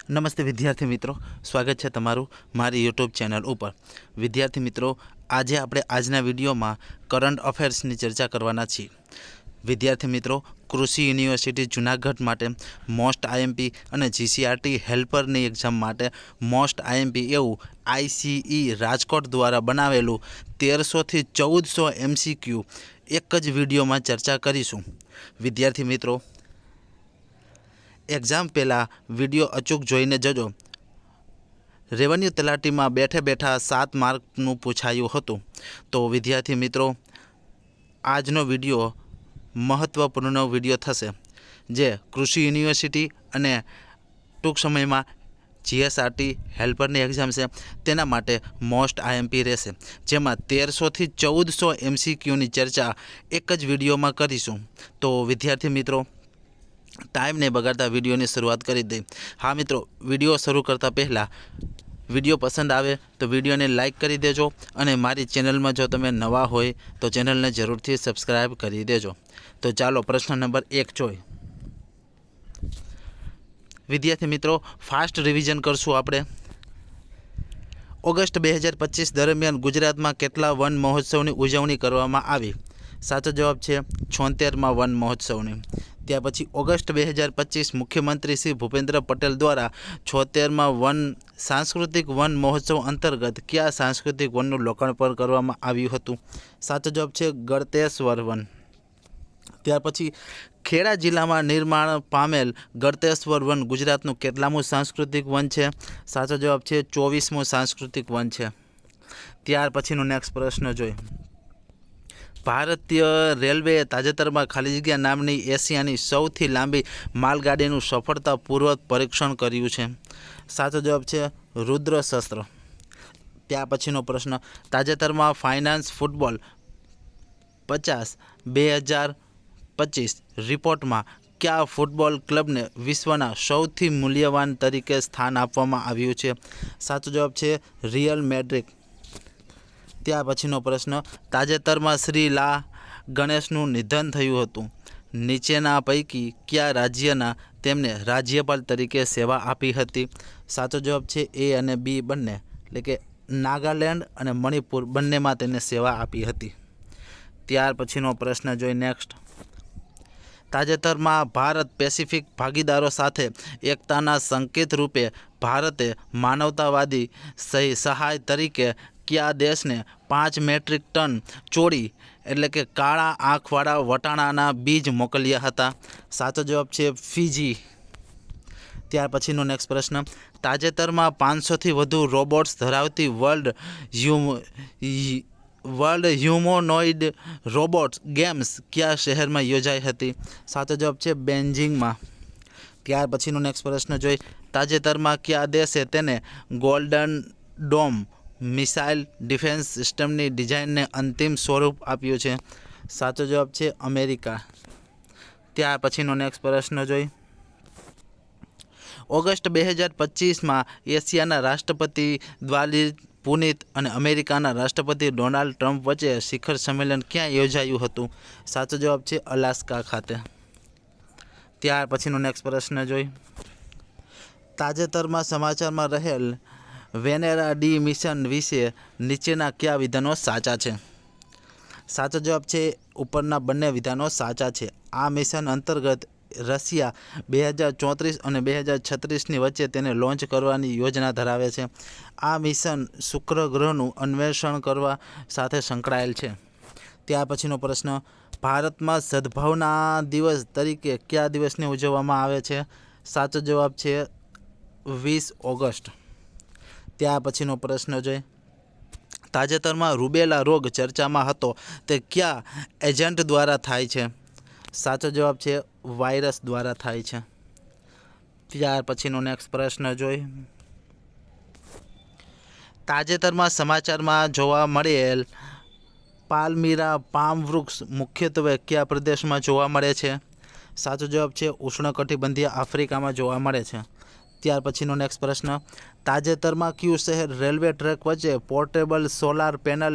નમસ્તે વિદ્યાર્થી મિત્રો, સ્વાગત છે તમારું મારી યુટ્યુબ ચેનલ ઉપર। વિદ્યાર્થી મિત્રો, આજે આપણે આજના વિડીયોમાં કરંટ અફેર્સની ચર્ચા કરવાના છીએ। વિદ્યાર્થી મિત્રો, કૃષિ યુનિવર્સિટી જૂનાગઢ માટે મોસ્ટ આઈએમપી અને જીસીઆરટી હેલ્પરની એક્ઝામ માટે મોસ્ટ આઈએમપી એવું આઈસીઈ રાજકોટ દ્વારા બનાવેલું 1300 થી 1400 એમસીક્યુ એક જ વિડીયોમાં ચર્ચા કરીશું। વિદ્યાર્થી મિત્રો, એક્ઝામ પહેલાં વિડીયો અચૂક જોઈને જજો। રેવન્યુ તલાટીમાં બેઠે બેઠા 7 માર્કનું પૂછાયું હતું। તો વિદ્યાર્થી મિત્રો, આજનો વિડીયો મહત્ત્વપૂર્ણ વિડીયો થશે, જે કૃષિ યુનિવર્સિટી અને ટૂંક સમયમાં જીએસઆરટી હેલ્પરની એક્ઝામ છે તેના માટે મોસ્ટ આઈએમપી રહેશે, જેમાં 1300 થી 1400 એમસીક્યુની ચર્ચા એક જ વિડીયોમાં કરીશું। તો વિદ્યાર્થી મિત્રો, ટાઈમ નહીં બગાડતા વિડીયોની શરૂઆત કરી દઈએ। હા મિત્રો, વિડીયો શરૂ કરતાં પહેલાં વિડીયો પસંદ આવે તો વિડીયોને લાઇક કરી દેજો અને મારી ચેનલમાં જો તમે નવા હોય તો ચેનલને જરૂરથી સબસ્ક્રાઈબ કરી દેજો। તો ચાલો પ્રશ્ન નંબર 1 જોઈએ। વિદ્યાર્થી મિત્રો, ફાસ્ટ રિવિઝન કરશું આપણે। ઓગસ્ટ 2025 દરમિયાન ગુજરાતમાં કેટલા વન મહોત્સવની ઉજવણી કરવામાં આવી? સાચો જવાબ છે 76મા વન મહોત્સવની। ત્યાર પછી ઓગસ્ટ 2025 મુખ્યમંત્રી શ્રી ભૂપેન્દ્ર પટેલ દ્વારા 76મા સાંસ્કૃતિક વન મહોત્સવ અંતર્ગત કયા સાંસ્કૃતિક વનનું લોકાર્પણ કરવામાં આવ્યું હતું? સાચો જવાબ છે ગળતેશ્વર વન। ત્યાર પછી ખેડા જિલ્લામાં નિર્માણ પામેલ ગળતેશ્વર વન ગુજરાતનું કેટલામું સાંસ્કૃતિક વન છે? સાચો જવાબ છે 24મું સાંસ્કૃતિક વન છે। ત્યાર પછીનો નેક્સ્ટ પ્રશ્ન જોઈએ। ભારતીય રેલવેએ તાજેતરમાં ખાલી જગ્યા નામની એશિયાની સૌથી લાંબી માલગાડીનું સફળતાપૂર્વક પરીક્ષણ કર્યું છે? સાચો જવાબ છે રુદ્રશસ્ત્ર। ત્યાર પછીનો પ્રશ્ન, તાજેતરમાં ફાઇનાન્સ ફૂટબોલ 50/2025 રિપોર્ટમાં કયા ફૂટબોલ ક્લબને વિશ્વના સૌથી મૂલ્યવાન તરીકે સ્થાન આપવામાં આવ્યું છે? સાચો જવાબ છે રિયલ મેડ્રિડ। ત્યાર પછીનો પ્રશ્ન, તાજેતરમાં શ્રી લા ગણેશનું નિધન થયું હતું। નીચેના પૈકી કયા રાજ્યના તેમને રાજ્યપાલ તરીકે સેવા આપી હતી? સાચો જવાબ છે એ અને બી બંને, એટલે કે નાગાલેન્ડ અને મણિપુર બંનેમાં તેને સેવા આપી હતી। ત્યાર પછીનો પ્રશ્ન જોઈ નેક્સ્ટ। તાજેતરમાં ભારત પેસિફિક ભાગીદારો સાથે એકતાના સંકેત રૂપે ભારતે માનવતાવાદી સહાય તરીકે કયા દેશને 5 મેટ્રિક ટન ચોળી એટલે કે કાળા આંખવાળા વટાણાના બીજ મોકલ્યા હતા? સાચો જવાબ છે ફિજી। ત્યાર પછીનો નેક્સ્ટ પ્રશ્ન, તાજેતરમાં 500થી વધુ રોબોટ્સ ધરાવતી વર્લ્ડ હ્યુમનોઇડ રોબોટ્સ ગેમ્સ કયા શહેરમાં યોજાઈ હતી? સાચો જવાબ છે બેઇજિંગમાં। ત્યાર પછીનો નેક્સ્ટ પ્રશ્ન જોઈ, તાજેતરમાં કયા દેશે તેને ગોલ્ડન ડોમ મિસાઇલ ડિફેન્સ સિસ્ટમની ડિઝાઇનને અંતિમ સ્વરૂપ આપ્યું છે? સાચો જવાબ છે અમેરિકા। ત્યાર પછીનો નેક્સ્ટ પ્રશ્ન જોઈ, ઓગસ્ટ 2025માં એશિયાના રાષ્ટ્રપતિ વ્લાદિમીર પુતિન અને અમેરિકાના રાષ્ટ્રપતિ ડોનાલ્ડ ટ્રમ્પ વચ્ચે શિખર સંમેલન ક્યાં યોજાયું હતું? સાચો જવાબ છે અલાસ્કા ખાતે। ત્યાર પછીનો નેક્સ્ટ પ્રશ્ન જોઈ, તાજેતરમાં સમાચારમાં રહેલ વેનેરા ડી મિશન વિશે નીચેના કયા વિધાનો સાચા છે? સાચો જવાબ છે ઉપરના બંને વિધાનો સાચા છે। આ મિશન અંતર્ગત રશિયા 2034 અને 2036ની વચ્ચે તેને લોન્ચ કરવાની યોજના ધરાવે છે। આ મિશન શુક્ર ગ્રહનું અન્વેષણ કરવા સાથે સંકળાયેલ છે। ત્યાર પછીનો પ્રશ્ન, ભારતમાં સદ્ભાવના દિવસ તરીકે કયા દિવસને ઉજવવામાં આવે છે? સાચો જવાબ છે 20 ઓગસ્ટ। ત્યાર પછીનો પ્રશ્ન જોઈએ, તાજેતરમાં રૂબેલા રોગ ચર્ચામાં હતો તે કયા એજન્ટ દ્વારા થાય છે? સાચો જવાબ છે વાયરસ દ્વારા થાય છે। ત્યાર પછીનો નેક્સ્ટ પ્રશ્ન જોઈ, તાજેતરમાં સમાચારમાં જોવા મળેલ પાલ્મિરા પામ વૃક્ષ મુખ્યત્વે કયા પ્રદેશમાં જોવા મળે છે? સાચો જવાબ છે ઉષ્ણકટિબંધીય આફ્રિકામાં જોવા મળે છે। ત્યાર પછીનો નેક્સ્ટ પ્રશ્ન, તાજેતરમાં કયું શહેર રેલવે ટ્રેક વચ્ચે પોર્ટેબલ સોલાર પેનલ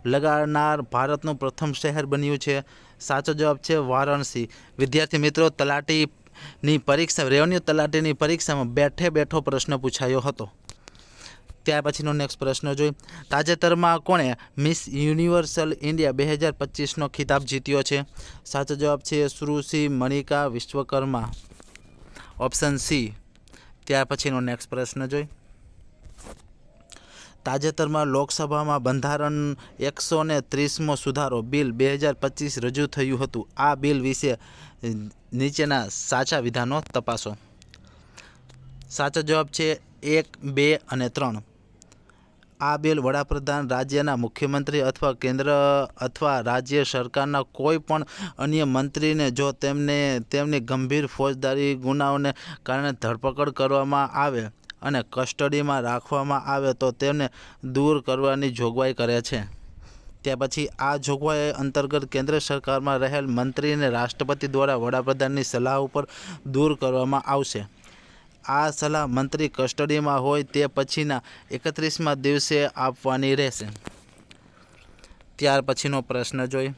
લગાડનાર ભારતનું પ્રથમ શહેર બન્યું છે? સાચો જવાબ છે વારાણસી। વિદ્યાર્થી મિત્રો, તલાટી તલાટીની પરીક્ષા રેવન્યુ તલાટીની પરીક્ષામાં બેઠો પ્રશ્ન પૂછાયો હતો. ત્યાર પછીનો નેક્સ્ટ પ્રશ્ન જોઈએ. તાજેતરમાં કોણે મિસ યુનિવર્સલ ઇન્ડિયા 2025નો ખિતાબ જીત્યો છે? સાચો જવાબ છે સુશ્રી મનિકા વિશ્વકર્મા, ઓપ્શન સી. ત્યાર પછીનો નેક્સ્ટ પ્રશ્ન જોઈએ. તાજેતરમાં લોકસભામાં બંધારણ 130મો સુધારો બિલ 2025 રજૂ થયું હતું. આ બિલ વિશે નીચેના સાચા વિધાનો તપાસો. સાચો જવાબ છે 1, 2 અને 3. આ બિલ વડાપ્રધાન, રાજ્યના મુખ્યમંત્રી અથવા કેન્દ્ર અથવા રાજ્ય સરકારના કોઈ પણ અન્ય મંત્રીને જો તેમની ગંભીર ફોજદારી ગુનાઓને કારણે ધરપકડ કરવામાં આવે અને કસ્ટડીમાં રાખવામાં આવે તો તેમને દૂર કરવાની જોગવાઈ કરે છે. ત્યાર પછી આ જોગવાઈ અંતર્ગત કેન્દ્ર સરકારમાં રહેલ મંત્રીને રાષ્ટ્રપતિ દ્વારા વડાપ્રધાનની સલાહ ઉપર દૂર કરવામાં આવશે. આ સલાહ મંત્રી કસ્ટડીમાં હોય તે પછીના 31મા દિવસે આપવાની રહેશે. ત્યાર પછીનો પ્રશ્ન જોઈએ.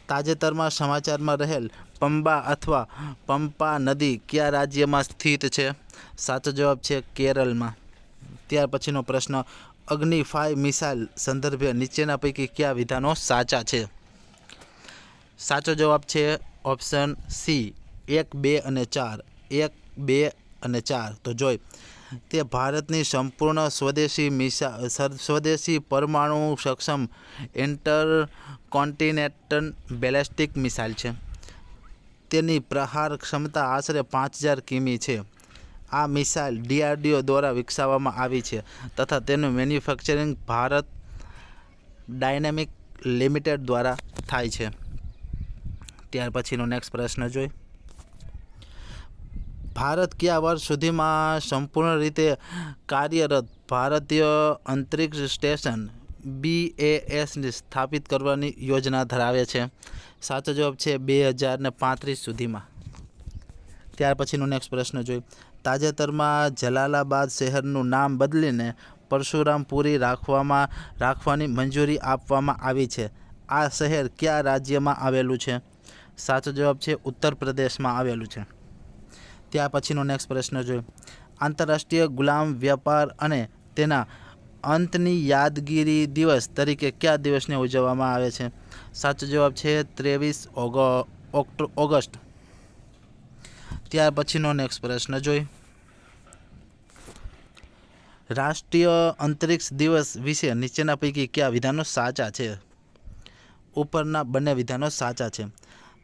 તાજેતરમાં સમાચારમાં રહેલ પંબા અથવા પંપા નદી કયા રાજ્યમાં સ્થિત છે? સાચો જવાબ છે કેરળમાં. ત્યાર પછીનો પ્રશ્ન. અગ્નિ 5 મિસાઇલ સંદર્ભે નીચેના પૈકી કયા વિધાનો સાચા છે? સાચો જવાબ છે ઓપ્શન સી 1, 2 અને 4. 1, 2 અને 4. તો જોઈ તે ભારતની સંપૂર્ણ સ્વદેશી પરમાણુ સક્ષમ ઇન્ટરકોન્ટિનેન્ટલ બેલેસ્ટિક મિસાઇલ છે. તેની પ્રહાર ક્ષમતા આશરે 5000 કિમી છે. આ મિસાઇલ DRDO દ્વારા વિકસાવવામાં આવી છે તથા તેનું મેન્યુફેક્ચરિંગ ભારત ડાયનેમિક લિમિટેડ દ્વારા થાય છે. ત્યાર પછીનો નેક્સ્ટ પ્રશ્ન જોઈ. ભારત કયા વર્ષ સુધીમાં સંપૂર્ણ રીતે કાર્યરત ભારતીય અંતરિક્ષ સ્ટેશન BASને સ્થાપિત કરવાની યોજના ધરાવે છે? સાચો જવાબ છે 2035 સુધીમાં. ત્યાર પછીનો નેક્સ્ટ પ્રશ્ન જોઈ. તાજેતરમાં જલાલાબાદ શહેરનું નામ બદલીને પરશુરામપુરી રાખવાની મંજૂરી આપવામાં આવી છે. આ શહેર કયા રાજ્યમાં આવેલું છે? સાચો જવાબ છે ઉત્તર પ્રદેશમાં આવેલું છે. ત્યાર પછીનો નેક્સ્ટ પ્રશ્ન જોઈએ. આંતરરાષ્ટ્રીય ગુલામ વ્યાપાર અને તેના અંતની યાદગીરી દિવસ તરીકે કયા દિવસને ઉજવવામાં આવે છે? સાચો જવાબ છે 23 ઓગસ્ટ. ત્યાર પછીનો નેક્સ્ટ પ્રશ્ન જોઈ. રાષ્ટ્રીય અંતરિક્ષ દિવસ વિશે નીચેના પૈકી કયા વિધાનો સાચા છે? ઉપરના બંને વિધાનો સાચા છે.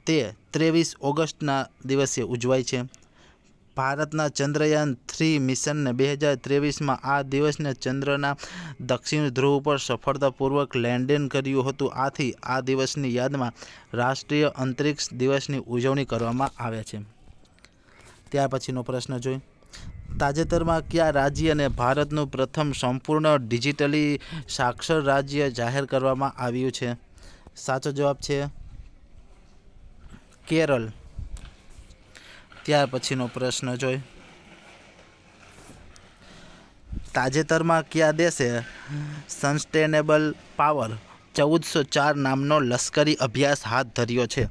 તે 23 ઓગસ્ટના દિવસે ઉજવાય છે. ભારતના ચંદ્રયાન 3 મિશનને 2023માં આ દિવસને ચંદ્રના દક્ષિણ ધ્રુવ પર સફળતાપૂર્વક લેન્ડિંગ કર્યું હતું. આથી આ દિવસની યાદમાં રાષ્ટ્રીય અંતરિક્ષ દિવસની ઉજવણી કરવામાં આવે છે. ત્યાર પછીનો પ્રશ્ન જોઈ. તાજેતરમાં કયા રાજ્યને ભારતનું પ્રથમ સંપૂર્ણ ડિજિટલી સાક્ષર રાજ્ય જાહેર કરવામાં આવ્યું છે? સાચો જવાબ છે કેરળ. ત્યાર પછીનો પ્રશ્ન જોઈ. તાજેતરમાં કયા દેશે સસ્ટેનેબલ પાવર 1404 નામનો લશ્કરી અભ્યાસ હાથ ધર્યો છે?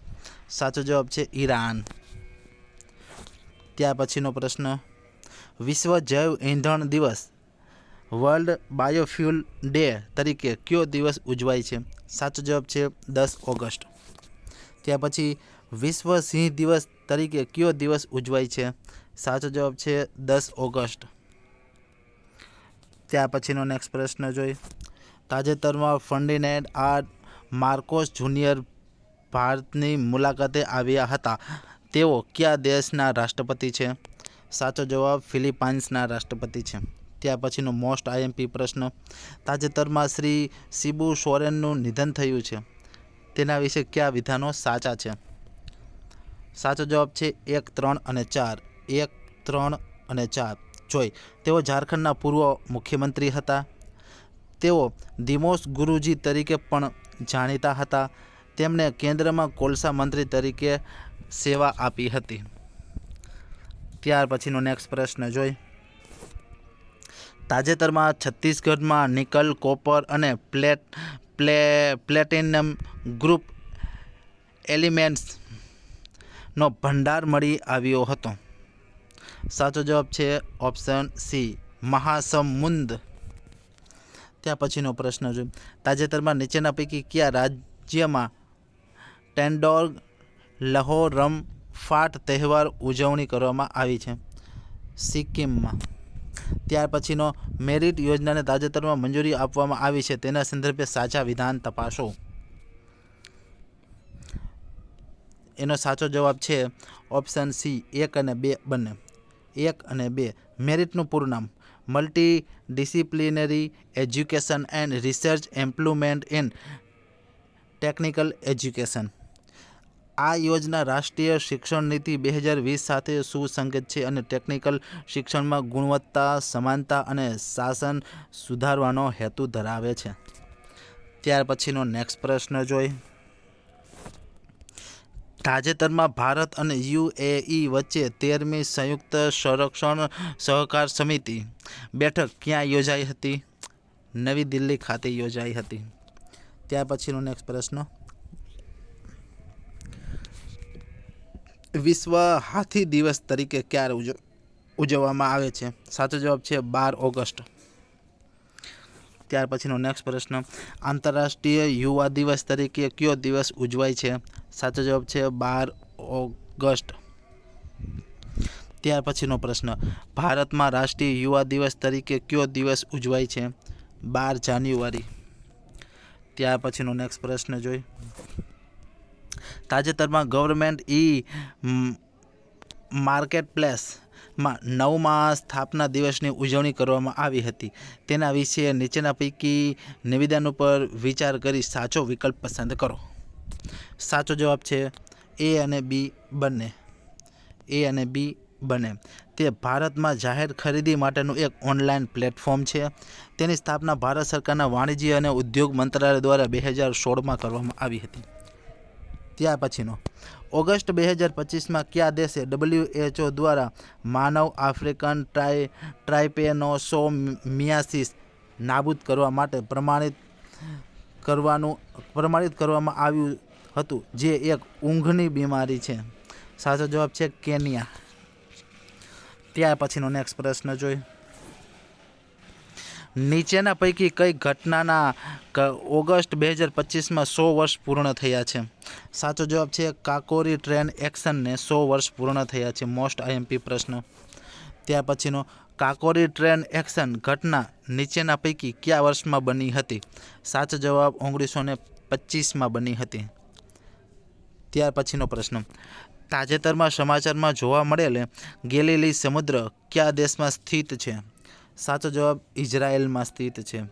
સાચો જવાબ છે ઈરાન. ત્યાર પછીનો પ્રશ્ન. વિશ્વ જૈવ ઇંધણ દિવસ વર્લ્ડ બાયોફ્યુલ ડે તરીકે કયો દિવસ ઉજવાય છે? સાચો જવાબ છે 10 ઓગસ્ટ. ત્યાર પછી વિશ્વ સિંહ દિવસ તરીકે કયો દિવસ ઉજવાય છે? સાચો જવાબ છે 10 ઓગસ્ટ. ત્યાર પછીનો નેક્સ્ટ પ્રશ્ન જોઈ. તાજેતરમાં ફર્ડિનેન્ડ આર માર્કોસ જુનિયર ભારતની મુલાકાતે આવ્યા હતા. તેઓ કયા દેશના રાષ્ટ્રપતિ છે? સાચો જવાબ ફિલિપાઇન્સના રાષ્ટ્રપતિ છે. ત્યાર પછીનો મોસ્ટ IMP પ્રશ્ન. તાજેતરમાં શ્રી શિબુ સોરેનનું નિધન થયું છે. તેના વિશે કયા વિધાનો સાચા છે? સાચો જવાબ છે 1, 3 અને 4. 1, 3 અને 4. જોઈ તેઓ ઝારખંડના પૂર્વ મુખ્યમંત્રી હતા. તેઓ દિમોસ ગુરુજી તરીકે પણ જાણીતા હતા. તેમણે કેન્દ્રમાં કોલસા મંત્રી તરીકે સેવા આપી હતી. ત્યાર પછીનો નેક્સ્ટ પ્રશ્ન જોઈ. તાજેતરમાં છત્તીસગઢમાં નિકલ, કોપર અને પ્લેટિનમ ગ્રુપ એલિમેન્ટ્સ નો ભંડાર મળી આવ્યો હતો? સાચો જવાબ છે ઓપ્શન સી, મહાસમુંદ. ત્યાં પછીનો પ્રશ્ન જોઈએ. તાજેતરમાં નીચેના પૈકી કયા રાજ્યમાં ટેન્ડોર લહોરમ ફાટ તહેવાર ઉજવણી કરવામાં આવી છે? સિક્કિમમાં. ત્યાર પછીનો મેરિટ યોજનાને તાજેતરમાં મંજૂરી આપવામાં આવી છે, તેના સંદર્ભે સાચા વિધાન તપાસો. એનો સાચો જવાબ છે ઓપ્શન સી, 1 અને 2 બંને. 1 અને 2. મેરિટનું પૂરું નામ multi disciplinary education and research improvement in technical education. આ યોજના રાષ્ટ્રીય શિક્ષણ નીતિ 2020 સાથે સુસંગત છે અને ટેકનિકલ શિક્ષણમાં ગુણવત્તા, સમાનતા અને શાસન સુધારવાનો હેતુ ધરાવે છે. ત્યાર પછીનો નેક્સ્ટ પ્રશ્ન જોઈ. તાજેતરમાં ભારત અને UAE વચ્ચે 13મી સંયુક્ત સંરક્ષણ સહકાર સમિતિ બેઠક ક્યાં યોજાઈ હતી? નવી દિલ્હી ખાતે યોજાઈ હતી. ત્યાર પછીનો નેક્સ્ટ પ્રશ્ન. વિશ્વ હાથી દિવસ તરીકે ક્યારે ઉજવવામાં આવે છે? સાચો જવાબ છે 12 ઓગસ્ટ. ત્યાર પછીનો નેક્સ્ટ પ્રશ્ન. આંતરરાષ્ટ્રીય યુવા દિવસ તરીકે કયો દિવસ ઉજવાય છે? સાચો જવાબ છે 12 ઓગસ્ટ. ત્યાર પછીનો પ્રશ્ન. ભારતમાં રાષ્ટ્રીય યુવા દિવસ તરીકે કયો દિવસ ઉજવાય છે? 12 જાન્યુઆરી. ત્યાર પછીનો નેક્સ્ટ પ્રશ્ન જોઈ. તાજેતરમાં ગવર્મેન્ટ માર્કેટ પ્લેસમાં 9મા સ્થાપના દિવસની ઉજવણી કરવામાં આવી હતી. તેના વિશે નીચેના પૈકી નિવેદન ઉપર વિચાર કરી સાચો વિકલ્પ પસંદ કરો. સાચો જવાબ છે A અને B બંને. A અને B બંને. તે ભારતમાં જાહેર ખરીદી માટેનું એક ઓનલાઈન પ્લેટફોર્મ છે. તેની સ્થાપના ભારત સરકારના વાણિજ્ય અને ઉદ્યોગ મંત્રાલય દ્વારા 2016માં કરવામાં આવી હતી. ત્યાર પછીનો. ઓગસ્ટ 2025માં કયા દેશે WHO દ્વારા માનવ આફ્રિકન ટ્રાઇપેનોસોમિયાસિસ નાબૂદ કરવા માટે પ્રમાણિત કરવામાં આવ્યું હતું, જે એક ઊંઘની બીમારી છે? સાચો જવાબ છે કેન્યા. ત્યાર પછીનો નેક્સ્ટ પ્રશ્ન જોઈ. નીચેના પૈકી કઈ ઘટનાના ઓગસ્ટ 2025માં 100 વર્ષ પૂર્ણ થયા છે? સાચો જવાબ છે કાકોરી ટ્રેન એક્શનને 100 વર્ષ પૂર્ણ થયા છે. મોસ્ટ IMP પ્રશ્ન. ત્યાર પછીનો. કાકોરી ટ્રેન એક્શન ઘટના નીચેના પૈકી કયા વર્ષમાં બની હતી? સાચો જવાબ 1925માં બની હતી. ત્યાર પછીનો પ્રશ્ન. તાજેતરમાં સમાચારમાં જોવા મળેલ ગેલિલી સમુદ્ર કયા દેશમાં સ્થિત છે? સાચો જવાબ ઇઝરાયેલમાં સ્થિત છે.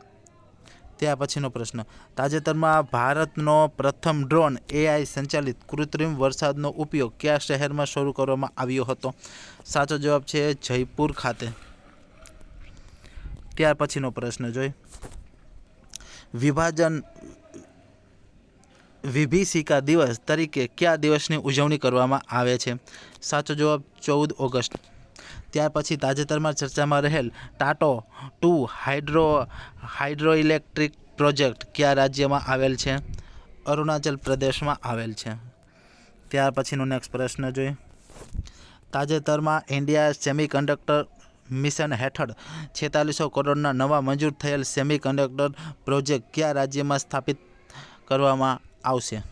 ત્યાર પછીનો પ્રશ્ન. તાજેતરમાં ભારતનો પ્રથમ ડ્રોન AI સંચાલિત કૃત્રિમ વરસાદનો ઉપયોગ કયા શહેરમાં શરૂ કરવામાં આવ્યો હતો? સાચો જવાબ છે જયપુર ખાતે. ત્યાર પછીનો પ્રશ્ન જોઈ. વિભીષિકા દિવસ તરીકે કયા દિવસની ઉજવણી કરવામાં આવે છે? સાચો જવાબ 14 ઓગસ્ટ. ત્યાર પછી તાજેતરમાં ચર્ચામાં રહેલ ટાટો 2 હાઇડ્રોઇલેક્ટ્રિક પ્રોજેક્ટ કયા રાજ્યમાં આવેલ છે? અરુણાચલ પ્રદેશમાં આવેલ છે. ત્યાર પછીનો નેક્સ્ટ પ્રશ્ન જોઈએ. તાજેતરમાં ઇન્ડિયા સેમિકન્ડક્ટર મિશન હેઠળ 4600 કરોડના નવા મંજૂર થયેલ સેમિકન્ડક્ટર પ્રોજેક્ટ કયા રાજ્યમાં સ્થાપિત કરવામાં આવશે?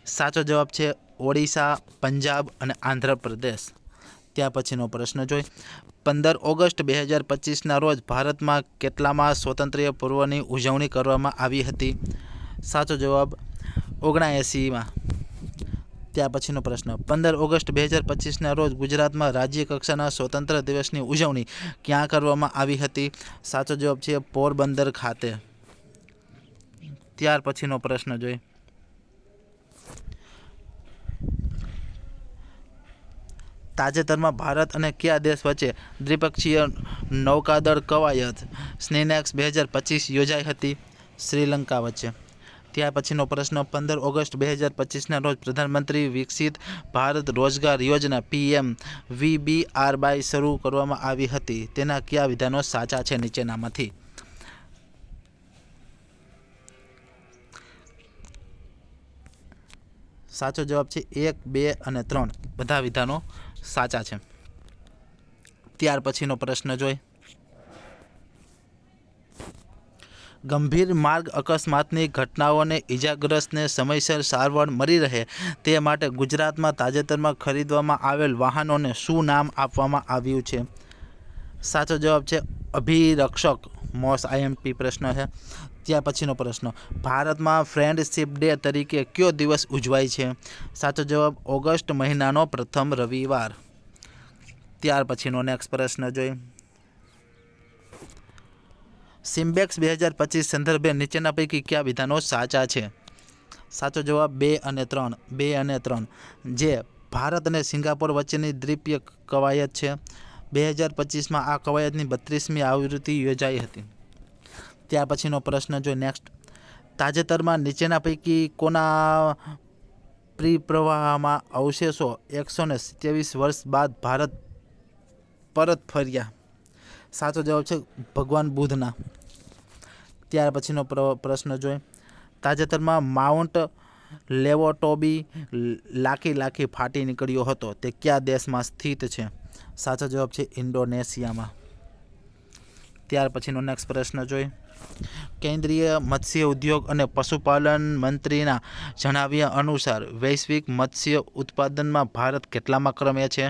સાચો જવાબ છે ઓડિશા, પંજાબ અને આંધ્રપ્રદેશ. ત્યાર પછીનો પ્રશ્ન જોઈ. 15 ઓગસ્ટ 2025ના રોજ ભારતમાં કેટલામાં સ્વાતંત્ર્ય પર્વની ઉજવણી કરવામાં આવી હતી? સાચો જવાબ 79માં. ત્યાર પછીનો પ્રશ્ન. 15 ઓગસ્ટ 2025ના રોજ ગુજરાતમાં રાજ્ય કક્ષાના સ્વતંત્ર દિવસની ઉજવણી ક્યાં કરવામાં આવી હતી? સાચો જવાબ છે પોરબંદર ખાતે. ત્યાર પછીનો પ્રશ્ન જોઈ. તાજેતરમાં ભારત અને કયા દેશ વચ્ચે દ્વિપક્ષીય નૌકાદળ કવાયત સ્નેનેક્સ 2025 યોજાઈ હતી? શ્રીલંકા વચ્ચે. ત્યાર પછીનો પ્રશ્ન. 15 ઓગસ્ટ 2025ના રોજ પ્રધાનમંત્રી વિકસિત ભારત રોજગાર યોજના PMVBRY શરૂ કરવામાં આવી હતી. તેના કયા વિધાનો સાચા છે નીચેનામાંથી? સાચો જવાબ છે 1, 2 અને 3 બધા વિધાનો સાચા છે. ત્યાર પછીનો પ્રશ્ન જોઈએ. ગંભીર માર્ગ અકસ્માતની ઘટનાઓને ઈજાગ્રસ્તને સમયસર સારવાર મળી રહે તે માટે ગુજરાતમાં તાજેતરમાં ખરીદવામાં આવેલ વાહનોને શું નામ આપવામાં આવ્યું છે? સાચો જવાબ છે અભિરક્ષક. મોસ્ટ આઈએમપી પ્રશ્ન છે. ત્યાર પછીનો પ્રશ્ન, ભારતમાં ફ્રેન્ડશિપ ડે તરીકે કયો દિવસ ઉજવાય છે? સાચો જવાબ ઓગસ્ટ મહિનાનો પ્રથમ રવિવાર. ત્યાર પછીનો નેક્સ્ટ પ્રશ્ન જોઈએ. સિમ્બેક્સ 2025 સંદર્ભે નીચેના પૈકી કયા વિધાનો સાચા છે? સાચો જવાબ 2 અને 3 જે ભારત અને સિંગાપોર વચ્ચેની દ્વિપક્ષીય કવાયત છે. 2025માં આ કવાયતની 32મી આવૃત્તિ યોજાઈ હતી. ત્યાર પછીનો પ્રશ્ન જો નેક્સ્ટ, તાજેતરમાં નીચેના પૈકી કોના પ્રવાહમાં અવશેષો 127 વર્ષ બાદ ભારત પરત ફર્યા? સાચો જવાબ છે ભગવાન બુદ્ધના. ત્યાર પછીનો પ્રશ્ન જોઈએ. તાજેતરમાં માઉન્ટ લેવોટોબી લાખી ફાટી નીકળ્યો હતો તે કયા દેશમાં સ્થિત છે? સાચો જવાબ છે ઇન્ડોનેશિયામાં. ત્યાર પછીનો નેક્સ્ટ પ્રશ્ન જોઈએ. કેન્દ્રીય મત્સ્ય ઉદ્યોગ અને પશુપાલન મંત્રીના જણાવ્યા અનુસાર વૈશ્વિક મત્સ્ય ઉત્પાદનમાં ભારત કેટલામાં ક્રમે છે?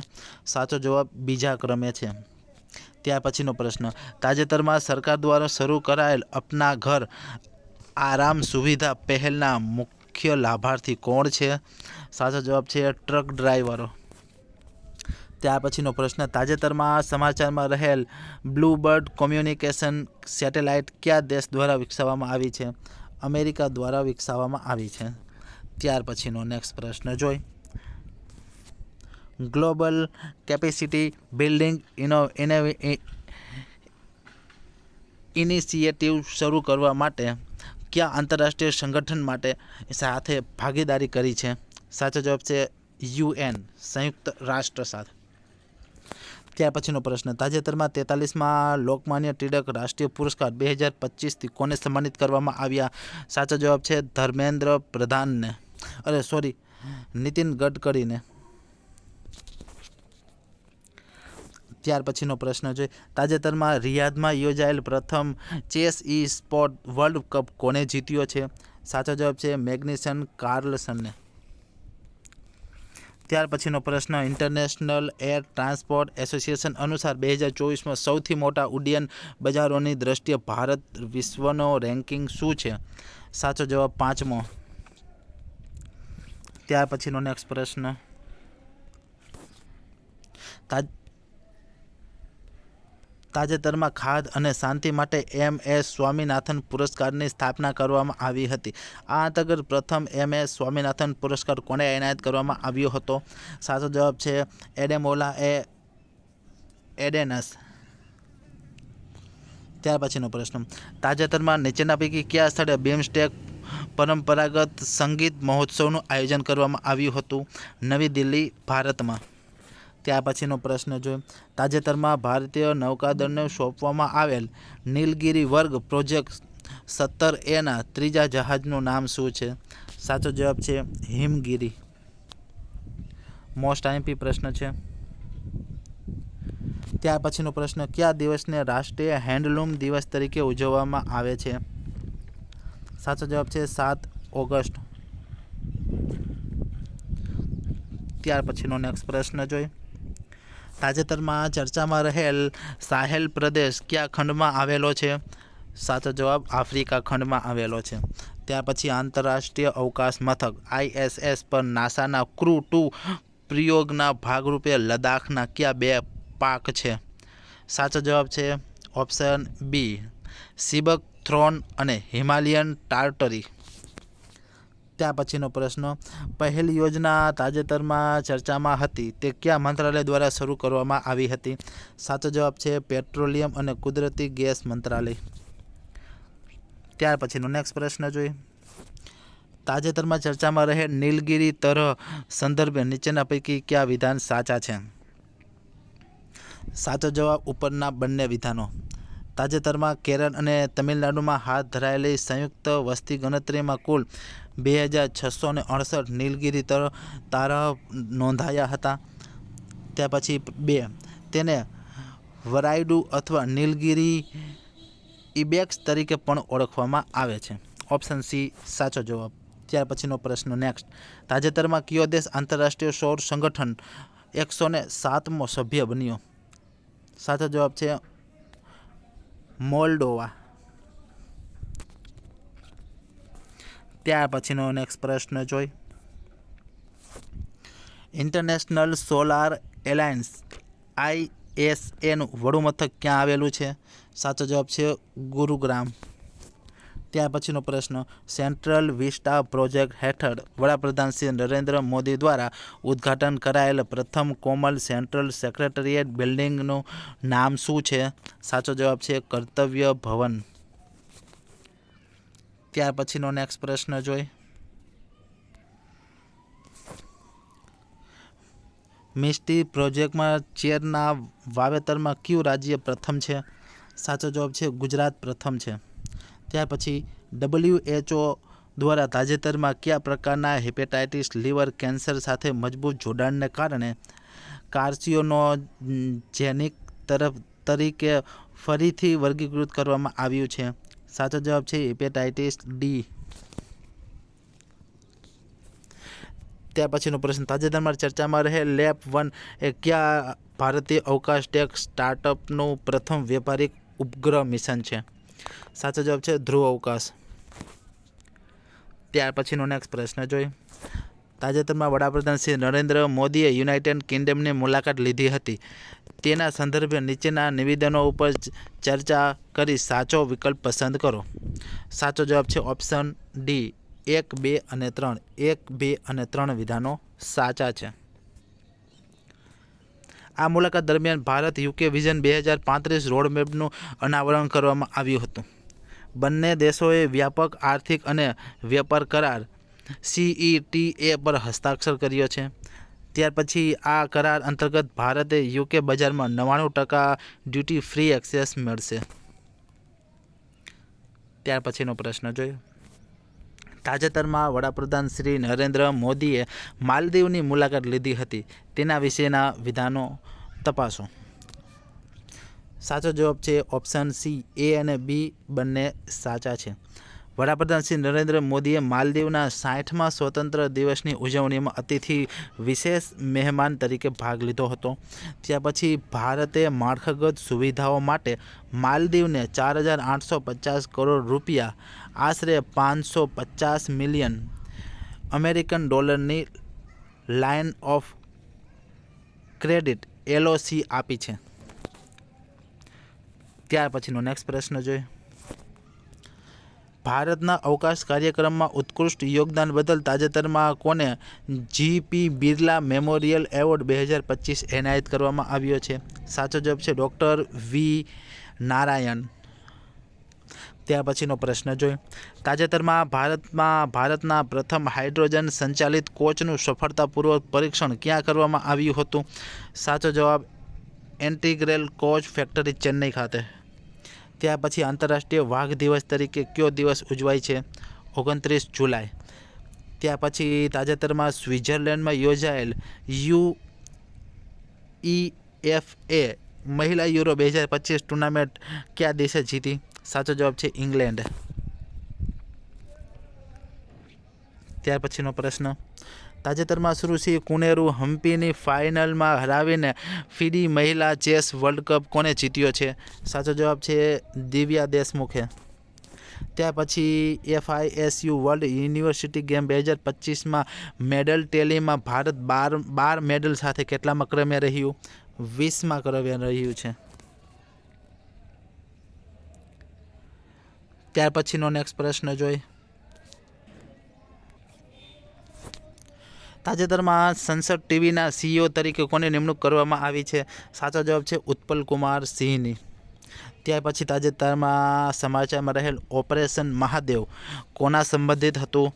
સાચો જવાબ બીજા ક્રમે છે. ત્યાર પછીનો પ્રશ્ન, તાજેતરમાં સરકાર દ્વારા શરૂ કરાયેલ અપના ઘર આરામ સુવિધા પહેલના મુખ્ય લાભાર્થી કોણ છે? સાચો જવાબ છે ટ્રક ડ્રાઈવરો. ત્યાર પછીનો પ્રશ્ન, તાજેતરમાં સમાચારમાં રહેલ બ્લુબર્ડ કોમ્યુનિકેશન સેટેલાઇટ કયા દેશ દ્વારા વિકસાવવામાં આવી છે? અમેરિકા દ્વારા વિકસાવવામાં આવી છે. ત્યાર પછીનો નેક્સ્ટ પ્રશ્ન જોઈ. ગ્લોબલ કેપેસિટી બિલ્ડિંગ ઇનિશિયેટિવ શરૂ કરવા માટે કયા આંતરરાષ્ટ્રીય સંગઠન માટે સાથે ભાગીદારી કરી છે? સાચો જવાબ છે UN, સંયુક્ત રાષ્ટ્ર સાથે. ત્યાર પછીનો પ્રશ્ન, તાજેતરમાં 43માં લોકમાન્ય ટિળક રાષ્ટ્રીય પુરસ્કાર 2025થી કોને સન્માનિત કરવામાં આવ્યા? સાચો જવાબ છે ધર્મેન્દ્ર પ્રધાનને, નીતિન ગડકરીને. ત્યાર પછીનો પ્રશ્ન છે, તાજેતરમાં રિયાધમાં યોજાયેલ પ્રથમ ચેસ ઈ સ્પોર્ટ વર્લ્ડ કપ કોને જીત્યો છે? સાચો જવાબ છે મેગ્નસન કાર્લસનને. ત્યાર પછીનો પ્રશ્ન, ઇન્ટરનેશનલ એર ટ્રાન્સપોર્ટ એસોસિએશન અનુસાર 2024માં સૌથી મોટા ઉડ્ડયન બજારોની દ્રષ્ટિએ ભારત વિશ્વનો રેન્કિંગ શું છે? સાચો જવાબ 5મો. ત્યાર પછીનો નેક્સ્ટ પ્રશ્ન, તાજેતરમાં ખાદ્ય અને શાંતિ માટે MS સ્વામીનાથન પુરસ્કારની સ્થાપના કરવામાં આવી હતી. આ અંતર્ગત પ્રથમ MS સ્વામીનાથન પુરસ્કાર કોને એનાયત કરવામાં આવ્યો હતો? સાચો જવાબ છે એડેમોલા એડેનસ. ત્યાર પછીનો પ્રશ્ન, તાજેતરમાં નીચેના પૈકી કયા સ્થળે બીમસ્ટેક પરંપરાગત સંગીત મહોત્સવનું આયોજન કરવામાં આવ્યું હતું? નવી દિલ્હી, ભારતમાં. ત્યાર પછીનો પ્રશ્ન જોઈએ. તાજેતરમાં ભારતીય નૌકાદળને સોંપવામાં આવેલ નીલગિરી વર્ગ પ્રોજેક્ટ 17A ત્રીજા જહાજનું નામ શું છે? સાચો જવાબ છે હિમગીરી. મોસ્ટ આઈએમપી પ્રશ્ન છે. ત્યાર પછીનો પ્રશ્ન, કયા દિવસને રાષ્ટ્રીય હેન્ડલૂમ દિવસ તરીકે ઉજવવામાં આવે છે? સાચો જવાબ છે 7 ઓગસ્ટ. ત્યાર પછીનો નેક્સ્ટ પ્રશ્ન જોઈએ. તાજેતરમાં ચર્ચામાં રહેલ સાહેલ પ્રદેશ કયા ખંડમાં આવેલો છે? સાચો જવાબ આફ્રિકા ખંડમાં આવેલો છે. ત્યાર પછી આંતરરાષ્ટ્રીય અવકાશ મથક ISS પર નાસાના ક્રૂ-2 પ્રયોગના ભાગરૂપે લદ્દાખના કયા 2 પાક છે? સાચો જવાબ છે ઓપ્શન બી સિબક થ્રોન અને હિમાલયન ટાર્ટરી. ત્યાર પછીનો પ્રશ્ન, પહેલી યોજના તાજેતરમાં ચર્ચામાં હતી તે કયા મંત્રાલય દ્વારા શરૂ કરવામાં આવી હતી? સાચો જવાબ છે પેટ્રોલિયમ અને કુદરતી ગેસ મંત્રાલય. ત્યાર પછીનો નેક્સ્ટ પ્રશ્ન જોઈએ. તાજેતરમાં ચર્ચામાં રહે નીલગિરી તરહ સંદર્ભે નીચેના પૈકી કયા વિધાન સાચા છે? સાચો જવાબ ઉપરના બંને વિધાનો. તાજેતરમાં કેરળ અને તમિલનાડુમાં હાથ ધરાયેલી સંયુક્ત વસ્તી ગણતરીમાં કુલ 2668 નીલગિરી તારા નોંધાયા હતા. ત્યાર પછી 2 તેને વરાઇડુ અથવા નીલગિરી ઇબેક્સ તરીકે પણ ઓળખવામાં આવે છે. ઓપ્શન સી સાચો જવાબ. ત્યાર પછીનો પ્રશ્ન નેક્સ્ટ. તાજેતરમાં કયો દેશ આંતરરાષ્ટ્રીય સૌર સંગઠન 107મો સભ્ય બન્યો? સાચો જવાબ છે મોલ્ડોવા. ત્યાર પછીનો નેક્સ્ટ પ્રશ્ન જોઈ. ઇન્ટરનેશનલ સોલાર એલાયન્સ ISAનું વડું મથક ક્યાં આવેલું છે? સાચો જવાબ છે ગુરુગ્રામ. ત્યાર પછીનો પ્રશ્ન. સેન્ટ્રલ વિસ્ટા પ્રોજેક્ટ હેઠળ વડાપ્રધાન શ્રી નરેન્દ્ર મોદી દ્વારા ઉદ્ઘાટન કરાયેલ પ્રથમ કોમન સેન્ટ્રલ સેક્રેટરીએટ બિલ્ડિંગનું નામ શું છે? સાચો જવાબ છે કર્તવ્ય ભવન. ત્યાર પછીનો નેક્સ્ટ પ્રશ્ન જોઈ. મિસ્ટી પ્રોજેક્ટમાં ચેરના વાવેતરમાં કયું રાજ્ય પ્રથમ છે? સાચો જવાબ છે ગુજરાત પ્રથમ છે. ત્યાર પછી WHO દ્વારા તાજેતરમાં કયા પ્રકારના હેપેટાઇટિસ લીવર કેન્સર સાથે મજબૂત જોડાણને કારણે કાર્સિનોજેનિક તરીકે ફરીથી વર્ગીકૃત કરવામાં આવ્યું છે? સાચો જવાબ છે હેપેટાઇટિસ ડી. ત્યાર પછીનો પ્રશ્ન. તાજેતરમાં ચર્ચામાં રહેલ LEP-1 એ કયા ભારતીય અવકાશ ટેક સ્ટાર્ટઅપનું પ્રથમ વ્યાપારિક ઉપગ્રહ મિશન છે? સાચો જવાબ છે ધ્રુવ અવકાશ. ત્યાર પછીનો નેક્સ્ટ પ્રશ્ન જોઈ. તાજેતરમાં વડાપ્રધાન શ્રી નરેન્દ્ર મોદીએ યુનાઇટેડ કિંગડમની મુલાકાત લીધી હતી. તેના સંદર્ભે નીચેના નિવેદનો ઉપર ચર્ચા કરી સાચો વિકલ્પ પસંદ કરો. સાચો જવાબ છે ઓપ્શન ડી 1, 2 અને 3. 1, 2 અને 3 વિધાનો સાચા છે. આ મુલાકાત દરમિયાન ભારત UK વિઝન 2035 રોડમેપનું અનાવરણ કરવામાં આવ્યું હતું. બંને દેશોએ વ્યાપક આર્થિક અને વેપાર કરાર CETA પર હસ્તાક્ષર કર્યો છે. ત્યાર પછી આ કરાર અંતર્ગત ભારતે UK બજારમાં 99% ડ્યુટી ફ્રી એક્સેસ મળશે. ત્યાર પછીનો પ્રશ્ન જોઈએ. તાજેતરમાં વડાપ્રધાન શ્રી નરેન્દ્ર મોદીએ માલદીવની મુલાકાત લીધી હતી. તેના વિશેના વિધાનો તપાસો. સાચો જવાબ છે ઓપ્શન સી. A અને B બંને સાચા છે. વડાપ્રધાન શ્રી નરેન્દ્ર મોદીએ માલદીવના 60મા સ્વતંત્ર દિવસની ઉજવણીમાં અતિથિ વિશેષ મહેમાન તરીકે ભાગ લીધો હતો. ત્યાર પછી ભારતે માળખાગત સુવિધાઓ માટે માલદીવને 4,850 કરોડ રૂપિયા આશરે 550 મિલિયન અમેરિકન ડોલરની લાઇન ઓફ ક્રેડિટ LOC આપી છે. ત્યાર પછીનો નેક્સ્ટ પ્રશ્ન જોઈએ. ભારતના અવકાશ કાર્યક્રમમાં ઉત્કૃષ્ટ યોગદાન બદલ તાજેતરમાં કોને GP બિરલા મેમોરિયલ એવોર્ડ 2025 એનાયત કરવામાં આવ્યો છે? સાચો જવાબ છે ડૉક્ટર V. નારાયણ. ત્યાર પછીનો પ્રશ્ન જોઈએ. તાજેતરમાં ભારતના પ્રથમ હાઇડ્રોજન સંચાલિત કોચનું સફળતાપૂર્વક પરીક્ષણ ક્યાં કરવામાં આવ્યું હતું? સાચો જવાબ ઇન્ટિગ્રલ કોચ ફેક્ટરી ચેન્નઈ ખાતે. ત્યાર પછી આંતરરાષ્ટ્રીય વાઘ દિવસ તરીકે કયો દિવસ ઉજવાય છે? 29 જુલાઈ. ત્યાર પછી તાજેતરમાં સ્વિટ્ઝરલેન્ડમાં યોજાયેલ UEFA મહિલા યુરો 2025 ટુર્નામેન્ટ કયા દેશે જીતી? સાચો જવાબ છે ઇંગ્લેન્ડ. ત્યાર પછીનો પ્રશ્ન. તાજેતરમાં સુરુચિ કુનેરુ હમ્પીની ફાઇનલમાં હરાવીને ફિડી મહિલા ચેસ વર્લ્ડ કપ કોને જીત્યો છે? સાચો જવાબ છે દિવ્યા દેશમુખે. ત્યાર પછી FISU વર્લ્ડ યુનિવર્સિટી ગેમ 2025માં મેડલ ટેલીમાં ભારત 12 મેડલ સાથે કેટલામાં ક્રમે રહ્યું? 20મા ક્રમે રહ્યું છે. ત્યાર પછીનો નેક્સ્ટ પ્રશ્ન જોઈ. તાજેતરમાં સંસદ ટીવીના CEO તરીકે કોની નિમણૂક કરવામાં આવી છે? સાચો જવાબ છે ઉત્પલ કુમાર સિંહની. ત્યાર પછી તાજેતરમાં સમાચારમાં રહેલ ઓપરેશન મહાદેવ કોના સંબંધિત હતું?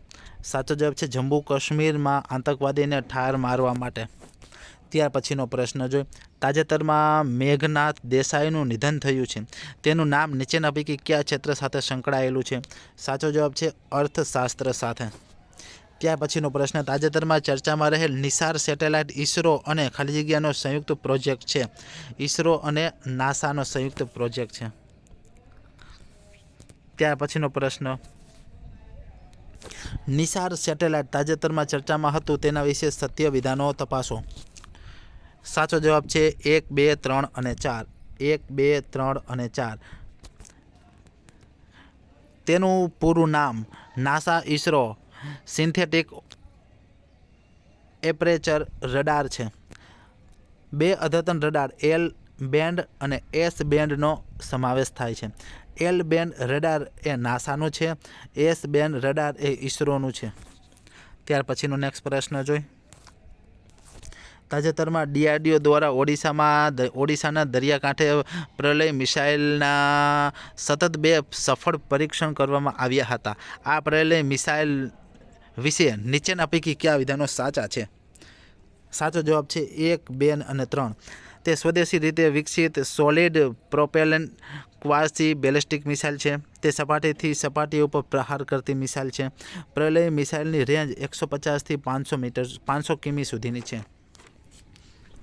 સાચો જવાબ છે જમ્મુ કાશ્મીરમાં આતંકવાદીને ઠાર મારવા માટે. ત્યાર પછીનો પ્રશ્ન જોઈ. તાજેતરમાં મેઘનાથ દેસાઈનું નિધન થયું છે, તેનું નામ નીચેના પૈકી કયા ક્ષેત્ર સાથે સંકળાયેલું છે? સાચો જવાબ છે અર્થશાસ્ત્ર સાથે. ત્યાર પછીનો પ્રશ્ન, તાજેતરમાં ચર્ચામાં રહેલ નિસાર સેટેલાઇટ ઈસરો અને ખાલી જગ્યાનો સંયુક્ત પ્રોજેક્ટ છે. ઈસરો અને નાસાનો સંયુક્ત પ્રોજેક્ટ છે. ત્યાર પછીનો પ્રશ્ન, નિસાર સેટેલાઇટ તાજેતરમાં ચર્ચામાં હતું તેના વિશે સત્ય વિધાનો તપાસો. સાચો જવાબ છે 1, 2, 3 અને 4. 1, 2, 3 અને 4. તેનું પૂરું નામ નાસા ઈસરો સિન્થેટિક એપરેચર રડાર છે. 2 અદ્યતન રડાર એલ બેન્ડ અને એસ બેન્ડનો સમાવેશ થાય છે. એલ બેન્ડ રડાર એ નાસાનું છે, એસ બેન્ડ રડાર એ ઈસરોનું છે. ત્યાર પછીનો નેક્સ્ટ પ્રશ્ન જોઈ. તાજેતરમાં DRDO દ્વારા ઓડિશાના દરિયાકાંઠે પ્રલય મિસાઇલના સતત 2 સફળ પરીક્ષણ કરવામાં આવ્યા હતા. આ પ્રલય મિસાઇલ વિશે નીચેના પૈકી કયા વિધાનો સાચા છે? સાચો જવાબ છે 1, 2 અને 3. તે સ્વદેશી રીતે વિકસિત સોલિડ પ્રોપેલન્ટ ક્વાસી બેલિસ્ટિક મિસાઇલ છે. તે સપાટીથી સપાટી ઉપર પ્રહાર કરતી મિસાઇલ છે. પ્રલય મિસાઇલની રેન્જ 150થી 500 કિમી સુધીની છે.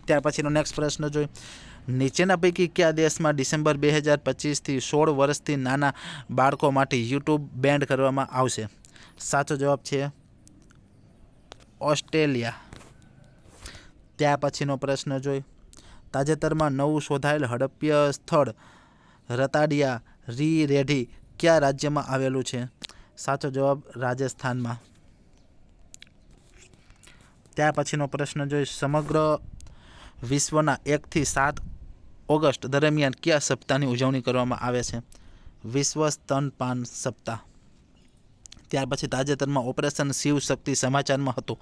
ત્યાર પછીનો નેક્સ્ટ પ્રશ્ન જોઈ. નીચેના પૈકી કયા દેશમાં ડિસેમ્બર 2025થી 16 વર્ષથી નાના બાળકો માટે યુટ્યુબ બેન્ડ કરવામાં આવશે? સાચો જવાબ છે ઓસ્ટ્રેલિયા. ત્યાર પછીનો પ્રશ્ન જોઈ. તાજેતરમાં નવું શોધાયેલ હડપ્પીય સ્થળ રતાડિયા રી રેઢી કયા રાજ્યમાં આવેલું છે? સાચો જવાબ રાજસ્થાનમાં. ત્યાર પછીનો પ્રશ્ન જોઈ. સમગ્ર વિશ્વના 1 થી 7 ઓગસ્ટ દરમિયાન કયા સપ્તાહની ઉજવણી કરવામાં આવે છે? વિશ્વ સ્તનપાન સપ્તાહ. ત્યાર પછી તાજેતરમાં ઓપરેશન શિવ શક્તિ સમાચારમાં હતું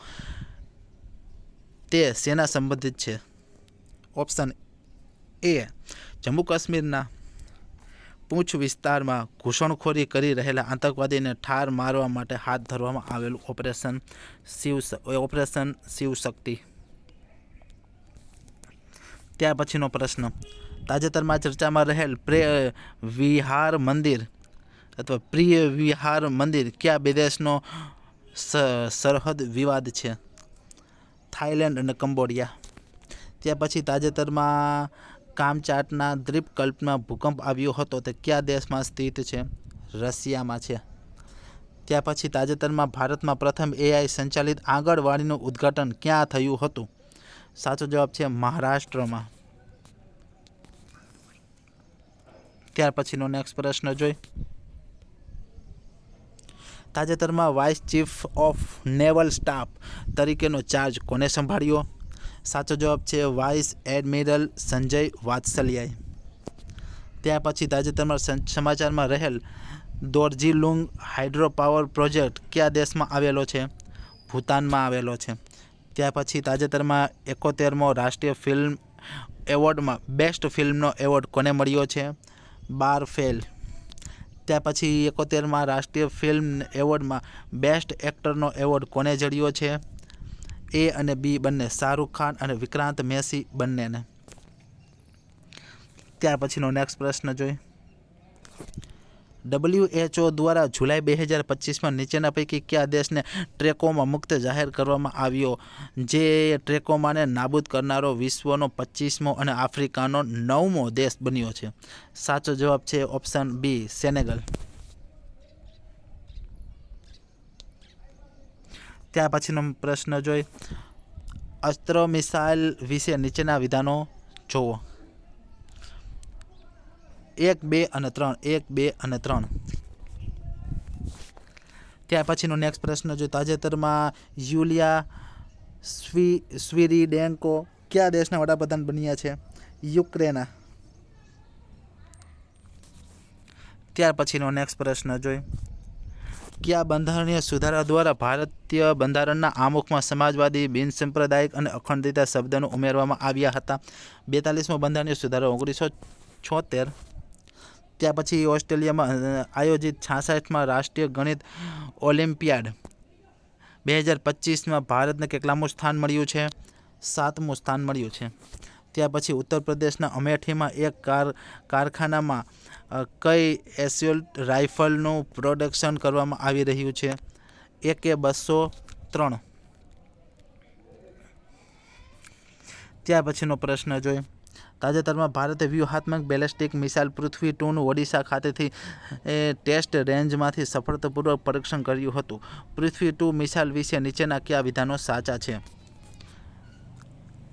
તે શેના સંબંધિત છે? ઓપ્શન એ જમ્મુ કાશ્મીરના પૂંછ વિસ્તારમાં ઘૂસણખોરી કરી રહેલા આતંકવાદીને ઠાર મારવા માટે હાથ ધરવામાં આવેલું ઓપરેશન શિવ શક્તિ. ત્યાર પછીનો પ્રશ્ન, તાજેતરમાં ચર્ચામાં રહેલ વિહાર મંદિર અથવા પ્રિય વિહાર મંદિર કયા બે દેશનો સરહદ વિવાદ છે? થાઈલેન્ડ અને કંબોડિયા. ત્યાર પછી તાજેતરમાં કામચાટના દ્વીપકલ્પમાં ભૂકંપ આવ્યો હતો તે કયા દેશમાં સ્થિત છે? રશિયામાં છે. ત્યાર પછી તાજેતરમાં ભારતમાં પ્રથમ AI સંચાલિત આંગણવાડીનું ઉદ્ઘાટન ક્યાં થયું હતું? સાચો જવાબ છે મહારાષ્ટ્રમાં. ત્યાર પછીનો નેક્સ્ટ પ્રશ્ન જોઈ. તાજેતરમાં vice chief of naval staff તરીકેનો ચાર્જ કોને સંભાળ્યો? સાચો જવાબ છે વાઇસ એડમિરલ સંજય વાત્સલ્યાએ. ત્યાર પછી તાજેતરમાં સમાચારમાં રહેલ દોર્જીલુંગ હાઇડ્રો પાવર પ્રોજેક્ટ કયા દેશમાં આવેલો છે? ભૂતાનમાં આવેલો છે. ત્યાર પછી તાજેતરમાં 71મો રાષ્ટ્રીય ફિલ્મ એવોર્ડમાં બેસ્ટ ફિલ્મનો એવોર્ડ કોને મળ્યો છે? બારફેલ. ત્યાર પછી 71મા રાષ્ટ્રીય ફિલ્મ એવોર્ડમાં બેસ્ટ એક્ટરનો એવોર્ડ કોને જડ્યો છે? A અને B બંને, શાહરૂખ ખાન અને વિક્રાંત મેસી બંનેને. ત્યાર પછીનો નેક્સ્ટ પ્રશ્ન જોઈ. WHO દ્વારા જુલાઈ 2025માં નીચેના પૈકી કયા દેશને ટ્રેકોમા મુક્ત જાહેર કરવામાં આવ્યો, જે ટ્રેકોમાને નાબૂદ કરનારો વિશ્વનો 25મો અને આફ્રિકાનો 9મો દેશ બન્યો છે? સાચો જવાબ છે ઓપ્શન B સેનેગલ. ત્યાર પછીનો પ્રશ્ન જોઈ. અસ્ત્ર મિસાઇલ વિશે નીચેના વિધાનો જોવો. 1, 2 અને 3. 1, 2 અને 3. ત્યાર પછીનો નેક્સ્ટ પ્રશ્ન જો. તાજેતરમાં યુલિયા સ્વિરીડેન્કો કયા દેશના વડાપ્રધાન બન્યા છે? યુક્રેના. ત્યાર પછીનો નેક્સ્ટ પ્રશ્ન જોઈ. કયા બંધારણીય સુધારા દ્વારા ભારતીય બંધારણના આમુખમાં સમાજવાદી, બિનસાંપ્રદાયિક અને અખંડિતતા શબ્દનો ઉમેરવામાં આવ્યા હતા? 42મો બંધારણીય સુધારો 1976. ત્યાર પછી ઓસ્ટ્રેલિયામાં આયોજિત 66માં રાષ્ટ્રીય ગણિત ઓલિમ્પિયાડ 2025માં ભારતને કેટલામું સ્થાન મળ્યું છે? 7મું સ્થાન મળ્યું છે. ત્યાર પછી ઉત્તર પ્રદેશના અમેઠીમાં એક કારખાનામાં કઈ એસોલ્ટ રાઇફલનું પ્રોડક્શન કરવામાં આવી રહ્યું છે? AK-203. ત્યાર પછીનો પ્રશ્ન જોઈએ. તાજેતરમાં ભારતે વ્યૂહાત્મક બેલેસ્ટિક મિસાઇલ પૃથ્વી-2નું ઓડિશા ખાતેથી ટેસ્ટ રેન્જમાંથી સફળતાપૂર્વક પરીક્ષણ કર્યું હતું. પૃથ્વી-2 મિસાઇલ વિશે નીચેના કયા વિધાનો સાચા છે?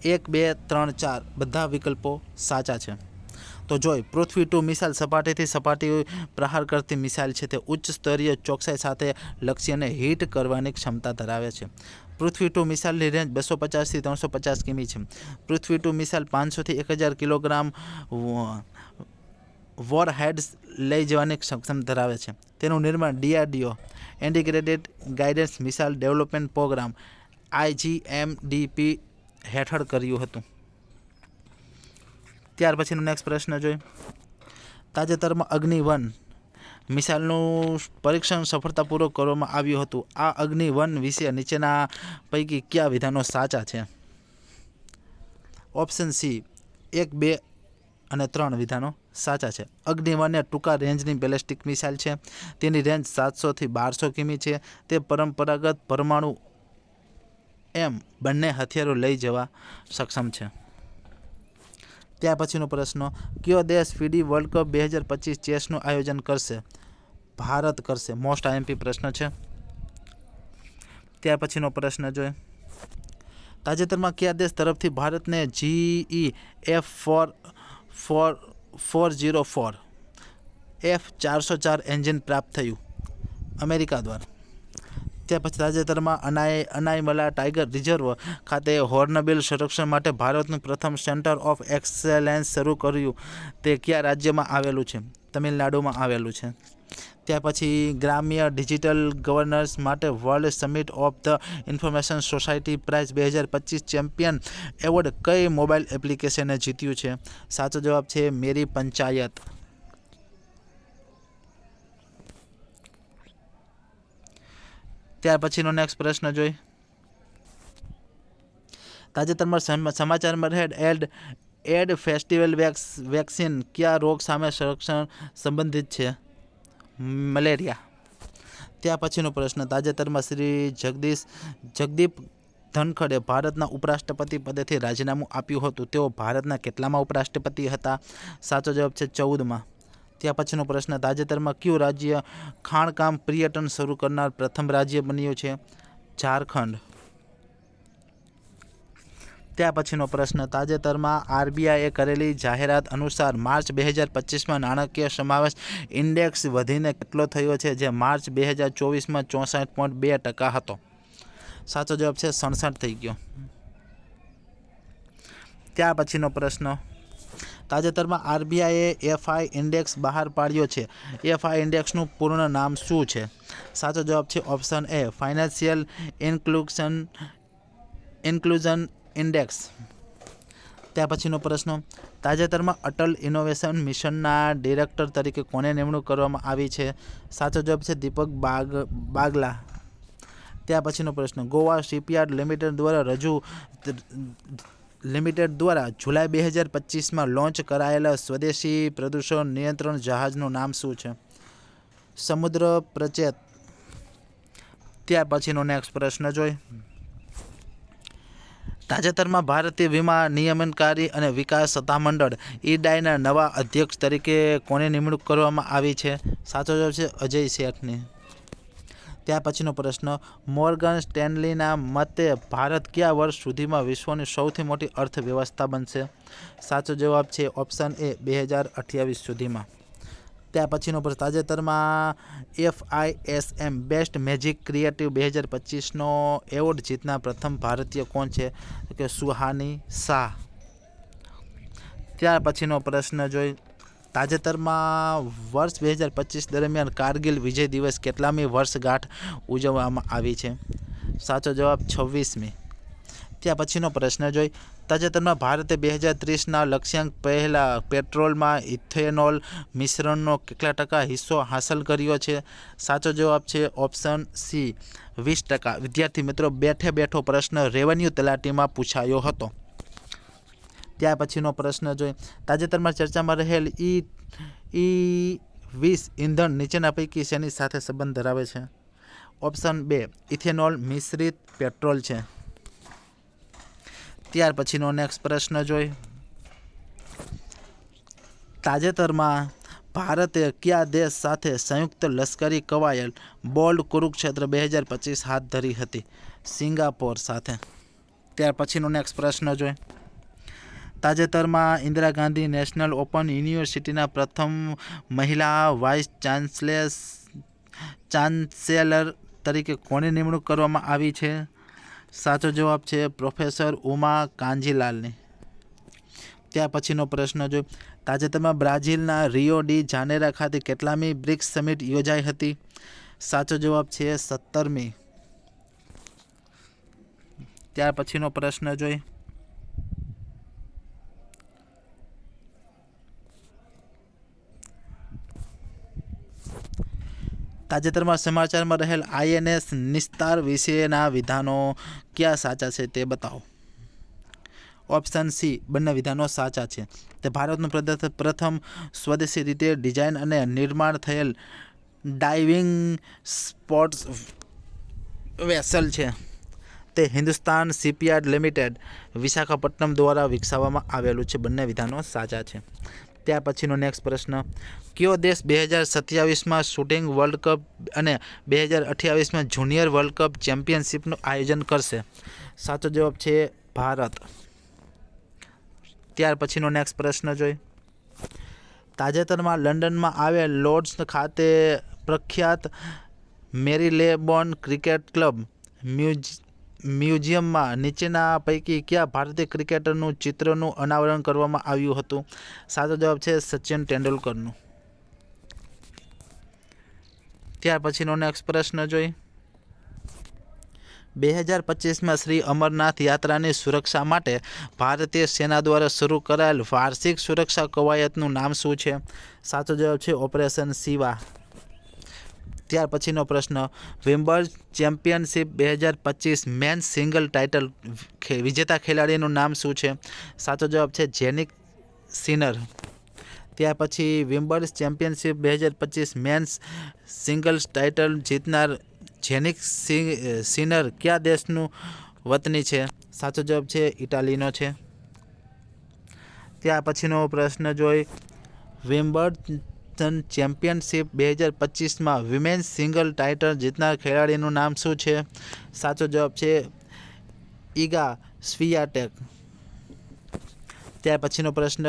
1, 2, 3, 4 બધા વિકલ્પો સાચા છે. તો જોઈ, પૃથ્વી-2 મિસાઇલ સપાટીથી સપાટી પ્રહાર કરતી મિસાઇલ છે. તે ઉચ્ચ સ્તરીય ચોકસાઈ સાથે લક્ષ્યને હિટ કરવાની ક્ષમતા ધરાવે છે. પૃથ્વી-2 મિસાઇલની રેન્જ 250થી 350 કિમી છે. પૃથ્વી-2 મિસાઇલ 500થી 1000 કિલોગ્રામ વોરહેડ્સ લઈ જવાની સક્ષમ ધરાવે છે. તેનું નિર્માણ DRDO integrated guidance missile development programme IGMDP હેઠળ કર્યું હતું. ત્યાર પછીનો નેક્સ્ટ પ્રશ્ન જોઈએ. તાજેતરમાં અગ્નિ-1 મિસાઇલનું પરીક્ષણ સફળતાપૂર્વક કરવામાં આવ્યું હતું. આ અગ્નિ-1 વિશે નીચેના પૈકી કયા વિધાનો સાચા છે? ઓપ્શન C 1, 2 અને 3 વિધાનો સાચા છે. અગ્નિ-1 એ ટૂંકા રેન્જની બેલેસ્ટિક મિસાઇલ છે. તેની રેન્જ 700થી 1200 કિમી છે. તે પરંપરાગત પરમાણુ બંને હથિયારો લઈ જવા સક્ષમ છે. ત્યાર પછીનો પ્રશ્ન, કયો દેશ FIDE વર્લ્ડ કપ 2025 ચેસનું આયોજન કરશે? ભારત કરશે. મોસ્ટ IMP પ્રશ્ન છે. ત્યાર પછીનો પ્રશ્ન જોઈએ. તાજેતરમાં કયા દેશ તરફથી ભારતને GE-F404 F404 એન્જિન પ્રાપ્ત થયું? અમેરિકા દ્વારા. ત્યાર પછી તાજેતરમાં અનાઈમલા ટાઈગર રિઝર્વ ખાતે હોર્નબિલ સંરક્ષણ માટે ભારતનું પ્રથમ સેન્ટર ઓફ એક્સેલન્સ શરૂ કર્યું. તે કયા રાજ્યમાં આવેલું છે? તમિલનાડુમાં આવેલું છે. ત્યાર પછી ગ્રામ્ય ડિજિટલ ગવર્નન્સ માટે World Summit of the Information Society prize 2025 champion award કઈ મોબાઈલ એપ્લિકેશને જીત્યું છે? સાચો જવાબ છે મેરી પંચાયત. ત્યાર પછીનો નેક્સ્ટ પ્રશ્ન જોઈ. તાજેતરમાં સમાચારમાં રહેલ એડ ફેસ્ટિવલ વેક્સિન કયા રોગ સામે સંરક્ષણ સંબંધિત છે? મલેરિયા. ત્યાર પછીનો પ્રશ્ન, તાજેતરમાં શ્રી જગદીપ ધનખડે ભારતના ઉપરાષ્ટ્રપતિ પદેથી રાજીનામું આપ્યું હતું. તેઓ ભારતના કેટલામાં ઉપરાષ્ટ્રપતિ હતા? સાચો જવાબ છે 14માં. ત્યાર પછીનો પ્રશ્ન, તાજેતરમાં કયું રાજ્ય ખાણકામ પર્યટન શરૂ કરનાર પ્રથમ રાજ્ય બન્યું છે? ઝારખંડ. ત્યાર પછીનો પ્રશ્ન, તાજેતરમાં RBIએ કરેલી જાહેરાત અનુસાર માર્ચ 2025માં નાણાકીય સમાવેશ ઇન્ડેક્સ વધીને કેટલો થયો છે? જે માર્ચ 2024માં 64.2% હતો. સાચો જવાબ છે 67 થઈ ગયો. ત્યાર પછીનો પ્રશ્ન, તાજેતરમાં RBIએ FI ઇન્ડેક્સ બહાર પાડ્યો છે. FI ઇન્ડેક્સનું પૂર્ણ નામ શું છે? સાચો જવાબ છે option A financial inclusion index. ત્યાર પછીનો પ્રશ્ન, તાજેતરમાં અટલ ઇનોવેશન મિશનના ડિરેક્ટર તરીકે કોને નિમણૂક કરવામાં આવી છે? સાચો જવાબ છે દીપક બાગલા. ત્યાર પછીનો પ્રશ્ન, ગોવા શિપયાર્ડ લિમિટેડ દ્વારા જુલાઈ 2025માં લોન્ચ કરાયેલા સ્વદેશી પ્રદૂષણ નિયંત્રણ જહાજનું નામ શું છે? સમુદ્ર પ્રચેત. ત્યાર પછીનો નેક્સ્ટ પ્રશ્ન જોઈ. તાજેતરમાં ભારતીય વીમા નિયમનકારી અને વિકાસ સત્તામંડળ IRDAIના નવા અધ્યક્ષ તરીકે કોની નિમણૂક કરવામાં આવી છે? સાચો જવાબ છે અજય શેઠની. ત્યાર પછીનો પ્રશ્ન, મોર્ગન સ્ટેનલીના મતે ભારત કયા વર્ષ સુધીમાં વિશ્વની સૌથી મોટી અર્થવ્યવસ્થા બનશે? સાચો જવાબ છે ઓપ્શન A 2028 સુધીમાં. ત્યાર પછીનો પ્રશ્ન, તાજેતરમાં FISM બેસ્ટ મેજિક ક્રિએટિવ 2025નો એવોર્ડ જીતનાર પ્રથમ ભારતીય કોણ છે? કે સુહાની શાહ. ત્યાર પછીનો પ્રશ્ન જોઈ. તાજેતરમાં વર્ષ 2025 દરમિયાન કારગિલ વિજય દિવસ કેટલામી વર્ષગાંઠ ઉજવવામાં આવી છે? સાચો જવાબ 26મી. ત્યાં પછીનો પ્રશ્ન જોઈ. તાજેતરમાં ભારતે 2030ના લક્ષ્યાંક પહેલાં પેટ્રોલમાં ઇથેનોલ મિશ્રણનો કેટલા ટકા હિસ્સો હાંસલ કર્યો છે? સાચો જવાબ છે ઓપ્શન C 20%. વિદ્યાર્થી મિત્રો, બેઠો પ્રશ્ન રેવન્યુ તલાટીમાં પૂછાયો હતો. ત્યાર પછીનો પ્રશ્ન જોઈએ, તાજેતરમાં ચર્ચામાં રહેલ E20 ઈંધણ નીચેના પૈકી શેની સાથે સંબંધ ધરાવે છે? ઓપ્શન 2 ઇથેનોલ મિશ્રિત પેટ્રોલ છે. ત્યાર પછીનો નેક્સ્ટ પ્રશ્ન જોઈએ, તાજેતરમાં ભારતે કયા દેશ સાથે સંયુક્ત લશ્કરી કવાયત બોલ્ડ કુરુક્ષેત્ર 2025 હાથ ધરી હતી? સિંગાપોર સાથે. ત્યાર પછીનો નેક્સ્ટ પ્રશ્ન જોઈએ, તાજેતરમાં ઇન્દિરા ગાંધી નેશનલ ઓપન યુનિવર્સિટીના પ્રથમ મહિલા વાઇસ ચાન્સેલર તરીકે કોની નિમણૂક કરવામાં આવી છે? સાચો જવાબ છે પ્રોફેસર ઉમા કાંજીલાલની. ત્યાર પછીનો પ્રશ્ન જોઈએ, તાજેતરમાં બ્રાઝિલના રિયો ડી જાનેરા ખાતે કેટલામી બ્રિક્સ સમિટ યોજાઈ હતી? સાચો જવાબ છે 17મી. ત્યાર પછીનો પ્રશ્ન જોઈએ, તાજેતરમાં સમાચારમાં રહેલ INS નિસ્તાર વિશેના વિધાનો કયા સાચા છે તે બતાવો. ઓપ્શન સી બંને વિધાનો સાચા છે. તે ભારતનું પ્રથમ સ્વદેશી રીતે ડિઝાઇન અને નિર્માણ થયેલ ડાઇવિંગ સ્પોર્ટ્સ વેસલ છે. તે હિન્દુસ્તાન શિપયાર્ડ લિમિટેડ વિશાખાપટ્ટનમ દ્વારા વિકસાવવામાં આવેલું છે. બંને વિધાનો સાચા છે. ત્યાર પછીનો નેક્સ્ટ પ્રશ્ન, કયો દેશ 2027માં શૂટિંગ વર્લ્ડ કપ અને 2028માં જુનિયર વર્લ્ડ કપ ચેમ્પિયનશિપનું આયોજન કરશે? સાચો જવાબ છે ભારત. ત્યાર પછીનો નેક્સ્ટ પ્રશ્ન જોઈએ, તાજેતરમાં લંડનમાં આવેલ લોર્ડ્સ ખાતે પ્રખ્યાત મેરીલેબોન ક્રિકેટ ક્લબ મ્યુઝિયમમાં નીચેના પૈકી કયા ભારતીય ક્રિકેટરનું ચિત્રનું અનાવરણ કરવામાં આવ્યું હતું? સાચો જવાબ છે સચિન તેંડુલકરનું. ત્યાર પછીનો નેક્સ્ટ પ્રશ્ન જોઈએ, 2025માં શ્રી અમરનાથ યાત્રાની સુરક્ષા માટે ભારતીય સેના દ્વારા શરૂ કરાયેલ વાર્ષિક સુરક્ષા કવાયતનું નામ શું છે? સાચો જવાબ છે ઓપરેશન શિવા. ત્યાર પછીનો પ્રશ્ન, Wimbledon championship 2025 men's single title વિજેતા ખેલાડીનું નામ શું છે? સાચો જવાબ છે જેનિક સિનર. ત્યાર પછી Wimbledon championship 2025 men's singles title જીતનાર જેનિક સિનર કયા દેશનું વતની છે? સાચો જવાબ છે ઇટાલીનો છે. ત્યાર પછીનો પ્રશ્ન જોઈ, વિમ્બલ્ડન ચેમ્પિયનશિપ 2025માં વિમેન્સ સિંગલ ટાઇટલ જીતનાર ખેલાડીનું નામ શું છે? સાચો જવાબ છે ઇગા સ્વિયાટેક. ત્યાર પછીનો પ્રશ્ન,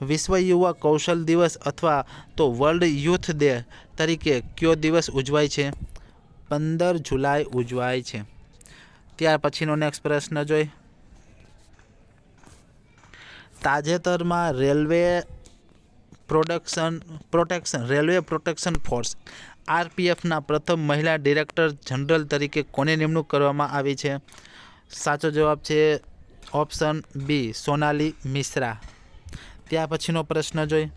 વિશ્વ યુવા કૌશલ દિવસ અથવા તો વર્લ્ડ યુથ ડે તરીકે કયો દિવસ ઉજવાય છે? 15 જુલાઈ ઉજવાય છે. ત્યાર પછીનો નેક્સ્ટ પ્રશ્ન જોઈ, તાજેતરમાં રેલવે પ્રોટેક્શન ફોર્સ RPFના પ્રથમ મહિલા ડિરેક્ટર જનરલ તરીકે કોની નિમણૂક કરવામાં આવી છે? સાચો જવાબ છે ઓપ્શન બી સોનાલી મિશ્રા. ત્યાર પછીનો પ્રશ્ન જોઈ,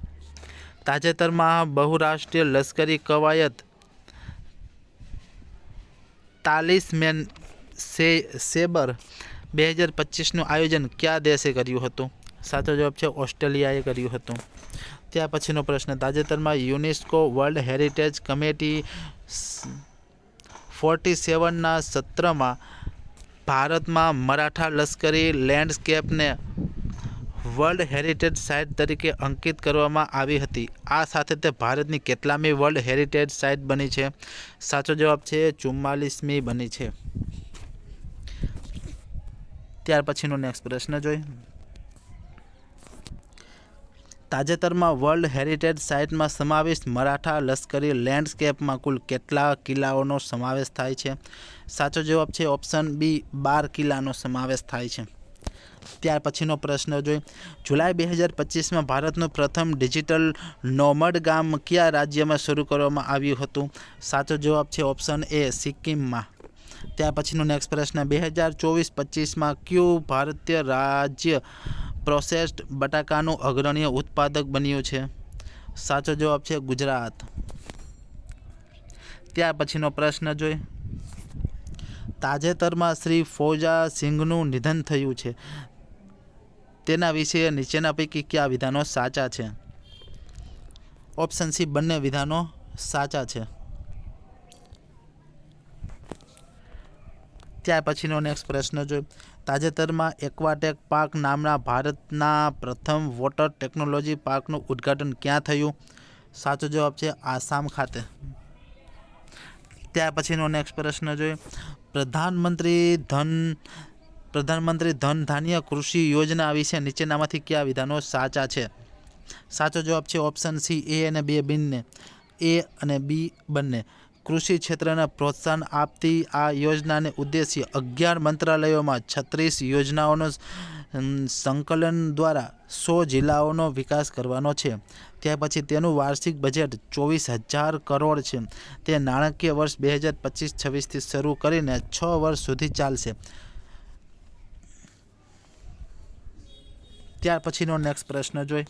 તાજેતરમાં બહુરાષ્ટ્રીય લશ્કરી કવાયત તાલિસ્મેન સેબર 2025નું આયોજન કયા દેશે કર્યું હતું? સાચો જવાબ છે ઓસ્ટ્રેલિયાએ કર્યું હતું. ત્યાર પછીનો પ્રશ્ન, તાજેતરમાં યુનેસ્કો વર્લ્ડ હેરિટેજ કમિટી 47ના સત્રમાં ભારતમાં મરાઠા લશ્કરી લેન્ડસ્કેપને વર્લ્ડ હેરિટેજ સાઇટ તરીકે અંકિત કરવામાં આવી હતી. આ સાથે તે ભારતની કેટલામી વર્લ્ડ હેરિટેજ સાઇટ બની છે? સાચો જવાબ છે 44મી બની છે. ત્યાર પછીનો નેક્સ્ટ પ્રશ્ન જોઈ, તાજેતરમાં વર્લ્ડ હેરિટેજ સાઇટમાં સમાવિષ્ટ મરાઠા લશ્કરી લેન્ડસ્કેપમાં કુલ કેટલા કિલ્લાઓનો સમાવેશ થાય છે? સાચો જવાબ છે ઓપ્શન બી 12 કિલ્લાનો સમાવેશ થાય છે. ત્યાર પછીનો પ્રશ્ન જોઈ, જુલાઈ 2025માં ભારતનું પ્રથમ ડિજિટલ નોમડ ગામ કયા રાજ્યમાં શરૂ કરવામાં આવ્યું હતું? સાચો જવાબ છે ઓપ્શન એ સિક્કિમમાં. ત્યાર પછીનો નેક્સ્ટ પ્રશ્ન, 2024-25માં કયું ભારતીય રાજ્ય પ્રોસેસ્ડ બટાકાનું અગ્રણી ઉત્પાદક બન્યું છે? સાચો જવાબ છે ગુજરાત. ત્યાર પછીનો પ્રશ્ન જોઈ, તાજેતરમાં શ્રી ફૌજા સિંઘનું નિધન થયું છે. તેના વિશે નીચેના પૈકી કયા વિધાનો સાચા છે? ઓપ્શન સી બંને વિધાનો સાચા છે. ત્યાર પછીનો નેક્સ્ટ પ્રશ્ન જોઈએ. તાજેતરમાં એક્વાટેક પાર્ક નામના ભારતના પ્રથમ વોટર ટેકનોલોજી પાર્કનું ઉદ્ઘાટન ક્યાં થયું? સાચો જવાબ છે આસામ ખાતે. ત્યાર પછીનો નેક્સ્ટ પ્રશ્ન જોઈએ. પ્રધાનમંત્રી ધન ધાન્ય કૃષિ યોજના વિશે નીચેનામાંથી કયા વિધાનો સાચા છે? સાચો જવાબ છે ઓપ્શન સી એ અને બી બંને. એ અને બી બંને. કૃષિ ક્ષેત્રને પ્રોત્સાહન આપતી આ યોજનાને ઉદ્દેશ્ય 11 મંત્રાલયોમાં 36 યોજનાઓનું સંકલન દ્વારા 100 જિલ્લાઓનો વિકાસ કરવાનો છે. ત્યાર પછી તેનું વાર્ષિક બજેટ 24,000 કરોડ છે. તે નાણાકીય વર્ષ 2025-26થી શરૂ કરીને 6 વર્ષ સુધી ચાલશે. ત્યાર પછીનો નેક્સ્ટ પ્રશ્ન જોઈ.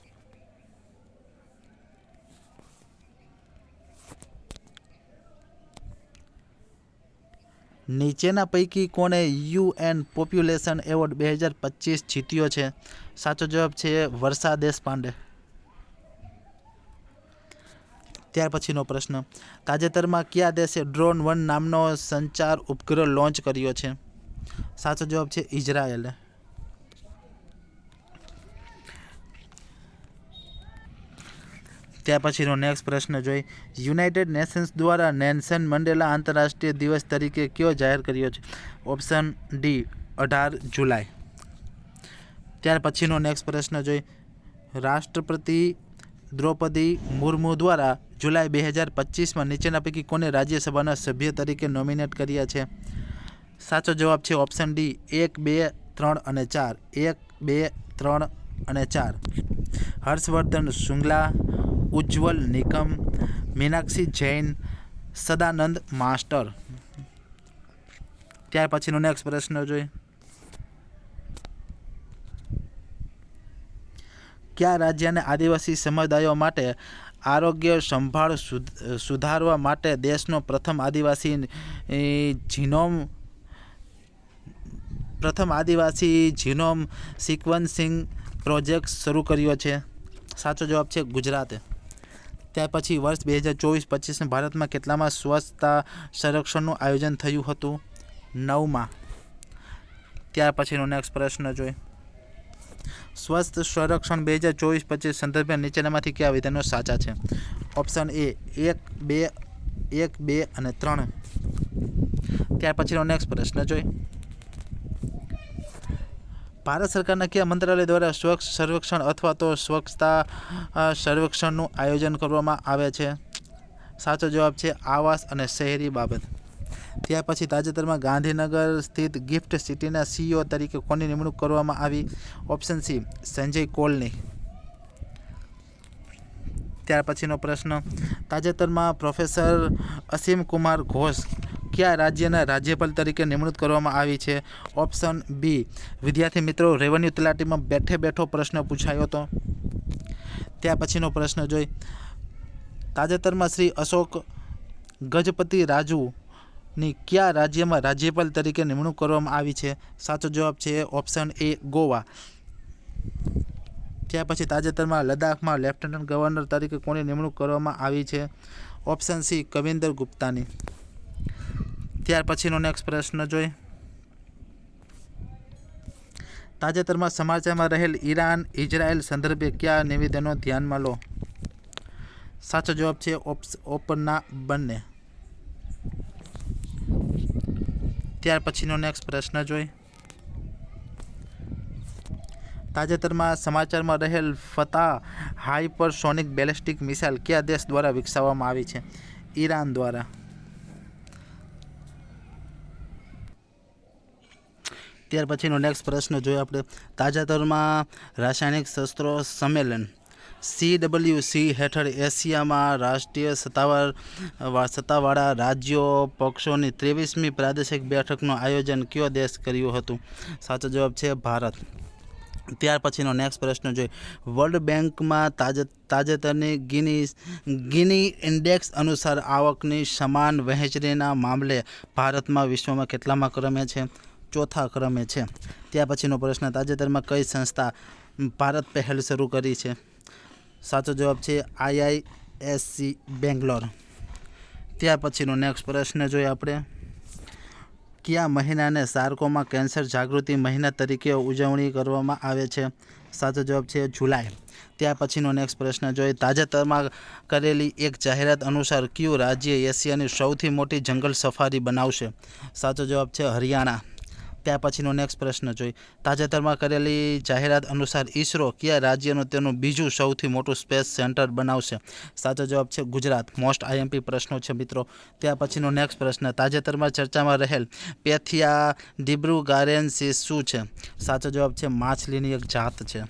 નીચેના પૈકી કોણે UN પોપ્યુલેશન એવોર્ડ 2025 જીત્યો છે? સાચો જવાબ છે વર્ષા દેશપાંડે. ત્યાર પછીનો પ્રશ્ન. તાજેતરમાં કયા દેશે ડ્રોન-1 નામનો સંચાર ઉપગ્રહ લોન્ચ કર્યો છે? સાચો જવાબ છે ઇઝરાયેલે. ત્યાર પછીનો નેક્સ્ટ પ્રશ્ન જોઈ. યુનાઇટેડ નેશન્સ દ્વારા નેલ્સન મંડેલા આંતરરાષ્ટ્રીય દિવસ તરીકે કયો જાહેર કર્યો છે? ઓપ્શન ડી 18 જુલાઈ. ત્યાર પછીનો નેક્સ્ટ પ્રશ્ન જોઈ. રાષ્ટ્રપતિ દ્રૌપદી મુર્મુ દ્વારા જુલાઈ 2025માં નીચેના પૈકી કોને રાજ્યસભાના સભ્ય તરીકે નોમિનેટ કર્યા છે? સાચો જવાબ છે ઓપ્શન ડી 1, 2, 3 અને 4. 1, 2, 3 અને 4. હર્ષવર્ધન શ્રુંગલા, ઉજ્જવલ નિકમ, મીનાક્ષી જૈન, સદાનંદ માસ્ટર. ત્યાર પછીનો નેક્સ્ટ પ્રશ્ન જોઈએ. કયા રાજ્યને આદિવાસી સમુદાયો માટે આરોગ્ય સંભાળ સુધારવા માટે દેશનો પ્રથમ આદિવાસી જીનોમ સિક્વન્સિંગ પ્રોજેક્ટ શરૂ કર્યો છે? સાચો જવાબ છે ગુજરાતે. ત્યાર પછી વર્ષ 2024-25 ભારતમાં કેટલામાં સ્વચ્છતા સર્વેક્ષણનું આયોજન થયું હતું? 9માં. ત્યાર પછીનો નેક્સ્ટ પ્રશ્ન જોઈએ. સ્વચ્છ સર્વેક્ષણ 2024-25 સંદર્ભે નીચેનામાંથી કયા વિધાનો સાચા છે? ઓપ્શન એ 1, 2 અને 3. ત્યાર પછીનો નેક્સ્ટ પ્રશ્ન જોઈએ. ભારત સરકારના કયા મંત્રાલય દ્વારા સ્વચ્છ સર્વેક્ષણ અથવા તો સ્વચ્છતા સર્વેક્ષણનું આયોજન કરવામાં આવે છે? સાચો જવાબ છે આવાસ અને શહેરી બાબત. ત્યાર પછી તાજેતરમાં ગાંધીનગર સ્થિત ગિફ્ટ સિટીના CEO તરીકે કોની નિમણૂક કરવામાં આવી? ઓપ્શન સી સંજય કોલની. ત્યાર પછીનો પ્રશ્ન. તાજેતરમાં પ્રોફેસર અસીમ કુમાર ઘોષ કયા રાજ્યના રાજ્યપાલ તરીકે નિમણૂક કરવામાં આવી છે? Option B. વિદ્યાર્થી મિત્રો, રેવન્યુ તલાટીમાં બેઠો પ્રશ્ન પૂછાયો હતો. ત્યાર પછીનો પ્રશ્ન જોઈ. તાજેતરમાં શ્રી અશોક ગજપતિ રાજુની કયા રાજ્યમાં રાજ્યપાલ તરીકે નિમણૂક કરવામાં આવી છે? સાચો જવાબ છે ઓપ્શન એ ગોવા. ત્યાર પછી તાજેતરમાં લદ્દાખમાં લેફ્ટનન્ટ ગવર્નર તરીકે કોની નિમણૂક કરવામાં આવી છે? ઓપ્શન સી કવિન્દર ગુપ્તાની. ત્યાર પછીનો નેક્સ્ટ પ્રશ્ન જોઈએ. તાજેતરમાં સમાચારમાં રહેલ ઈરાન ઇઝરાયલ સંદર્ભે કયા નિવેદનો ધ્યાનમાં લો? સાચો જવાબ છે ઓપનના બંને. ત્યાર પછીનો નેક્સ્ટ પ્રશ્ન જોઈએ. તાજેતરમાં સમાચારમાં રહેલ ફતાહ હાઇપરસોનિક બેલિસ્ટિક મિસાઇલ કયા દેશ દ્વારા વિકસાવવામાં આવી છે? ઈરાન દ્વારા. ત્યાર પછીનો નેક્સ્ટ પ્રશ્ન જોઈએ આપણે. તાજેતરમાં રાસાયણિક શસ્ત્રો સંમેલન CWC હેઠળ એશિયામાં રાષ્ટ્રીય સત્તાવાળા રાજ્યો પક્ષોની 23મી પ્રાદેશિક બેઠકનું આયોજન કયો દેશ કર્યું હતું? સાચો જવાબ છે ભારત. ત્યાર પછીનો નેક્સ્ટ પ્રશ્ન જોઈએ. વર્લ્ડ બેંકમાં તાજેતરની ગિની ઇન્ડેક્સ અનુસાર આવકની સમાન વહેંચણીના મામલે ભારતમાં વિશ્વમાં કેટલામાં ક્રમે છે? ચોથા ક્રમે છે. ત્યાર પછીનો પ્રશ્ન. તાજેતરમાં કઈ સંસ્થા ભારત પહેલ શરૂ કરી છે? સાચો જવાબ છે IISc બેંગ્લોર. ત્યાર પછીનો નેક્સ્ટ પ્રશ્ન જોઈએ આપણે. કયા મહિનાને સાર્કોમા કેન્સર જાગૃતિ મહિના તરીકે ઉજવણી કરવામાં આવે છે? સાચો જવાબ છે જુલાઈ. ત્યાર પછીનો નેક્સ્ટ પ્રશ્ન જોઈએ. તાજેતરમાં કરેલી એક જાહેરાત અનુસાર કયું રાજ્ય એશિયાની સૌથી મોટી જંગલ સફારી બનાવશે? સાચો જવાબ છે હરિયાણા. ત્યાર પછીનો નેક્સ્ટ પ્રશ્ન જોઈએ. તાજેતરમાં કરેલી જાહેરાત અનુસાર ઈસરો કયા રાજ્યનું તેનું બીજું સૌથી મોટું સ્પેસ સેન્ટર બનાવશે? સાચો જવાબ છે ગુજરાત. મોસ્ટ IMP પ્રશ્નો છે મિત્રો. ત્યાર પછીનો નેક્સ્ટ પ્રશ્ન. તાજેતરમાં ચર્ચામાં રહેલ પેથિયા ડિબ્રુગારેન્સિસ શું છે? સાચો જવાબ છે માછલીની એક જાત છે.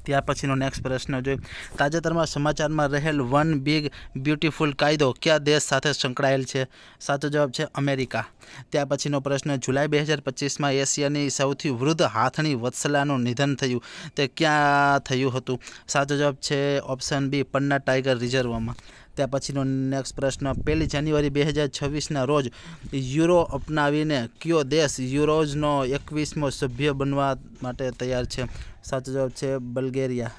ત્યાર પછીનો નેક્સ્ટ પ્રશ્ન જોઈએ. તાજેતરમાં સમાચારમાં રહેલ વન બિગ બ્યુટીફુલ કાયદો કયા દેશ સાથે સંકળાયેલ છે? સાચો જવાબ છે અમેરિકા. ત્યાર પછીનો પ્રશ્ન. જુલાઈ 2025માં એશિયાની સૌથી વૃદ્ધ હાથણી વત્સલાનું નિધન થયું તે ક્યાં થયું હતું? સાચો જવાબ છે ઓપ્શન બી પન્ના ટાઈગર રિઝર્વમાં. ત્યાર પછીનો નેક્સ્ટ પ્રશ્ન. 1 જાન્યુઆરી 2026ના રોજ યુરો અપનાવીને કયો દેશ યુરોઝનો 21મો સભ્ય બનવા માટે તૈયાર છે? સાચો જવાબ છે બલ્ગેરિયા.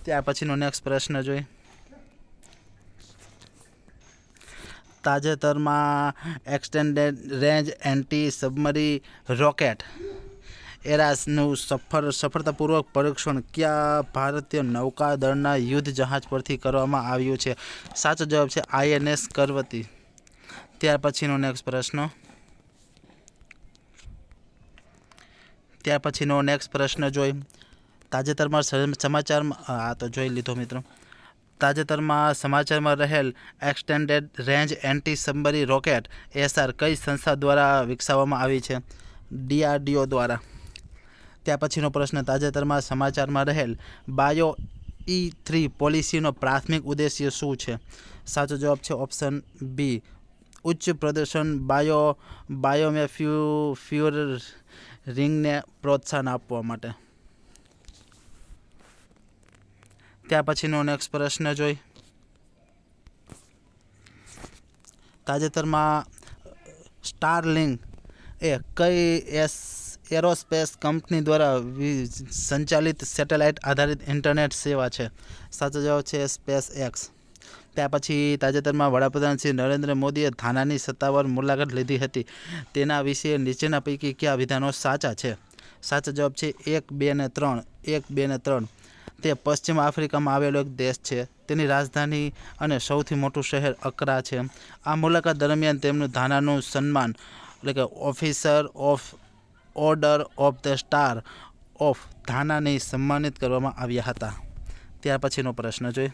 ત્યાર પછીનો નેક્સ્ટ પ્રશ્ન જોઈએ. તાજેતરમાં extended range anti submarine rocket એરાસનું સફળતાપૂર્વક પરીક્ષણ કયા ભારતીય નૌકાદળના યુદ્ધ જહાજ પરથી કરવામાં આવ્યું છે? સાચો જવાબ છે INS કરવતી. ત્યાર પછીનો નેક્સ્ટ પ્રશ્ન. ત્યાર પછીનો નેક્સ્ટ પ્રશ્ન જોઈ. તાજેતરમાં સમાચારમાં તો જોઈ લીધો મિત્રો. તાજેતરમાં સમાચારમાં રહેલ extended range anti submarine rocket SR કઈ સંસ્થા દ્વારા વિકસાવવામાં આવી છે? DRDO દ્વારા. ત્યાર પછીનો પ્રશ્ન. તાજેતરમાં સમાચારમાં રહેલ બાયો E3 પોલિસીનો પ્રાથમિક ઉદ્દેશ્ય શું છે? સાચો જવાબ છે ઓપ્શન બી ઉચ્ચ પ્રદર્શન બાયોમેન્યુફેક્ચરિંગને પ્રોત્સાહન આપવા માટે. ત્યાર પછીનો નેક્સ્ટ પ્રશ્ન જોઈ. તાજેતરમાં સ્ટારલિંક એ કઈ એરોસ્પેસ કંપની દ્વારા સંચાલિત સેટેલાઇટ આધારિત ઇન્ટરનેટ સેવા છે? સાચો જવાબ છે SpaceX. ત્યાર પછી તાજેતરમાં વડાપ્રધાન શ્રી નરેન્દ્ર મોદીએ થાનાની સત્તાવાર મુલાકાત લીધી હતી તેના વિશે નીચેના પૈકી કયા વિધાનો સાચા છે? સાચો જવાબ છે 1, 2 અને 3. 1, 2 અને 3. તે પશ્ચિમ આફ્રિકામાં આવેલો એક દેશ છે. તેની રાજધાની અને સૌથી મોટું શહેર અક્રા છે. આ મુલાકાત દરમિયાન તેમનું થાનાનું સન્માન એટલે કે officer of order of the star of થાનાને સન્માનિત કરવામાં આવ્યા હતા. ત્યાર પછીનો પ્રશ્ન જોઈએ.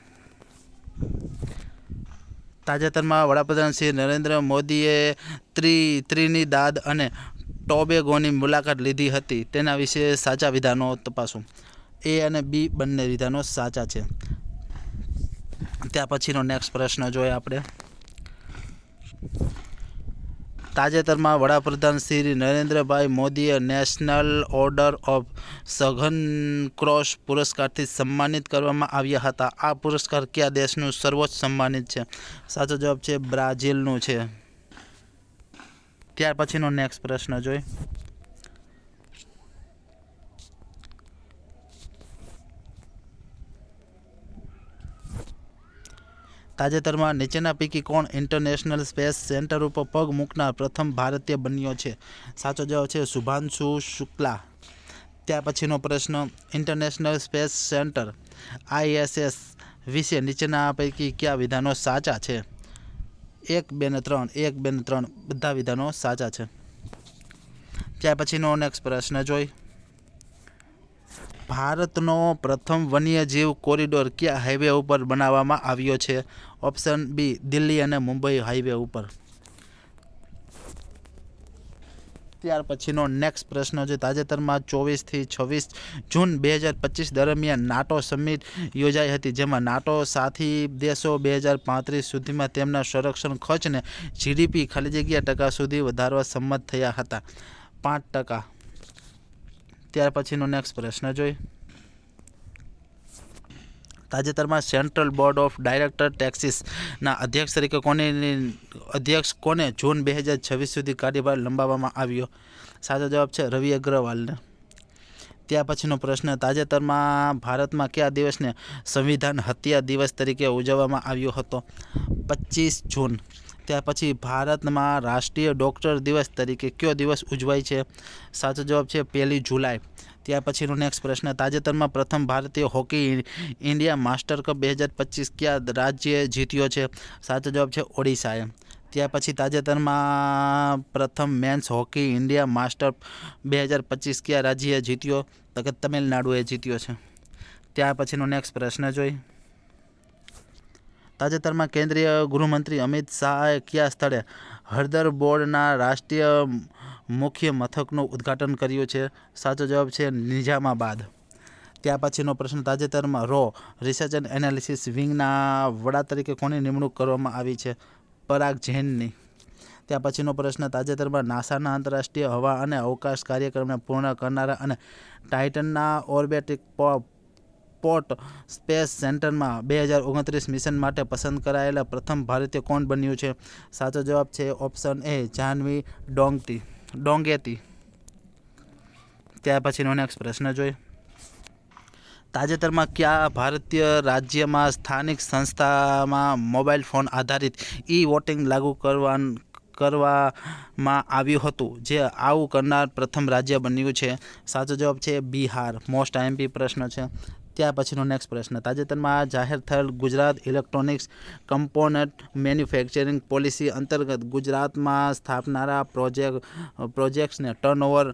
તાજેતરમાં વડાપ્રધાન શ્રી નરેન્દ્ર મોદીએ ત્રિનિદાદ અને ટોબેગોની મુલાકાત લીધી હતી તેના વિશે સાચા વિધાનો તપાસો. A અને B બંને વિધાનો સાચા છે. ત્યાર પછીનો નેક્સ્ટ પ્રશ્ન જોઈએ આપણે. તાજેતરમાં વડાપ્રધાન શ્રી નરેન્દ્રભાઈ મોદીએ નેશનલ ઓર્ડર ઓફ સઘન ક્રોસ પુરસ્કારથી સન્માનિત કરવામાં આવ્યા હતા. આ પુરસ્કાર કયા દેશનું સર્વોચ્ચ સન્માનિત છે? સાચો જવાબ છે બ્રાઝિલનું છે. ત્યાર પછીનો નેક્સ્ટ પ્રશ્ન જોઈએ. તાજેતરમાં નીચેના પૈકી કોણ ઇન્ટરનેશનલ સ્પેસ સેન્ટર ઉપર પગ મૂકનાર પ્રથમ ભારતીય બન્યો છે? સાચો જવાબ છે શુભાંશુ શુક્લા. ત્યાર પછીનો પ્રશ્ન. ઇન્ટરનેશનલ સ્પેસ સેન્ટર ISS વિશે નીચેના પૈકી કયા વિધાનો સાચા છે? 1, 2 અને 3. 1, 2 અને 3 બધા વિધાનો સાચા છે. ત્યાર પછીનો નેક્સ્ટ પ્રશ્ન જોઈ. ભારતનો પ્રથમ વન્યજીવ કોરિડોર કયા હાઈવે ઉપર બનાવવામાં આવ્યો છે? ઓપ્શન બી દિલ્હી અને મુંબઈ હાઈવે ઉપર. ત્યાર પછીનો નેક્સ્ટ પ્રશ્ન છે. તાજેતરમાં 24 થી 26 જૂન 2025 દરમિયાન નાટો સમિટ યોજાઈ હતી જેમાં નાટો સાથી દેશો 2035 સુધીમાં તેમના સંરક્ષણ ખર્ચને GDP %, સુધી વધારવા સંમત થયા હતા 5%. ત્યાર પછીનો નેક્સ્ટ પ્રશ્ન જોઈએ. તાજેતરમાં સેન્ટ્રલ બોર્ડ ઓફ ડાયરેક્ટર ટેક્સીસના અધ્યક્ષ તરીકે કોને જૂન 2026 સુધી કાર્યભાર લંબાવવામાં આવ્યો? સાચો જવાબ છે રવિ અગ્રવાલને. ત્યાર પછીનો પ્રશ્ન, તાજેતરમાં ભારતમાં કયા દિવસને સંવિધાન હત્યા દિવસ તરીકે ઉજવવામાં આવ્યો હતો? 25 જૂન. ત્યાર પછી ભારતમાં રાષ્ટ્રીય ડૉક્ટર દિવસ તરીકે કયો દિવસ ઉજવાય છે? સાચો જવાબ છે 1 જુલાઈ. ત્યાર પછીનો નેક્સ્ટ પ્રશ્ન, તાજેતરમાં પ્રથમ ભારતીય હોકી ઇન્ડિયા માસ્ટર કપ 2025 કયા રાજ્યે જીત્યો છે? સાચો જવાબ છે ઓડિશાએ. ત્યાર પછી તાજેતરમાં પ્રથમ મેન્સ હોકી ઇન્ડિયા માસ્ટર 2025 કયા રાજ્યએ જીત્યો? તો કે તમિલનાડુએ જીત્યો છે. ત્યાર પછીનો નેક્સ્ટ પ્રશ્ન જોઈ. તાજેતરમાં કેન્દ્રીય ગૃહમંત્રી અમિત શાહે કયા સ્થળે હળદર બોર્ડના રાષ્ટ્રીય મુખ્ય મથકનું ઉદ્ઘાટન કર્યું છે? સાચો જવાબ છે નિઝામાબાદ. ત્યાર પછીનો પ્રશ્ન, તાજેતરમાં રિસર્ચ એન્ડ એનાલિસિસ વિંગના વડા તરીકે કોની નિમણૂક કરવામાં આવી છે? પરાગ જૈનની. ત્યાર પછીનો પ્રશ્ન, તાજેતરમાં નાસાના આંતરરાષ્ટ્રીય હવા અને અવકાશ કાર્યક્રમને પૂર્ણ કરનારા અને ટાઇટનના ઓર્બિટિક પોર્ટ સ્પેસ સેન્ટરમાં 2029 મિશન માટે પસંદ કરાયેલા પ્રથમ ભારતીય કોણ બન્યું છે? સાચો જવાબ છે ઓપ્શન એ જાહ્નવી ડોંગેતી. ત્યાર પછીનો નેક્સ્ટ પ્રશ્ન જોઈએ. તાજેતરમાં કયા ભારતીય રાજ્યમાં સ્થાનિક સંસ્થામાં મોબાઈલ ફોન આધારિત વોટિંગ લાગુ કરવામાં આવ્યું હતું, જે આવું કરનાર પ્રથમ રાજ્ય બન્યું છે? સાચો જવાબ છે બિહાર. મોસ્ટ આઈએમપી પ્રશ્ન છે. ત્યાર પછીનો નેક્સ્ટ પ્રશ્ન, તાજેતરમાં જાહેર થયેલ Gujarat electronics component manufacturing policy અંતર્ગત ગુજરાતમાં સ્થાપનારા પ્રોજેક્ટ્સને ટર્નઓવર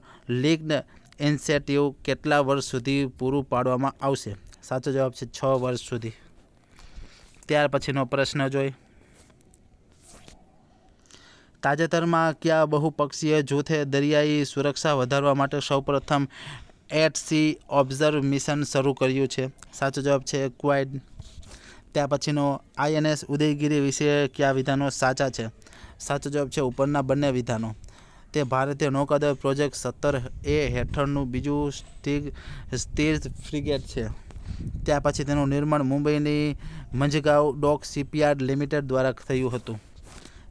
લિંક્ડ ઇન્સેન્ટિવ કેટલા વર્ષ સુધી પૂરું પાડવામાં આવશે? સાચો જવાબ છે 6 વર્ષ સુધી. ત્યાર પછીનો પ્રશ્ન જોઈ. તાજેતરમાં કયા બહુપક્ષીય જૂથે દરિયાઈ સુરક્ષા વધારવા માટે સૌપ્રથમ એટ-સી ઓબ્ઝર્વ મિશન શરૂ કર્યું છે? સાચો જવાબ છે ક્વાડ. ત્યાર પછીનો, INS ઉદયગીરી વિશે કયા વિધાનો સાચા છે? સાચો જવાબ છે ઉપરના બંને વિધાનો. તે ભારતીય નૌકાદળ પ્રોજેક્ટ 17A હેઠળનું બીજું સ્થિર ફ્રિગેટ છે. ત્યાર પછી તેનું નિર્માણ મુંબઈની મંઝગાંવ ડોક શિપયાર્ડ લિમિટેડ દ્વારા થયું હતું.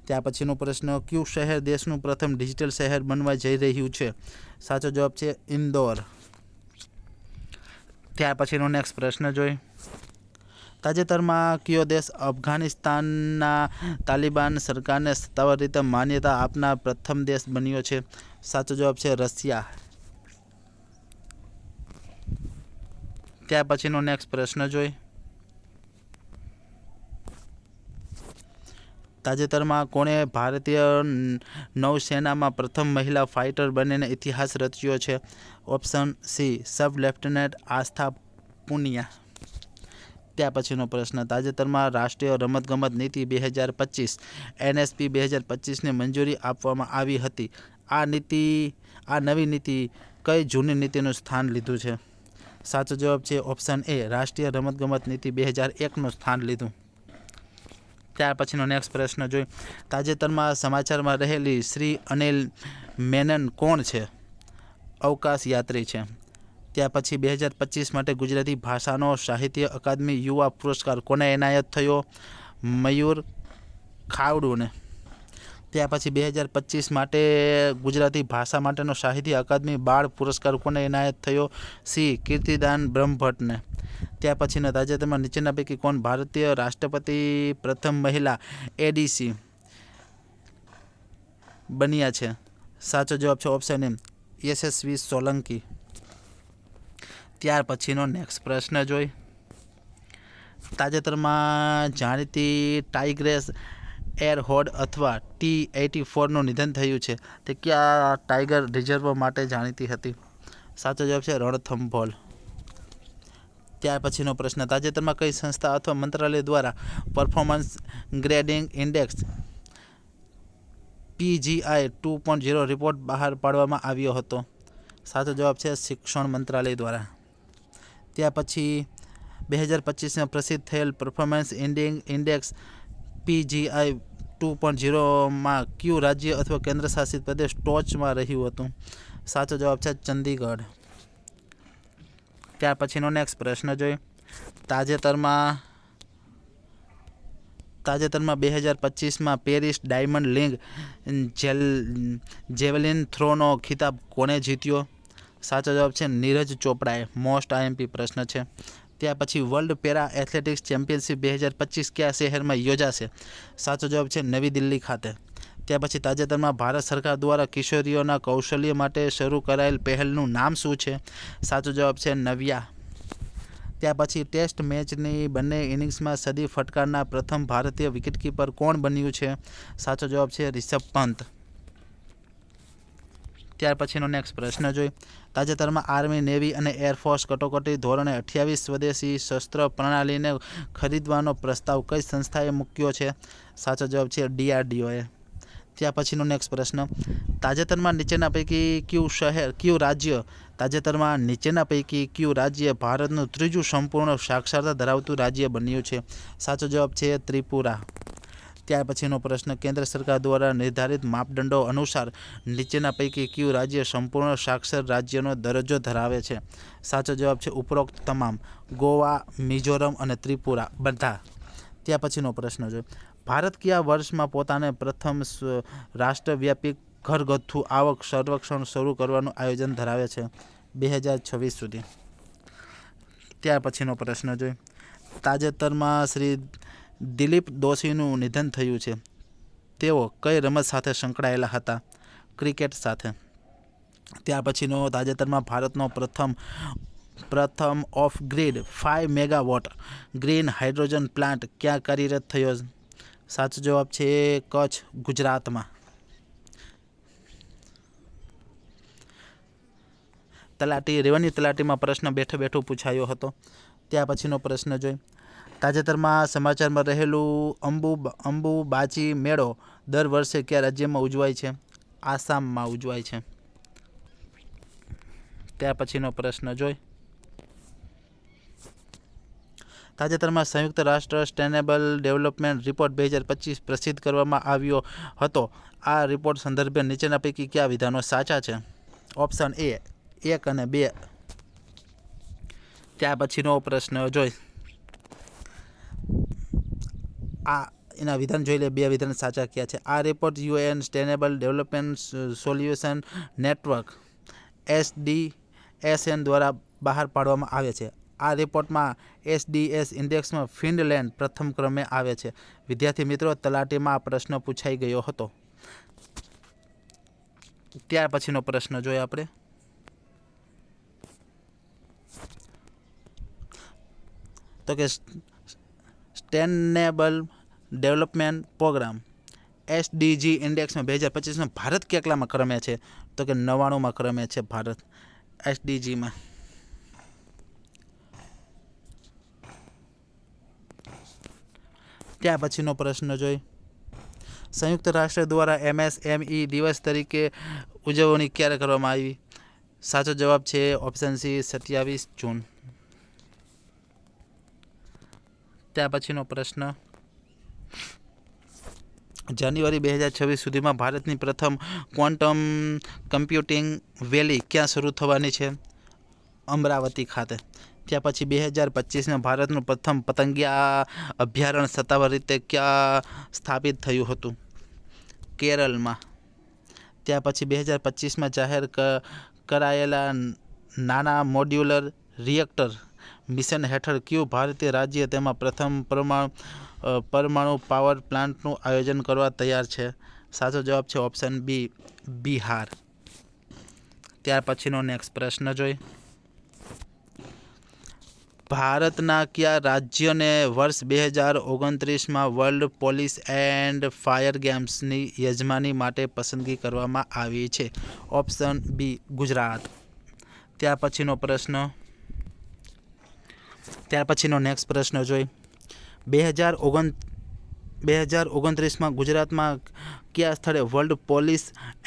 ત્યાર પછીનો પ્રશ્ન, કયું શહેર દેશનું પ્રથમ ડિજિટલ શહેર બનવા જઈ રહ્યું છે? સાચો જવાબ છે ઇન્દોર. ત્યાર પછીનો નેક્સ્ટ પ્રશ્ન જોઈ. તાજેતરમાં કયો દેશ અફઘાનિસ્તાનના તાલિબાન સરકારને સત્તાવાર રીતે માન્યતા આપનાર પ્રથમ દેશ બન્યો છે? સાચો જવાબ છે રશિયા. ત્યાર પછીનો નેક્સ્ટ પ્રશ્ન જોઈ. તાજેતરમાં કોણે ભારતીય નૌસેનામાં પ્રથમ મહિલા ફાઇટર બનીને ઇતિહાસ રચ્યો છે? ઓપ્શન સી સબ લેફ્ટનન્ટ આસ્થા પુનિયા. ત્યાર પછીનો પ્રશ્ન, તાજેતરમાં રાષ્ટ્રીય રમતગમત નીતિ 2025 NSP 2025ને મંજૂરી આપવામાં આવી હતી. આ નવી નીતિ કઈ જૂની નીતિનું સ્થાન લીધું છે? સાચો જવાબ છે ઓપ્શન એ રાષ્ટ્રીય રમતગમત નીતિ 2001નું સ્થાન લીધું. ત્યાર પછીનો નેક્સ્ટ પ્રશ્ન જોઈ. તાજેતરમાં સમાચારમાં રહેલી શ્રી અનિલ મેનન કોણ છે? અવકાશ યાત્રી છે. ત્યાર પછી 2025 માટે ગુજરાતી ભાષાનો સાહિત્ય અકાદમી યુવા પુરસ્કાર કોને એનાયત થયો? મયુર ખાવડુને. ત્યાર પછી 2025 માટે ગુજરાતી ભાષા માટેનો સાહિત્ય અકાદમી બાળ પુરસ્કાર કોને એનાયત થયો? સી કીર્તિદાન બ્રહ્મભટ્ટને. ત્યાર પછીના, તાજેતરમાં નીચેના પૈકી કોણ ભારતીય રાષ્ટ્રપતિ પ્રથમ મહિલા ADC બન્યા છે? સાચો જવાબ છે ઓપ્શન એ યશસ્વી સોલંકી. ત્યાર પછીનો નેક્સ્ટ પ્રશ્ન જોઈ. તાજેતરમાં જાણીતી ટાઇગ્રેસ એરહોડ અથવા T-84નું નિધન થયું છે. તે કયા ટાઇગર રિઝર્વ માટે જાણીતી હતી? સાચો જવાબ છે રણથંભોર. ત્યાર પછીનો પ્રશ્ન, તાજેતરમાં કઈ સંસ્થા અથવા મંત્રાલય દ્વારા performance grading index PGI 2.0 report બહાર પાડવામાં આવ્યો હતો? સાચો જવાબ છે શિક્ષણ મંત્રાલય દ્વારા. ત્યાર પછી 2025માં પ્રસિદ્ધ થયેલ પરફોર્મન્સ ઇન્ડેક્સ PGI 2.0માં કયું રાજ્ય અથવા કેન્દ્રશાસિત પ્રદેશ ટોચમાં રહ્યું હતું? સાચો જવાબ છે ચંદીગઢ. ત્યાર પછીનો નેક્સ્ટ પ્રશ્ન જોઈએ. તાજેતરમાં 2025માં પેરિસ ડાયમંડ લીગ જેવેલિન થ્રોનો ખિતાબ કોણે જીત્યો? સાચો જવાબ છે નીરજ ચોપડાએ. મોસ્ટ આઈએમપી પ્રશ્ન છે. ત્યાર પછી વર્લ્ડ પેરા એથ્લેટિક્સ ચેમ્પિયનશિપ 2025 કયા શહેરમાં યોજાશે? સાચો જવાબ છે નવી દિલ્હી ખાતે. ત્યાર પછી તાજેતરમાં ભારત સરકાર દ્વારા કિશોરીઓના કૌશલ્ય માટે શરૂ કરાયેલ પહેલનું નામ શું છે? સાચો જવાબ છે નવ્યા. ત્યાર પછી ટેસ્ટ મેચની બંને ઇનિંગ્સમાં સદી ફટકારનાર પ્રથમ ભારતીય વિકેટકીપર કોણ બન્યું છે? સાચો જવાબ છે રિષભ પંત. ત્યાર પછીનો નેક્સ્ટ પ્રશ્ન જોઈ. તાજેતરમાં આર્મી, નેવી અને એરફોર્સ કટોકટી ધોરણે 28 સ્વદેશી શસ્ત્ર પ્રણાલીને ખરીદવાનો પ્રસ્તાવ કઈ સંસ્થાએ મૂક્યો છે? સાચો જવાબ છે DRDOએ. ત્યાર પછીનો નેક્સ્ટ પ્રશ્ન. તાજેતરમાં નીચેના પૈકી કયું રાજ્ય ભારતનું ત્રીજું સંપૂર્ણ સાક્ષરતા ધરાવતું રાજ્ય બન્યું છે? સાચો જવાબ છે ત્રિપુરા. ત્યાર પછીનો પ્રશ્ન. કેન્દ્ર સરકાર દ્વારા નિર્ધારિત માપદંડો અનુસાર નીચેના પૈકી કયું રાજ્ય સંપૂર્ણ સાક્ષર રાજ્યનો દરજ્જો ધરાવે છે? સાચો જવાબ છે ઉપરોક્ત તમામ. ગોવા, મિઝોરમ અને ત્રિપુરા બધા. ત્યાર પછીનો પ્રશ્ન જોઈએ. ભારત કયા વર્ષમાં પોતાને પ્રથમ રાષ્ટ્રવ્યાપી ઘરગથ્થુ આવક સર્વેક્ષણ શરૂ કરવાનું આયોજન ધરાવે છે? 2026 સુધી. ત્યાર પછીનો પ્રશ્ન જોઈએ. તાજેતરમાં શ્રી દિલીપ દોશીનું નિધન થયું છે. તેઓ કઈ રમત સાથે સંકળાયેલા હતા? ક્રિકેટ સાથે. ત્યાર પછીનો તાજેતરમાં ભારતનો પ્રથમ of grid 5 megawatt green hydrogen plant ક્યાં કાર્યરત થયો? સાચો જવાબ છે કચ્છ, ગુજરાતમાં. રેવન્યુ તલાટીમાં પ્રશ્ન બેઠો પૂછાયો હતો. ત્યાર પછીનો પ્રશ્ન જોઈ. તાજેતરમાં સમાચારમાં રહેલું અંબુબાચી મેળો દર વર્ષે કયા રાજ્યમાં ઉજવાય છે? આસામમાં ઉજવાય છે. ત્યાર પછીનો પ્રશ્ન જોઈ. તાજેતરમાં સંયુક્ત રાષ્ટ્ર સસ્ટેનેબલ ડેવલપમેન્ટ રિપોર્ટ 2025 પ્રસિદ્ધ કરવામાં આવ્યો હતો. આ રિપોર્ટ સંદર્ભે નીચેના પૈકી કયા વિધાનો સાચા છે? ઓપ્શન A 1 અને 2. ત્યાર પછીનો પ્રશ્ન જોઈ. એના વિધાન જોઈ લે. 2 વિધાન સાચા કયા છે? આ report UN sustainable development solution network SDSN દ્વારા બહાર પાડવામાં આવે છે. આ રિપોર્ટમાં SDS ઇન્ડેક્સમાં ફિનલેન્ડ પ્રથમ ક્રમે આવે છે. વિદ્યાર્થી મિત્રો, તલાટીમાં આ પ્રશ્ન પૂછાઈ ગયો હતો. ત્યાર પછીનો પ્રશ્ન જોઈએ આપણે. તો કે સસ્ટેનેબલ ડેવલપમેન્ટ પ્રોગ્રામ SDG ઇન્ડેક્સમાં 2025માં ભારત કેટલામાં ક્રમે છે? તો કે 99માં ક્રમે છે ભારત SDGમાં. ત્યાર પછીનો પ્રશ્ન જોઈ. સંયુક્ત રાષ્ટ્ર દ્વારા MSME દિવસ તરીકે ઉજવણી ક્યારે કરવામાં આવી? સાચો જવાબ છે ઓપ્શન C 27 જૂન. ત્યાર પછીનો પ્રશ્ન. જાન્યુઆરી 2026 સુધીમાં ભારતની પ્રથમ ક્વોન્ટમ કમ્પ્યુટિંગ વેલી ક્યાં શરૂ થવાની છે? અમરાવતી ખાતે. ત્યાર પછી 2025માં ભારતનું પ્રથમ પતંગિયા અભયારણ્ય સત્તાવાર રીતે ક્યાં સ્થાપિત થયું હતું? કેરળમાં. ત્યાર પછી 2025માં જાહેર કરાયેલા નાના મોડ્યુલર રિએક્ટર મિશન હેઠળ કયું ભારતીય રાજ્ય તેમાં પ્રથમ પરમાણુ પાવર પ્લાન્ટનું આયોજન કરવા તૈયાર છે? સાચો જવાબ છે ઓપ્શન B બિહાર. ત્યાર પછીનો નેક્સ્ટ પ્રશ્ન જોઈ. ભારતના કયા રાજ્યને વર્ષ 2029માં વર્લ્ડ પોલીસ એન્ડ ફાયર ગેમ્સની યજમાની માટે પસંદગી કરવામાં આવી છે? Option B Gujarat. ત્યાર પછીનો નેક્સ્ટ પ્રશ્ન જોઈ. 2029માં ગુજરાતમાં કયા સ્થળે world police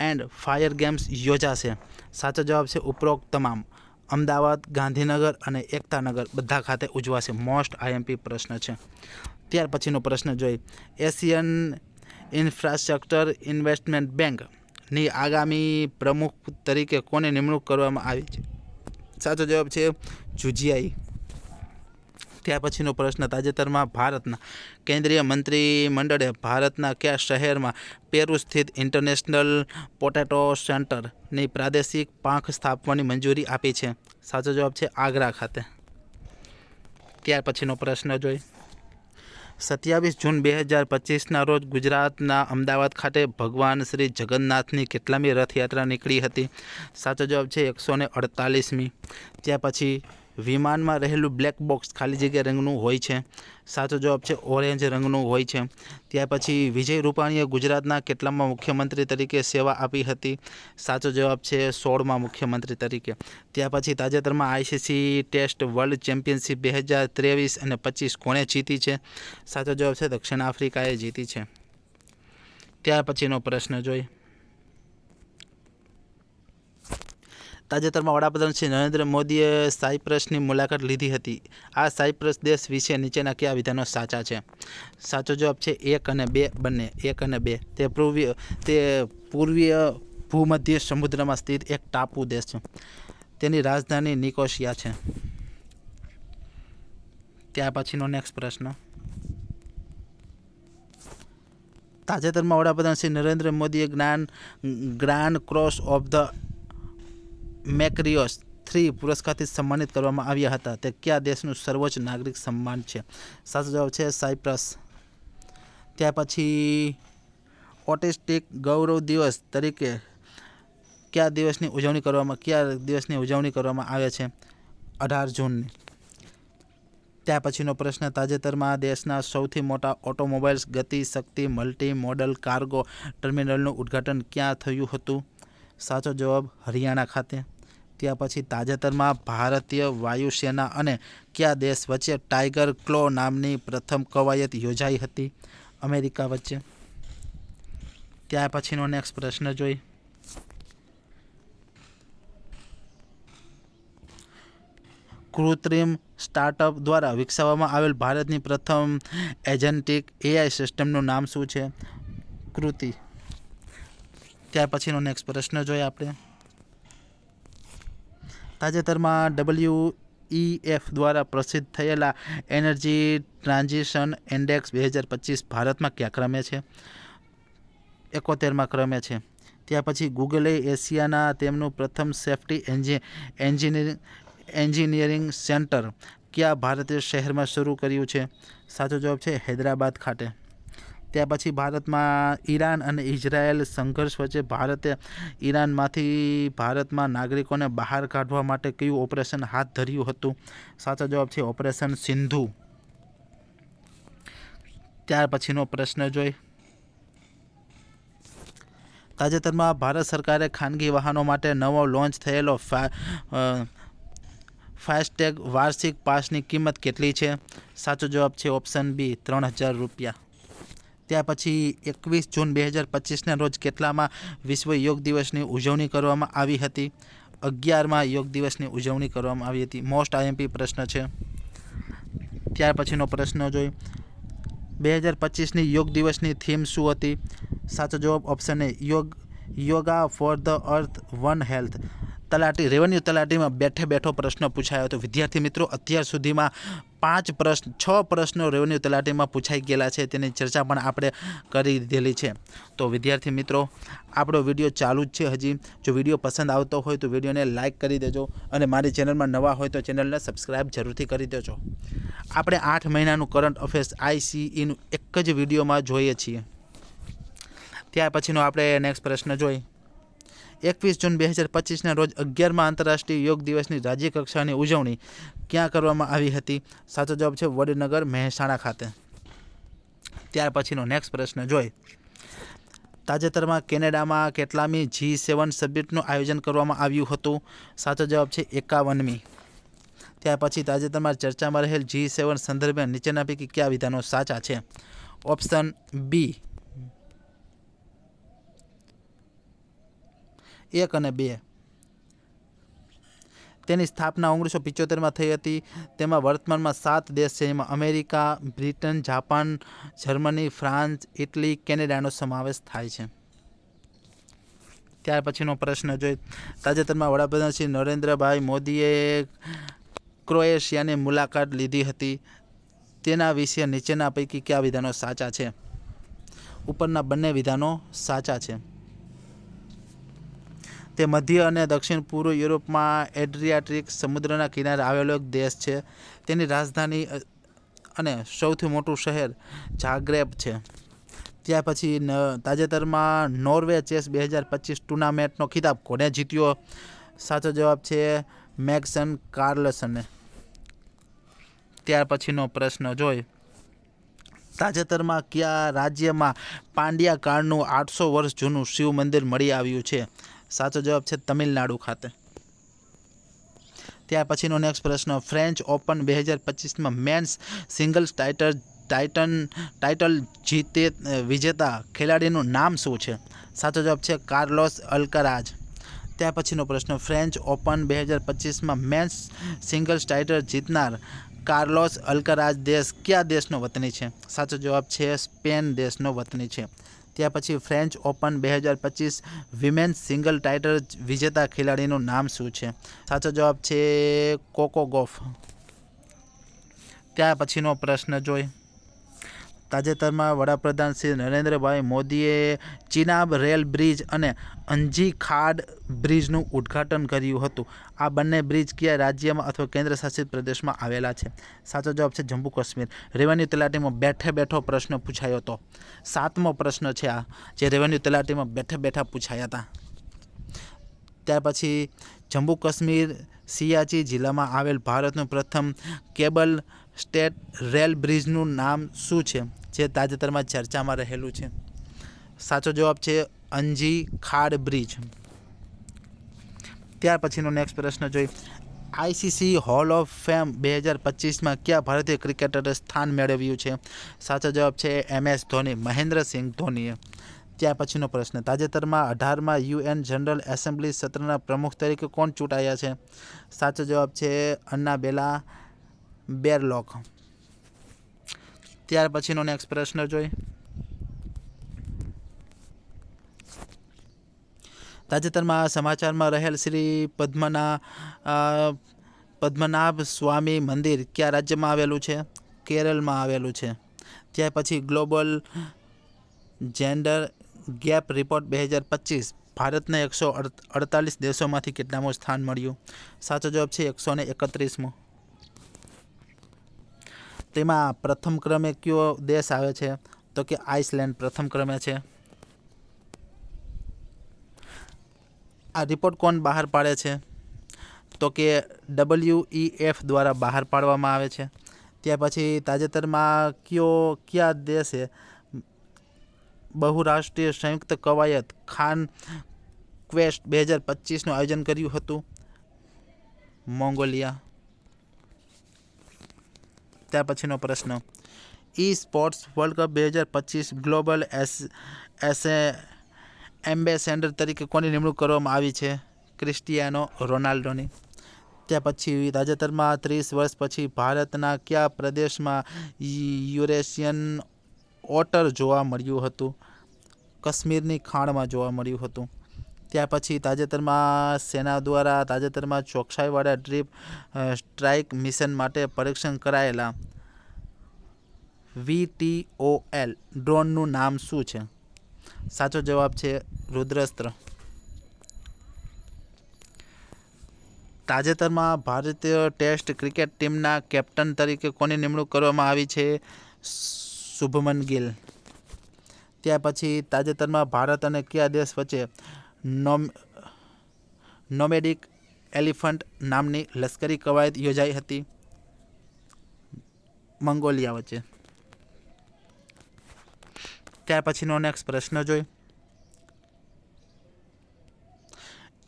and fire games યોજાશે? સાચો જવાબ છે ઉપરોક્ત તમામ. અમદાવાદ, ગાંધીનગર અને એકતાનગર બધા ખાતે ઉજવાશે. મોસ્ટ આઈએમપી પ્રશ્ન છે. ત્યાર પછીનો પ્રશ્ન જોઈ. એશિયન ઇન્ફ્રાસ્ટ્રક્ચર ઇન્વેસ્ટમેન્ટ બેંકની આગામી પ્રમુખ તરીકે કોની નિમણૂક કરવામાં આવી છે? સાચો જવાબ છે જુજિયાઈ. ત્યાર પછીનો પ્રશ્ન, તાજેતરમાં ભારતના કેન્દ્રીય મંત્રીમંડળે ભારતના કયા શહેરમાં પેરુ સ્થિત ઇન્ટરનેશનલ પોટેટો સેન્ટરની પ્રાદેશિક પાંખ સ્થાપવાની મંજૂરી આપી છે? સાચો જવાબ છે આગ્રા ખાતે. ત્યાર પછીનો પ્રશ્ન જોઈ. 27 જૂન 2025ના રોજ ગુજરાતના અમદાવાદ ખાતે ભગવાન શ્રી જગન્નાથની કેટલામી રથયાત્રા નીકળી હતી? સાચો જવાબ છે 148મી. ત્યાર પછી વિમાનમાં રહેલું બ્લેક બોક્સ ખાલી જગ્યા રંગનું હોય છે? સાચો જવાબ છે ઓરેન્જ રંગનું હોય છે. ત્યાર પછી વિજય રૂપાણીએ ગુજરાતના કેટલામાં મુખ્યમંત્રી તરીકે સેવા આપી હતી? સાચો જવાબ છે 16મા મુખ્યમંત્રી તરીકે. ત્યાર પછી તાજેતરમાં આઈસીસી ટેસ્ટ વર્લ્ડ ચેમ્પિયનશિપ 2023 અને 25 કોણે જીતી છે? સાચો જવાબ છે દક્ષિણ આફ્રિકાએ જીતી છે. ત્યાર પછીનો પ્રશ્ન જોઈ. તાજેતરમાં વડાપ્રધાન શ્રી નરેન્દ્ર મોદીએ સાયપ્રસની મુલાકાત લીધી હતી. આ સાયપ્રસ દેશ વિશે નીચેના કયા વિધાનો સાચા છે? સાચો જવાબ છે 1 અને 2 બંને. 1 અને 2. તે પૂર્વીય ભૂમધ્ય સમુદ્રમાં સ્થિત એક ટાપુ દેશ છે. તેની રાજધાની નિકોસિયા છે. ત્યાર પછીનો નેક્સ્ટ પ્રશ્ન. તાજેતરમાં વડાપ્રધાન શ્રી નરેન્દ્ર મોદીએ ગ્રાન્ડ ક્રોસ ઓફ ધ મેકરિયોસ 3 પુરસ્કારથી સન્માનિત કરવામાં આવ્યા હતા. તે કયા દેશનું સર્વોચ્ચ નાગરિક સન્માન છે? સાચો જવાબ છે સાયપ્રસ. ત્યાર પછી ઓટિસ્ટિક ગૌરવ દિવસ તરીકે કયા દિવસની ઉજવણી કરવામાં આવે છે? 18 જૂનની. ત્યાર પછીનો પ્રશ્ન, તાજેતરમાં દેશના સૌથી મોટા ઓટોમોબાઈલ્સ ગતિ શક્તિ મલ્ટી મોડલ કાર્ગો ટર્મિનલનું ઉદ્ઘાટન ક્યાં થયું હતું? સાચો જવાબ હરિયાણા ખાતે. ત્યાર પછી તાજેતરમાં ભારતીય વાયુસેના અને કયા દેશ વચ્ચે ટાઈગર ક્લો નામની પ્રથમ કવાયત યોજાઈ હતી? અમેરિકા વચ્ચે. ત્યાર પછીનો નેક્સ્ટ પ્રશ્ન જોઈ. કૃત્રિમ સ્ટાર્ટઅપ દ્વારા વિકસાવવામાં આવેલ ભારતની પ્રથમ એજન્ટિક એઆઈ સિસ્ટમનું નામ શું છે? કૃતિ. ત્યાર પછીનો નેક્સ્ટ પ્રશ્ન જોઈએ આપણે. તાજેતરમાં WEF દ્વારા પ્રસિદ્ધ થયેલા એનર્જી ટ્રાન્ઝિશન ઇન્ડેક્સ 2025 ભારતમાં કયા ક્રમે છે? 71મા ક્રમે છે. ત્યાર પછી ગૂગલે એશિયાના તેમનું પ્રથમ સેફ્ટી એન્જિનિયરિંગ સેન્ટર કયા ભારતીય શહેરમાં શરૂ કર્યું છે? સાચો જવાબ છે હૈદરાબાદ ખાતે. ત્યાર પછી ભારતમાં ઈરાન અને ઇઝરાયેલ સંઘર્ષ વચ્ચે ભારતે ઈરાનમાંથી ભારતમાં નાગરિકોને બહાર કાઢવા માટે કયું ઓપરેશન હાથ ધર્યું હતું? સાચો જવાબ છે ઓપરેશન સિંધુ. ત્યાર પછીનો પ્રશ્ન જોઈ. તાજેતરમાં ભારત સરકારે ખાનગી વાહનો માટે નવો લોન્ચ થયેલો ફાસ્ટેગ વાર્ષિક પાસની કિંમત કેટલી છે? સાચો જવાબ છે ઓપ્શન બી 3000 રૂપિયા. ત્યાર પછી 21 જૂન 2025ના રોજ કેટલામાં વિશ્વ યોગ દિવસની ઉજવણી કરવામાં આવી હતી? 11મા યોગ દિવસની ઉજવણી કરવામાં આવી હતી. મોસ્ટ આઈએમપી પ્રશ્ન છે. ત્યાર પછીનો પ્રશ્ન જોઈ. 2025ની યોગ દિવસની થીમ શું હતી? સાચો જવાબ option A yoga for the earth one health. Revenue તલાટીમાં બેઠો પ્રશ્ન પૂછાયો હતો. વિદ્યાર્થી મિત્રો, અત્યાર સુધીમાં 6 પ્રશ્નો રેવન્યુ તલાટીમાં પૂછાઈ ગયેલા છે. તેની ચર્ચા પણ આપણે કરી દીધેલી છે. તો વિદ્યાર્થી મિત્રો, આપણો વિડીયો ચાલુ જ છે હજી. જો વિડીયો પસંદ આવતો હોય તો વિડીયોને લાઇક કરી દેજો અને મારી ચેનલમાં નવા હોય તો ચેનલને સબસ્ક્રાઈબ જરૂરથી કરી દેજો. આપણે 8 મહિનાનું કરંટ અફેર્સ ICEનું એક જ વિડીયોમાં જોઈએ છીએ. ત્યાર પછીનો આપણે નેક્સ્ટ પ્રશ્ન જોઈ. 21 જૂન 2025ના રોજ 11મા આંતરરાષ્ટ્રીય યોગ દિવસની રાજ્ય કક્ષાની ઉજવણી ક્યાં કરવામાં આવી હતી? સાચો જવાબ છે વડનગર મહેસાણા ખાતે. ત્યાર પછીનો નેક્સ્ટ પ્રશ્ન જોઈ. તાજેતરમાં કેનેડામાં કેટલામી G7 સમિટનું આયોજન કરવામાં આવ્યું હતું? સાચો જવાબ છે 51મી. ત્યાર પછી તાજેતરમાં ચર્ચામાં રહેલ G7 સંદર્ભે નીચેના પૈકી કયા વિધાનો સાચા છે? ઓપ્શન બી 1 અને 2. તેની સ્થાપના 1975માં થઈ હતી. તેમાં વર્તમાનમાં 7 દેશ છે. એમાં America, Britain, Japan, Germany, France, Italy, કેનેડાનો સમાવેશ થાય છે. ત્યાર પછીનો પ્રશ્ન જોઈ. તાજેતરમાં વડાપ્રધાન શ્રી નરેન્દ્રભાઈ મોદીએ ક્રોએશિયાની મુલાકાત લીધી હતી તેના વિશે નીચેના પૈકી કયા વિધાનો સાચા છે? ઉપરના બંને વિધાનો સાચા છે. તે મધ્ય અને દક્ષિણ પૂર્વ યુરોપમાં એડ્રિયાટિક સમુદ્રના કિનારે આવેલો એક દેશ છે. તેની રાજધાની અને સૌથી મોટું શહેર ઝાગ્રેબ છે. ત્યાર પછી તાજેતરમાં નોર્વે ચેસ 2025 ટુર્નામેન્ટનો ખિતાબ કોને જીત્યો? સાચો જવાબ છે મેગ્સન કાર્લસને. ત્યાર પછીનો પ્રશ્ન જોઈ. તાજેતરમાં કયા રાજ્યમાં પાંડ્યા કાળનું 800 વર્ષ જૂનું શિવ મંદિર મળી આવ્યું છે? સાચો જવાબ છે તમિલનાડુ ખાતે. ત્યાર પછીનો નેક્સ્ટ પ્રશ્ન. ફ્રેન્ચ ઓપન 2025માં મેન્સ સિંગલ્સ ટાઇટલ વિજેતા ખેલાડીનું નામ શું છે? સાચો જવાબ છે કાર્લોસ અલ્કરાઝ. ત્યાર પછીનો પ્રશ્ન. ફ્રેન્ચ ઓપન 2025માં મેન્સ સિંગલ્સ ટાઇટલ જીતનાર કાર્લોસ અલ્કરાઝ કયા દેશનો વતની છે? સાચો જવાબ છે સ્પેન દેશનો વતની છે. ત્યાર પછી French open 2025 women's single title વિજેતા ખેલાડીનું નામ શું છે? સાચો જવાબ છે કોકો ગોફ. ત્યાર પછીનો પ્રશ્ન જોઈ. તાજેતરમાં વડાપ્રધાન શ્રી નરેન્દ્રભાઈ મોદીએ ચિનાબ રેલ બ્રિજ અને અંજી ખાડ બ્રિજનું ઉદ્ઘાટન કર્યું હતું. આ બંને બ્રિજ કયા રાજ્યમાં અથવા કેન્દ્ર શાસિત પ્રદેશમાં આવેલા છે? સાચો જવાબ છે જમ્મુ કાશ્મીર. રેવન્યુ તલાટીમાં બેઠો પ્રશ્ન પૂછાયો હતો. 7મો પ્રશ્ન છે આ, જે રેવન્યુ તલાટીમાં બેઠા પૂછાયા હતા. ત્યાર પછી જમ્મુ કાશ્મીર સિયાચી જિલ્લામાં આવેલ ભારતનું પ્રથમ કેબલ સ્ટેટ રેલ બ્રિજનું નામ શું છે, જે તાજેતરમાં ચર્ચામાં રહેલું છે? સાચો જવાબ છે અંજી ખાડ બ્રિજ. ત્યાર પછીનો નેક્સ્ટ પ્રશ્ન જોઈ. આઈસીસી હોલ ઓફ ફેમ 2025માં કયા ભારતીય ક્રિકેટરે સ્થાન મેળવ્યું છે? સાચો જવાબ છે MS ધોની, મહેન્દ્રસિંહ ધોનીએ. ત્યાર પછીનો પ્રશ્ન. તાજેતરમાં 18મા UN જનરલ એસેમ્બલી સત્રના પ્રમુખ તરીકે કોણ ચૂંટાયા છે? સાચો જવાબ છે અન્નાબેલા બેરલોક. ત્યાર પછીનો નેક્સ્ટ પ્રશ્ન જોઈ. તાજેતરમાં સમાચારમાં રહેલ શ્રી પદ્મનાભ સ્વામી મંદિર કયા રાજ્યમાં આવેલું છે? કેરળમાં આવેલું છે. ત્યાર પછી ગ્લોબલ જેન્ડર ગેપ રિપોર્ટ 2025 ભારતને 148 દેશોમાંથી કેટલામું સ્થાન મળ્યું? સાચો જવાબ છે 131મો. તેમાં પ્રથમ ક્રમે કયો દેશ આવે છે? તો કે આઇસલેન્ડ પ્રથમ ક્રમે છે. આ રિપોર્ટ કોણ બહાર પાડે છે? તો કે WEF દ્વારા બહાર પાડવામાં આવે છે. ત્યાર પછી તાજેતરમાં કયા દેશે બહુરાષ્ટ્રીય સંયુક્ત કવાયત ખાન ક્વેસ્ટ 2025નું આયોજન કર્યું હતું? મોંગોલિયા. ત્યાર પછીનો પ્રશ્ન. Sports world cup 2025 global ambassador તરીકે કોની નિમણૂક કરવામાં આવી છે? ક્રિસ્ટિયાનો રોનાલ્ડોની. ત્યાર પછી તાજેતરમાં 30 વર્ષ પછી ભારતના કયા પ્રદેશમાં યુરેશિયન ઓટર જોવા મળ્યું હતું? કાશ્મીરની ખાણમાં જોવા મળ્યું હતું. ત્યાર પછી તાજેતરમાં સેના દ્વારા તાજેતરમાં ચોકસાઈવાળા ડ્રીપ સ્ટ્રાઇક મિશન માટે પરીક્ષણ કરાયેલા VTOL ડ્રોનનું નામ શું છે? સાચો જવાબ છે રુદ્રસ્ત્ર. તાજેતરમાં ભારતીય ટેસ્ટ ક્રિકેટ ટીમના કેપ્ટન તરીકે કોની નિમણૂક કરવામાં આવી છે? શુભમન ગિલ. ત્યાર પછી તાજેતરમાં ભારત અને કયા દેશ વચ્ચે નોમેડિક એલિફન્ટ નામની લશ્કરી કવાયત યોજાઈ હતી? મંગોલિયા વચ્ચે. ત્યાર પછીનો નેક્સ્ટ પ્રશ્ન જોઈ.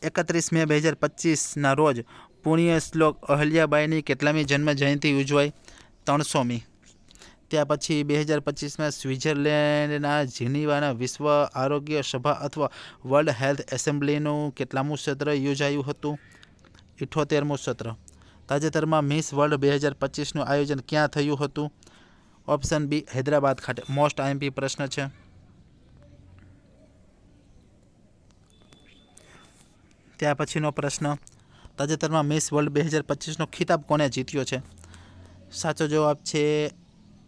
31 મે 2025ના રોજ પુણ્ય શ્લોક અહલ્યાબાઈની કેટલામી જન્મ જયંતિ ઉજવાઈ? 300મી. ત્યાર પછી 2025માં સ્વિટ્ઝરલેન્ડના જીનીવાના વિશ્વ આરોગ્ય સભા અથવા વર્લ્ડ હેલ્થ એસેમ્બલીનું કેટલામું સત્ર યોજાયું હતું? 78મું સત્ર. તાજેતરમાં મિસ વર્લ્ડ 2025નું આયોજન ક્યાં થયું હતું? ઓપ્શન બી હૈદરાબાદ ખાતે. મોસ્ટ IMP પ્રશ્ન છે. ત્યાર પછીનો પ્રશ્ન. તાજેતરમાં મિસ વર્લ્ડ 2025નો ખિતાબ કોને જીત્યો છે? સાચો જવાબ છે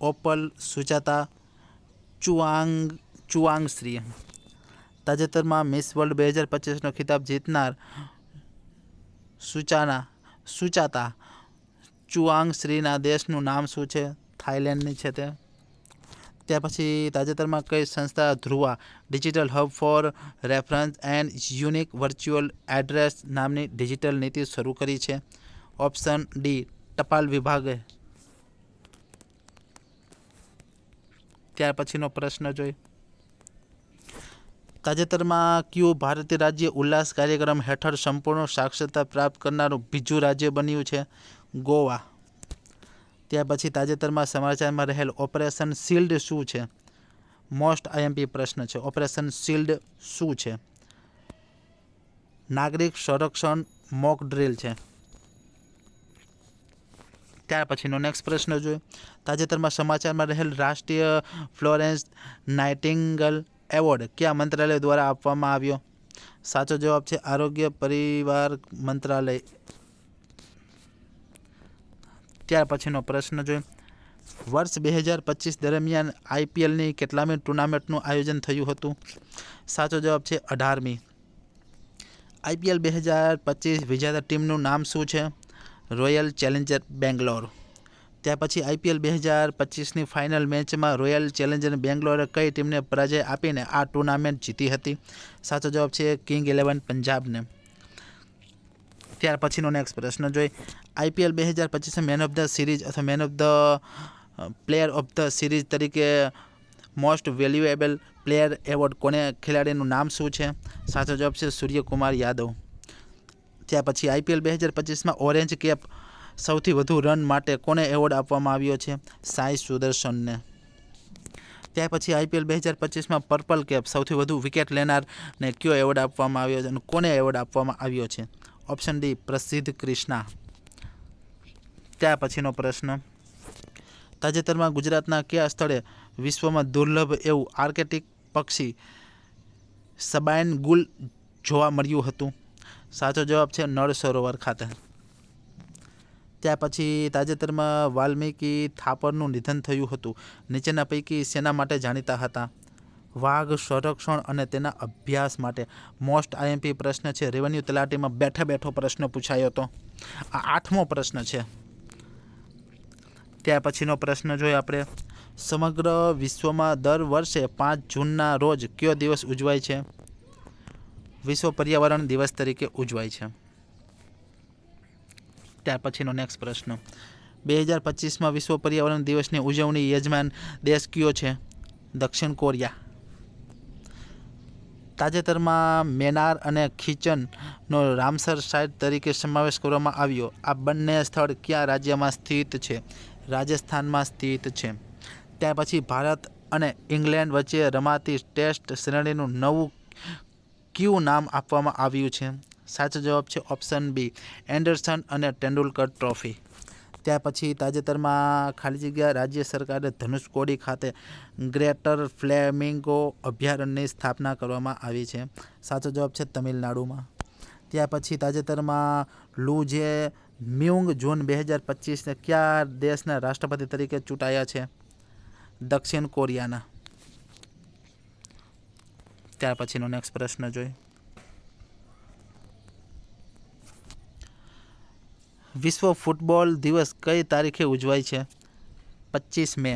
ઓપલ સુજાતા ચુઆંગશ્રી. તાજેતરમાં મિસ વર્લ્ડ 2025નો ખિતાબ જીતનાર સુચાતા ચુઆંગશ્રીના દેશનું નામ શું છે? થાઈલેન્ડની છે તે. ત્યાર પછી તાજેતરમાં કઈ સંસ્થા Dhruva digital hub four reference and unique virtual address નામની ડિજિટલ નીતિ શરૂ કરી છે? ઓપ્શન ડી ટપાલ વિભાગે. ત્યાર પછીનો પ્રશ્ન જોઈ. તાજેતરમાં કયું ભારતીય રાજ્ય ઉલ્લાસ કાર્યક્રમ હેઠળ સંપૂર્ણ સાક્ષરતા પ્રાપ્ત કરનારું બીજું રાજ્ય બન્યું છે? ગોવા. ત્યાર પછી તાજેતરમાં સમાચારમાં રહેલ ઓપરેશન શિલ્ડ શું છે? મોસ્ટ આઈએમપી પ્રશ્ન છે. ઓપરેશન શિલ્ડ શું છે? નાગરિક સંરક્ષણ મોક ડ્રીલ છે. ત્યાર પછીનો નેક્સ્ટ પ્રશ્ન જોઈએ. તાજેતરમાં સમાચારમાં રહેલ રાષ્ટ્રીય ફ્લોરેન્સ નાઇટિંગેલ એવોર્ડ કયા મંત્રાલય દ્વારા આપવામાં આવ્યો? સાચો જવાબ છે આરોગ્ય પરિવાર મંત્રાલય. ત્યાર પછીનો પ્રશ્ન જોઈએ. વર્ષ 2025 દરમિયાન આઈપીએલની કેટલામી ટુર્નામેન્ટનું આયોજન થયું હતું? સાચો જવાબ છે 18મી. આઈપીએલ 2025 વિજેતા ટીમનું નામ શું છે? Royal Challenger Bangalore. ત્યાર પછી આઈપીએલ 2025ની ફાઇનલ મેચમાં રોયલ ચેલેન્જર બેંગ્લોરે કઈ ટીમને પરાજય આપીને આ ટુર્નામેન્ટ જીતી હતી? સાચો જવાબ છે કિંગ 11 પંજાબને. ત્યાર પછીનો નેક્સ્ટ પ્રશ્ન જોઈ. IPL 2025 man of the series અથવા man of the player of the series તરીકે મોસ્ટ વેલ્યુએબલ પ્લેયર એવોર્ડ કોને ખેલાડીનું નામ શું છે? સાચો જવાબ છે સૂર્યકુમાર યાદવ. ત્યાર પછી આઈપીએલ 2025માં ઓરેન્જ કેપ સૌથી વધુ રન માટે કોને એવોર્ડ આપવામાં આવ્યો છે? સાઈ સુદર્શનને. ત્યાર પછી આઈપીએલ 2025માં પર્પલ કેપ સૌથી વધુ વિકેટ લેનારને કયો એવોર્ડ આપવામાં આવ્યો છે અને કોને એવોર્ડ આપવામાં આવ્યો છે? ઓપ્શન ડી પ્રસિદ્ધ ક્રિષ્ના. ત્યાર પછીનો પ્રશ્ન. તાજેતરમાં ગુજરાતના કયા સ્થળે વિશ્વમાં દુર્લભ એવું આર્કેટિક પક્ષી સબાઇન ગુલ જોવા મળ્યું હતું? સાચો જવાબ છે નળ સરોવર ખાતે. ત્યાર પછી તાજેતરમાં વાલ્મીકી થાપરનું નિધન થયું હતું. નીચેના પૈકી શેના માટે જાણીતા હતા? વાઘ સંરક્ષણ અને તેના અભ્યાસ માટે. મોસ્ટ આઈએમપી પ્રશ્ન છે. રેવન્યુ તલાટીમાં બેઠો પ્રશ્ન પૂછાયો હતો. આ 8મો પ્રશ્ન છે. ત્યાર પછીનો પ્રશ્ન જોઈએ આપણે. સમગ્ર વિશ્વમાં દર વર્ષે 5 જૂનના રોજ કયો દિવસ ઉજવાય છે? વિશ્વ પર્યાવરણ દિવસ તરીકે ઉજવાય છે. ત્યાર પછીનો નેક્સ્ટ પ્રશ્ન. 2025માં વિશ્વ પર્યાવરણ દિવસની ઉજવણી યજમાન દેશ કયો છે? દક્ષિણ કોરિયા. તાજેતરમાં મેનાર અને ખીચનનો રામસર સાઇટ તરીકે સમાવેશ કરવામાં આવ્યો. આ બંને સ્થળ કયા રાજ્યમાં સ્થિત છે? રાજસ્થાનમાં સ્થિત છે. ત્યાર પછી ભારત અને ઇંગ્લેન્ડ વચ્ચે રમાતી ટેસ્ટ શ્રેણીનું નવું કયું નામ આપવામાં આવ્યું છે? સાચો જવાબ છે ઓપ્શન બી એન્ડરસન અને તેંડુલકર ટ્રોફી. ત્યાર પછી તાજેતરમાં ખાલી જગ્યા રાજ્ય સરકારે ધનુષકોડી ખાતે ગ્રેટર ફ્લેમિંગો અભયારણ્યની સ્થાપના કરવામાં આવી છે. સાચો જવાબ છે તમિલનાડુમાં. ત્યાર પછી તાજેતરમાં લુ જે મ્યુંગ જૂન 2025 કયા દેશના રાષ્ટ્રપતિ તરીકે ચૂંટાયા છે? દક્ષિણ કોરિયાના. ત્યાર પછીનો નેક્સ્ટ પ્રશ્ન જોઈએ. વિશ્વ ફૂટબોલ દિવસ કઈ તારીખે ઉજવાય છે? 25 મે.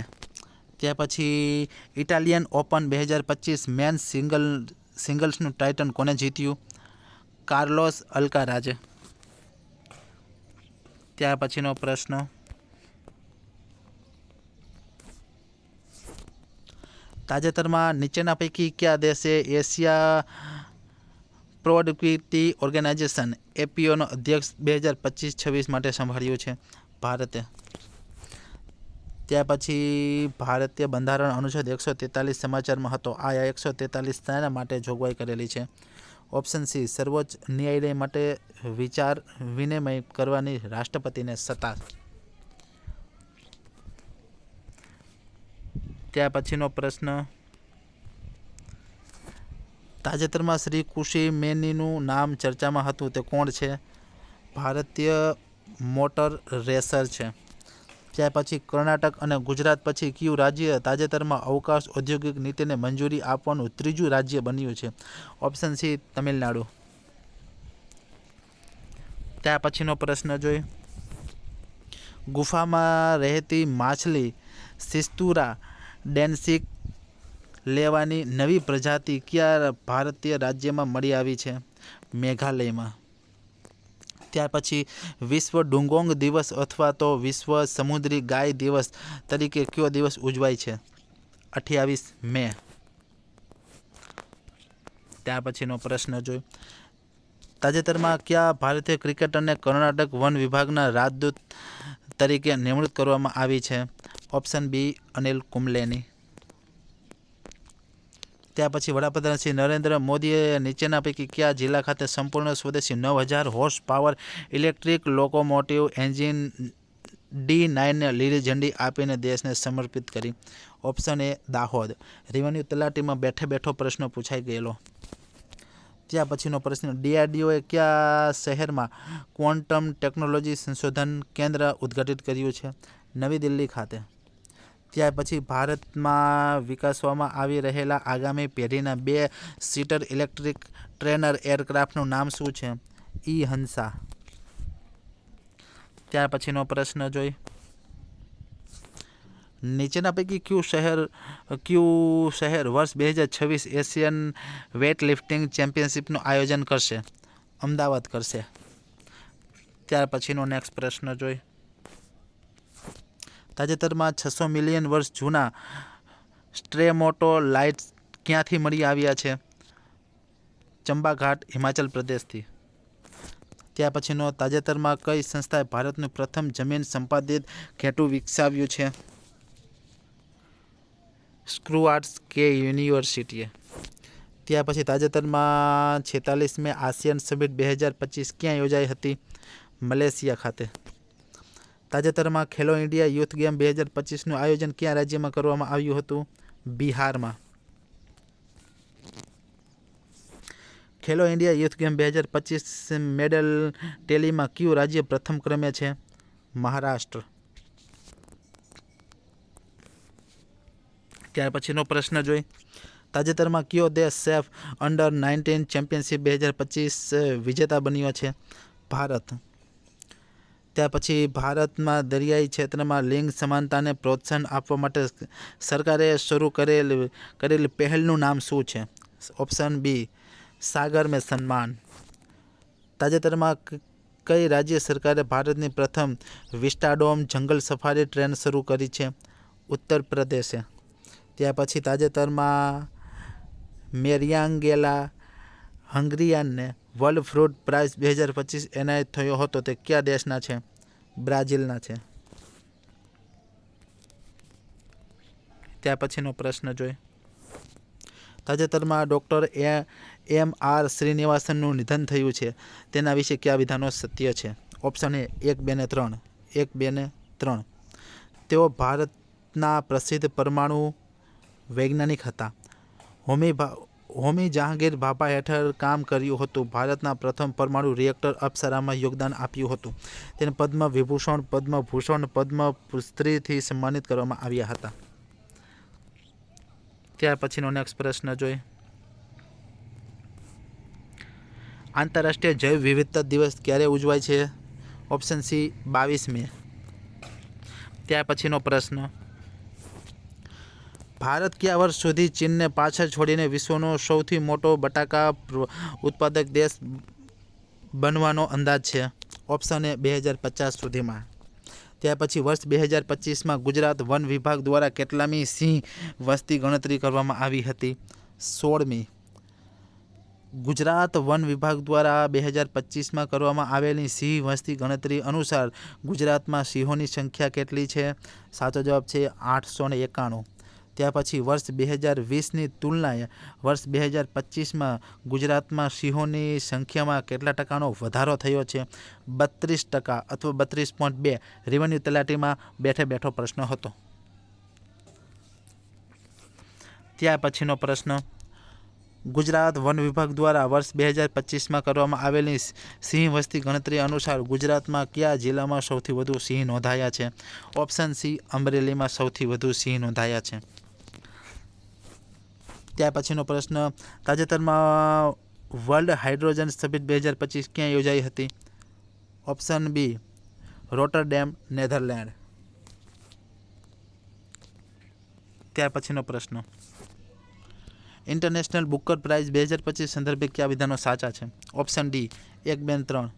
ત્યાર પછી ઇટાલિયન ઓપન 2025 મેન સિંગલ્સનું ટાઇટલ કોને જીત્યું? કાર્લોસ અલ્કારાઝે. ત્યાર પછીનો પ્રશ્ન. તાજેતરમાં નીચેના પૈકી કયા દેશે એશિયા પ્રોડક્ટિવિટી ઓર્ગેનાઇઝેશન એપીઓનો અધ્યક્ષ 2025-26 માટે સંભાળ્યું છે? ભારતે. ત્યાર પછી ભારતીય બંધારણ અનુચ્છેદ 143 સમાચારમાં હતો. આ 143 શેના માટે જોગવાઈ કરેલી છે? ઓપ્શન સી સર્વોચ્ચ ન્યાયાલય માટે વિચાર વિનિમય કરવાની રાષ્ટ્રપતિને સત્તા. ત્યાર પછીનો પ્રશ્ન. તાજેતરમાં શ્રી કુશી મેનીનું નામ ચર્ચામાં હતું તે કોણ છે? ભારતીય મોટર રેસર છે. ત્યાર પછી કર્ણાટક અને ગુજરાત પછી કયું રાજ્ય તાજેતરમાં અવકાશ ઔદ્યોગિક નીતિને મંજૂરી આપવાનું ત્રીજું રાજ્ય બન્યું છે? Option C Tamil Nadu. ત્યાર પછીનો પ્રશ્ન જોઈએ. ગુફામાં રહેતી માછલી સિસ્તુરા ડેન્સિક લેવાની નવી પ્રજાતિ કયા ભારતીય રાજ્યમાં મળી આવી છે? મેઘાલયમાં. ત્યાર પછી વિશ્વ ડુંગોંગ દિવસ અથવા તો વિશ્વ સમુદ્રી ગાય દિવસ તરીકે કયો દિવસ ઉજવાય છે? 28 મે. ત્યાર પછીનો પ્રશ્ન જોઈ. તાજેતરમાં કયા ભારતીય ક્રિકેટરને કર્ણાટક વન વિભાગના રાજદૂત તરીકે નિમણૂક કરવામાં આવી છે? ઓપ્શન બી અનિલ કુંબલેની. ત્યાર પછી વડાપ્રધાન શ્રી નરેન્દ્ર મોદીએ નીચેના પૈકી કયા જિલ્લા ખાતે સંપૂર્ણ સ્વદેશી 9000 horse power electric locomotive engine D9 ને લીલી ઝંડી આપીને દેશને સમર્પિત કરી? Option A Dahod. રેવન્યુ તલાટીમાં બેઠે બેઠો પ્રશ્ન પૂછાઈ ગયેલો. ત્યાર પછીનો પ્રશ્ન. DRDOએ કયા શહેરમાં ક્વોન્ટમ ટેકનોલોજી સંશોધન કેન્દ્ર ઉદ્ઘાટિત કર્યું છે? નવી દિલ્હી ખાતે. ત્યાર પછી ભારતમાં વિકસાવવામાં આવી રહેલા આગામી પેઢીના 2 સીટર ઇલેક્ટ્રિક ટ્રેનર એરક્રાફ્ટનું નામ શું છે? હંસા. ત્યાર પછીનો પ્રશ્ન જોઈ. નીચેના પૈકી કયું શહેર વર્ષ 2026 એશિયન વેઇટ લિફ્ટિંગ ચેમ્પિયનશિપનું આયોજન કરશે? અમદાવાદ કરશે. ત્યાર પછીનો નેક્સ્ટ પ્રશ્ન જોઈ. તાજેતરમાં 600 મિલિયન વર્ષ જૂના સ્ટ્રેમોટોલાઇટ્સ ક્યાંથી મળી આવ્યા છે? ચંબાઘાટ, હિમાચલ પ્રદેશથી. ત્યાર પછીનો. તાજેતરમાં કઈ સંસ્થાએ ભારતનું પ્રથમ જમીન સંપાદિત ઘેટું વિકસાવ્યું છે? સ્ક્રુઆર્ટ્સ કે યુનિવર્સિટીએ. ત્યાર પછી તાજેતરમાં 46મી આસિયાન સમિટ 2025 ક્યાં યોજાઈ હતી? મલેશિયા ખાતે. તાજેતરમાં ખેલો ઇન્ડિયા યુથ ગેમ 2025નું આયોજન કયા રાજ્યમાં કરવામાં આવ્યું હતું? બિહારમાં. ખેલો ઇન્ડિયા યુથ ગેમ 2025 મેડલ ટેલીમાં કયું રાજ્ય પ્રથમ ક્રમે છે? મહારાષ્ટ્ર. ત્યાર પછીનો પ્રશ્ન જોઈ. તાજેતરમાં કયો દેશ સેફ અંડર-19 ચેમ્પિયનશિપ 2025 વિજેતા બન્યો છે? ભારત. ત્યાર પછી ભારતમાં દરિયાઈ ક્ષેત્રમાં લિંગ સમાનતાને પ્રોત્સાહન આપવા માટે સરકારે શરૂ કરેલી પહેલનું નામ શું છે? ઓપ્શન બી સાગર મેં સન્માન. તાજેતરમાં કઈ રાજ્ય સરકારે ભારતની પ્રથમ વિસ્ટાડોમ જંગલ સફારી ટ્રેન શરૂ કરી છે? ઉત્તર પ્રદેશે. ત્યાર પછી તાજેતરમાં મેરિયાંગેલા હંગરિયાનને વર્લ્ડ ફ્રૂટ પ્રાઇઝ 2025 એનાયત થયો હતો તે કયા દેશના છે? બ્રાઝિલના છે. ત્યાર પછીનો પ્રશ્ન જોઈએ. તાજેતરમાં ડૉક્ટર M.R. શ્રીનિવાસનનું નિધન થયું છે તેના વિશે કયા વિધાનો સત્ય છે? ઓપ્શન એ 1, 2 ને 3. 1, 2 ને 3. તેઓ ભારતના પ્રસિદ્ધ પરમાણુ વૈજ્ઞાનિક હતા. હોમી જહાંગીર ભાભા હેઠળ કામ કર્યું હતું. ભારતના પ્રથમ પરમાણુ રિએક્ટર અપ્સરામાં યોગદાન આપ્યું હતું. તેને પદ્મ વિભૂષણ, પદ્મભૂષણ, પદ્મશ્રીથી સન્માનિત કરવામાં આવ્યા હતા. ત્યાર પછીનો નેક્સ્ટ પ્રશ્ન જોઈએ. આંતરરાષ્ટ્રીય જૈવ વિવિધતા દિવસ ક્યારે ઉજવાય છે? ઓપ્શન સી 22 મે. ત્યાર પછીનો પ્રશ્ન. ભારત કયા વર્ષ સુધી ચીનને પાછળ છોડીને વિશ્વનો સૌથી મોટો બટાકા ઉત્પાદક દેશ બનવાનો અંદાજ છે? ઓપ્શન એ 2050 સુધીમાં. ત્યાર પછી વર્ષ 2025માં ગુજરાત વન વિભાગ દ્વારા કેટલામી સિંહ વસ્તી ગણતરી કરવામાં આવી હતી? 16મી. ગુજરાત વન વિભાગ દ્વારા 2025માં કરવામાં આવેલી સિંહ વસ્તી ગણતરી અનુસાર ગુજરાતમાં સિંહોની સંખ્યા કેટલી છે? સાચો જવાબ છે 891. ત્યાર પછી વર્ષ 2020ની તુલનાએ વર્ષ 2025માં ગુજરાતમાં સિંહોની સંખ્યામાં કેટલા ટકાનો વધારો થયો છે? 32% અથવા 32.2. રેવન્યુ તલાટીમાં બેઠે બેઠો પ્રશ્ન હતો. ત્યાર પછીનો પ્રશ્ન. ગુજરાત વન વિભાગ દ્વારા વર્ષ 2025માં કરવામાં આવેલી સિંહ વસ્તી ગણતરી અનુસાર ગુજરાતમાં કયા જિલ્લામાં સૌથી વધુ સિંહ નોંધાયા છે? ઓપ્શન સી, અમરેલીમાં સૌથી વધુ સિંહ નોંધાયા છે. ત્યાર પછીનો પ્રશ્ન, તાજેતરમાં વર્લ્ડ હાઇડ્રોજન સમિટ 2025 ક્યાં યોજાઈ હતી? Option B, Rotterdam, Netherland. ત્યાર પછીનો પ્રશ્ન, ઇન્ટરનેશનલ બુકર પ્રાઇઝ 2025 સંદર્ભે કયા વિધાનો સાચા છે? Option D, 1, 2, 3.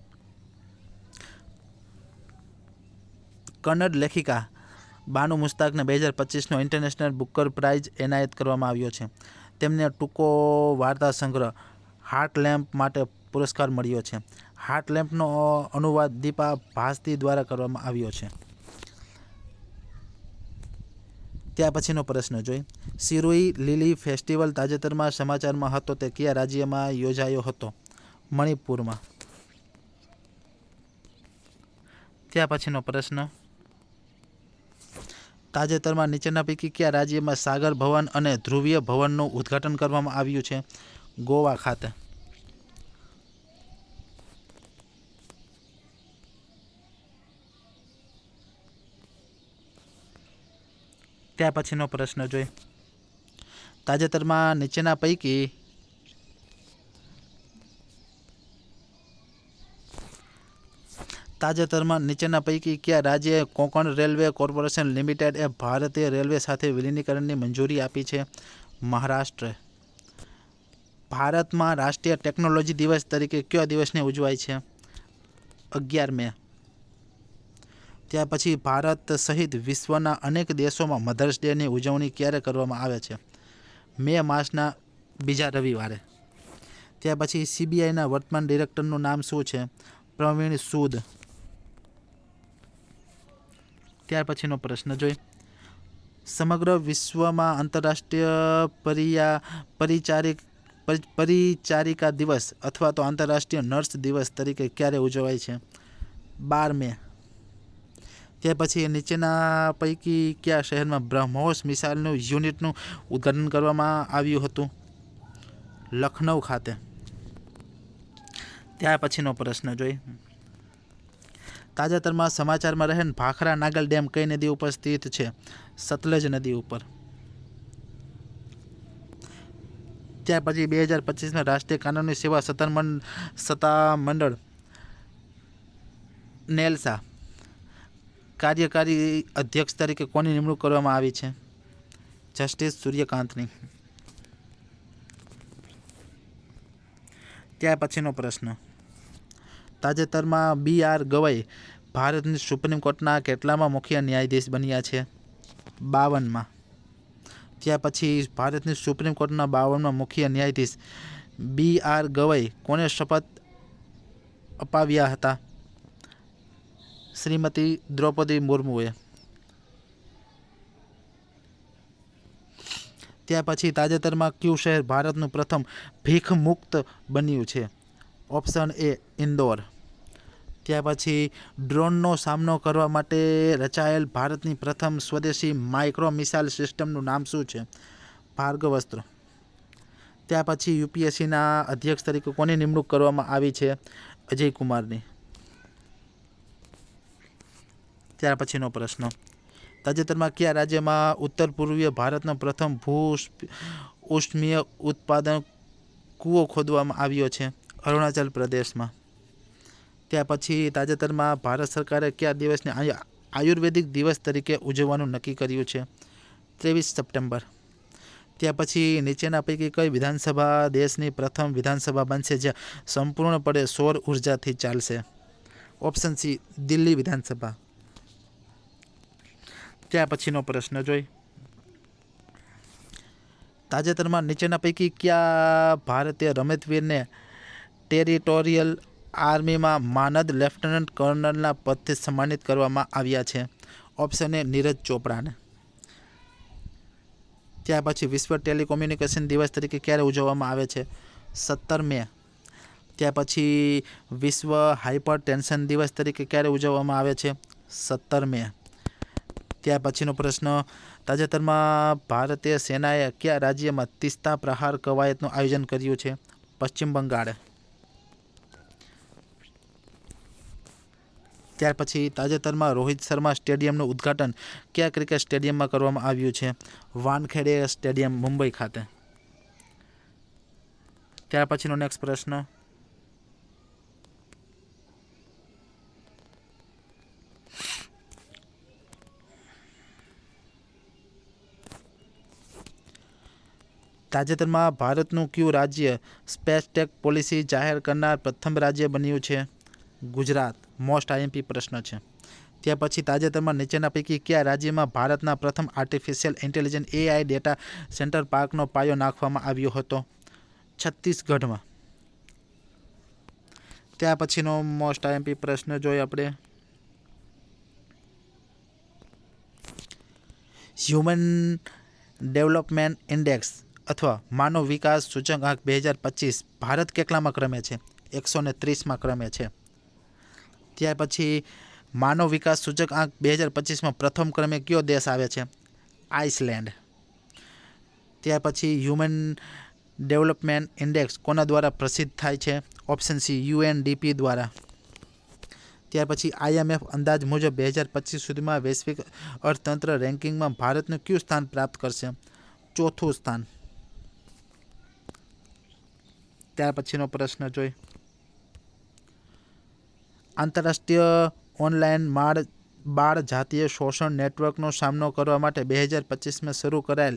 કન્નડ લેખિકા બાનુ મુસ્તાકને 2025નો ઇન્ટરનેશનલ બુકર પ્રાઇઝ એનાયત કરવામાં આવ્યો છે. તેમને ટૂંકો વાર્તા સંગ્રહ હાર્ટ લેમ્પ માટે પુરસ્કાર મળ્યો છે. હાર્ટ લેમ્પનો અનુવાદ દીપા ભાસ્તી દ્વારા કરવામાં આવ્યો છે. ત્યાર પછીનો પ્રશ્ન જોઈ, સિરોઈ લીલી ફેસ્ટિવલ તાજેતરમાં સમાચારમાં હતો તે કયા રાજ્યમાં યોજાયો હતો? મણિપુરમાં. ત્યાર પછીનો પ્રશ્ન, તાજેતરમાં નીચેના પૈકી કયા રાજ્યમાં સાગર ભવન અને ધ્રુવીય ભવનનું ઉદ્ઘાટન કરવામાં આવ્યું છે? ગોવા ખાતે. ત્યાર પછીનો પ્રશ્ન જોઈ, તાજેતરમાં નીચેના પૈકી કયા રાજ્યએ કોંકણ રેલવે કોર્પોરેશન લિમિટેડ એ ભારતીય રેલવે સાથે વિલીનીકરણની મંજૂરી આપી છે? મહારાષ્ટ્ર. ભારતમાં રાષ્ટ્રીય ટેકનોલોજી દિવસ તરીકે કયો દિવસને ઉજવાય છે? 11 મે. ત્યાર પછી, ભારત સહિત વિશ્વના અનેક દેશોમાં મધર્સ ડેની ઉજવણી ક્યારે કરવામાં આવે છે? મે માસના બીજા રવિવારે. ત્યાર પછી, સીબીઆઈના વર્તમાન ડિરેક્ટરનું નામ શું છે? પ્રવીણ સૂદ. ત્યાર પછીનો પ્રશ્ન જોઈ, સમગ્ર વિશ્વમાં આંતરરાષ્ટ્રીય પરિચારિકા દિવસ અથવા તો આંતરરાષ્ટ્રીય નર્સ દિવસ તરીકે ક્યારે ઉજવાય છે? 12 મે. ત્યાર પછી, નીચેના પૈકી કયા શહેરમાં બ્રહ્મોસ મિસાઇલનું યુનિટનું ઉદ્ઘાટન કરવામાં આવ્યું હતું? લખનૌ ખાતે. ત્યાર પછીનો પ્રશ્ન જોઈ, તાજેતરમાં સમાચારમાં રહેલ ભાખરા નાગલ ડેમ કઈ નદી ઉપર સ્થિત છે? સતલજ નદી ઉપર. ત્યાર પછી 2025માં રાષ્ટ્રીય કાનૂની સેવા સત્તામંડળ નેલ્સા કાર્યકારી અધ્યક્ષ તરીકે કોની નિમણૂક કરવામાં આવી છે? જસ્ટિસ સૂર્યકાંતની. ત્યાર પછીનો પ્રશ્ન, તાજેતરમાં BR ગવાઈ ભારતની સુપ્રીમ કોર્ટના કેટલામાં મુખ્ય ન્યાયાધીશ બન્યા છે? 52માં. ત્યાર પછી, ભારતની સુપ્રીમ કોર્ટના 52માં મુખ્ય ન્યાયાધીશ BR ગવાઈ કોને શપથ અપાવ્યા હતા? શ્રીમતી દ્રૌપદી મુર્મુએ. ત્યાર પછી, તાજેતરમાં કયું શહેર ભારતનું પ્રથમ ભીખ મુક્ત બન્યું છે? ઓપ્શન એ, ઇન્દોર. ત્યાર પછી, ડ્રોનનો સામનો કરવા માટે રચાયેલ ભારતની પ્રથમ સ્વદેશી માઇક્રો મિસાઇલ સિસ્ટમનું નામ શું છે? ભાર્ગવસ્ત્ર. ત્યાર પછી, UPSCના અધ્યક્ષ તરીકે કોની નિમણૂક કરવામાં આવી છે? અજય કુમારની. ત્યાર પછીનો પ્રશ્ન, તાજેતરમાં કયા રાજ્યમાં ઉત્તર પૂર્વીય ભારતનો પ્રથમ ઉષ્મીય ઉત્પાદન કૂવો ખોદવામાં આવ્યો છે? અરુણાચલ પ્રદેશમાં. ત્યાર પછી, તાજેતરમાં ભારત સરકારે કયા દિવસને આયુર્વેદિક દિવસ તરીકે ઉજવવાનું નક્કી કર્યું છે? 23 સપ્ટેમ્બર. ત્યાર પછી, નીચેના પૈકી કઈ વિધાનસભા દેશની પ્રથમ વિધાનસભા બનશે જે સંપૂર્ણપણે સૌર ઉર્જાથી ચાલશે? ઓપ્શન સી, દિલ્હી વિધાનસભા. ત્યાર પછીનો પ્રશ્ન જોઈ, તાજેતરમાં નીચેના પૈકી કયા ભારતીય રમતવીરને ટેરિટોરિયલ આર્મીમાં માનદ લેફ્ટનન્ટ કર્નલના પદથી સન્માનિત કરવામાં આવ્યા છે? ઓપ્શન એ, નીરજ ચોપડાને. ત્યાર પછી, વિશ્વ ટેલિકોમ્યુનિકેશન દિવસ તરીકે ક્યારે ઉજવવામાં આવે છે? 17 મે. ત્યાર પછી, વિશ્વ હાઇપર ટેન્શન દિવસ તરીકે ક્યારે ઉજવવામાં આવે છે? 17 મે. ત્યાર પછીનો પ્રશ્ન, તાજેતરમાં ભારતીય સેનાએ કયા રાજ્યમાં તીસ્તા પ્રહાર કવાયતનું આયોજન કર્યું છે? પશ્ચિમ બંગાળ. ત્યાર પછી તાજેતરમાં રોહિત શર્મા સ્ટેડિયમનું ઉદ્ઘાટન કયા ક્રિકેટ સ્ટેડિયમમાં કરવામાં આવ્યું છે? વાનખેડે સ્ટેડિયમ, મુંબઈ ખાતે. ત્યાર પછીનો નેક્સ્ટ પ્રશ્ન, તાજેતરમાં ભારતનું કયું રાજ્ય સ્પેસ ટેક પોલિસી જાહેર કરનાર પ્રથમ રાજ્ય બન્યું છે? ગુજરાત. મોસ્ટ આઈએમપી પ્રશ્ન છે. ત્યાર પછી તાજેતરમાં નીચેના પૈકી કયા રાજ્યમાં ભારતના પ્રથમ artificial intelligence AI data center પાર્કનો પાયો નાખવામાં આવ્યો હતો? છત્તીસગઢમાં. ત્યાર પછીનો મોસ્ટ આઈએમપી પ્રશ્ન જોઈએ આપણે. હ્યુમન ડેવલપમેન્ટ ઇન્ડેક્સ અથવા માનવ વિકાસ સૂચકાંક 2025 ભારત કેટલામાં ક્રમે છે? 130માં ક્રમે છે. ત્યાર પછી માનવ વિકાસ સૂચકાંક 2025માં પ્રથમ ક્રમે કયો દેશ આવે છે? આઇસલેન્ડ. ત્યાર પછી હ્યુમન ડેવલપમેન્ટ ઇન્ડેક્સ કોના દ્વારા પ્રસિદ્ધ થાય છે? ઓપ્શન સી, UNDP દ્વારા. ત્યાર પછી IMF અંદાજ મુજબ 2025 સુધીમાં વૈશ્વિક અર્થતંત્ર રેન્કિંગમાં ભારતનું કયું સ્થાન પ્રાપ્ત કરશે? ચોથું સ્થાન. ત્યાર પછીનો પ્રશ્ન જોઈ. આંતરરાષ્ટ્રીય ઓનલાઈન બાળ જાતીય શોષણ નેટવર્કનો સામનો કરવા માટે 2025માં શરૂ કરાયેલ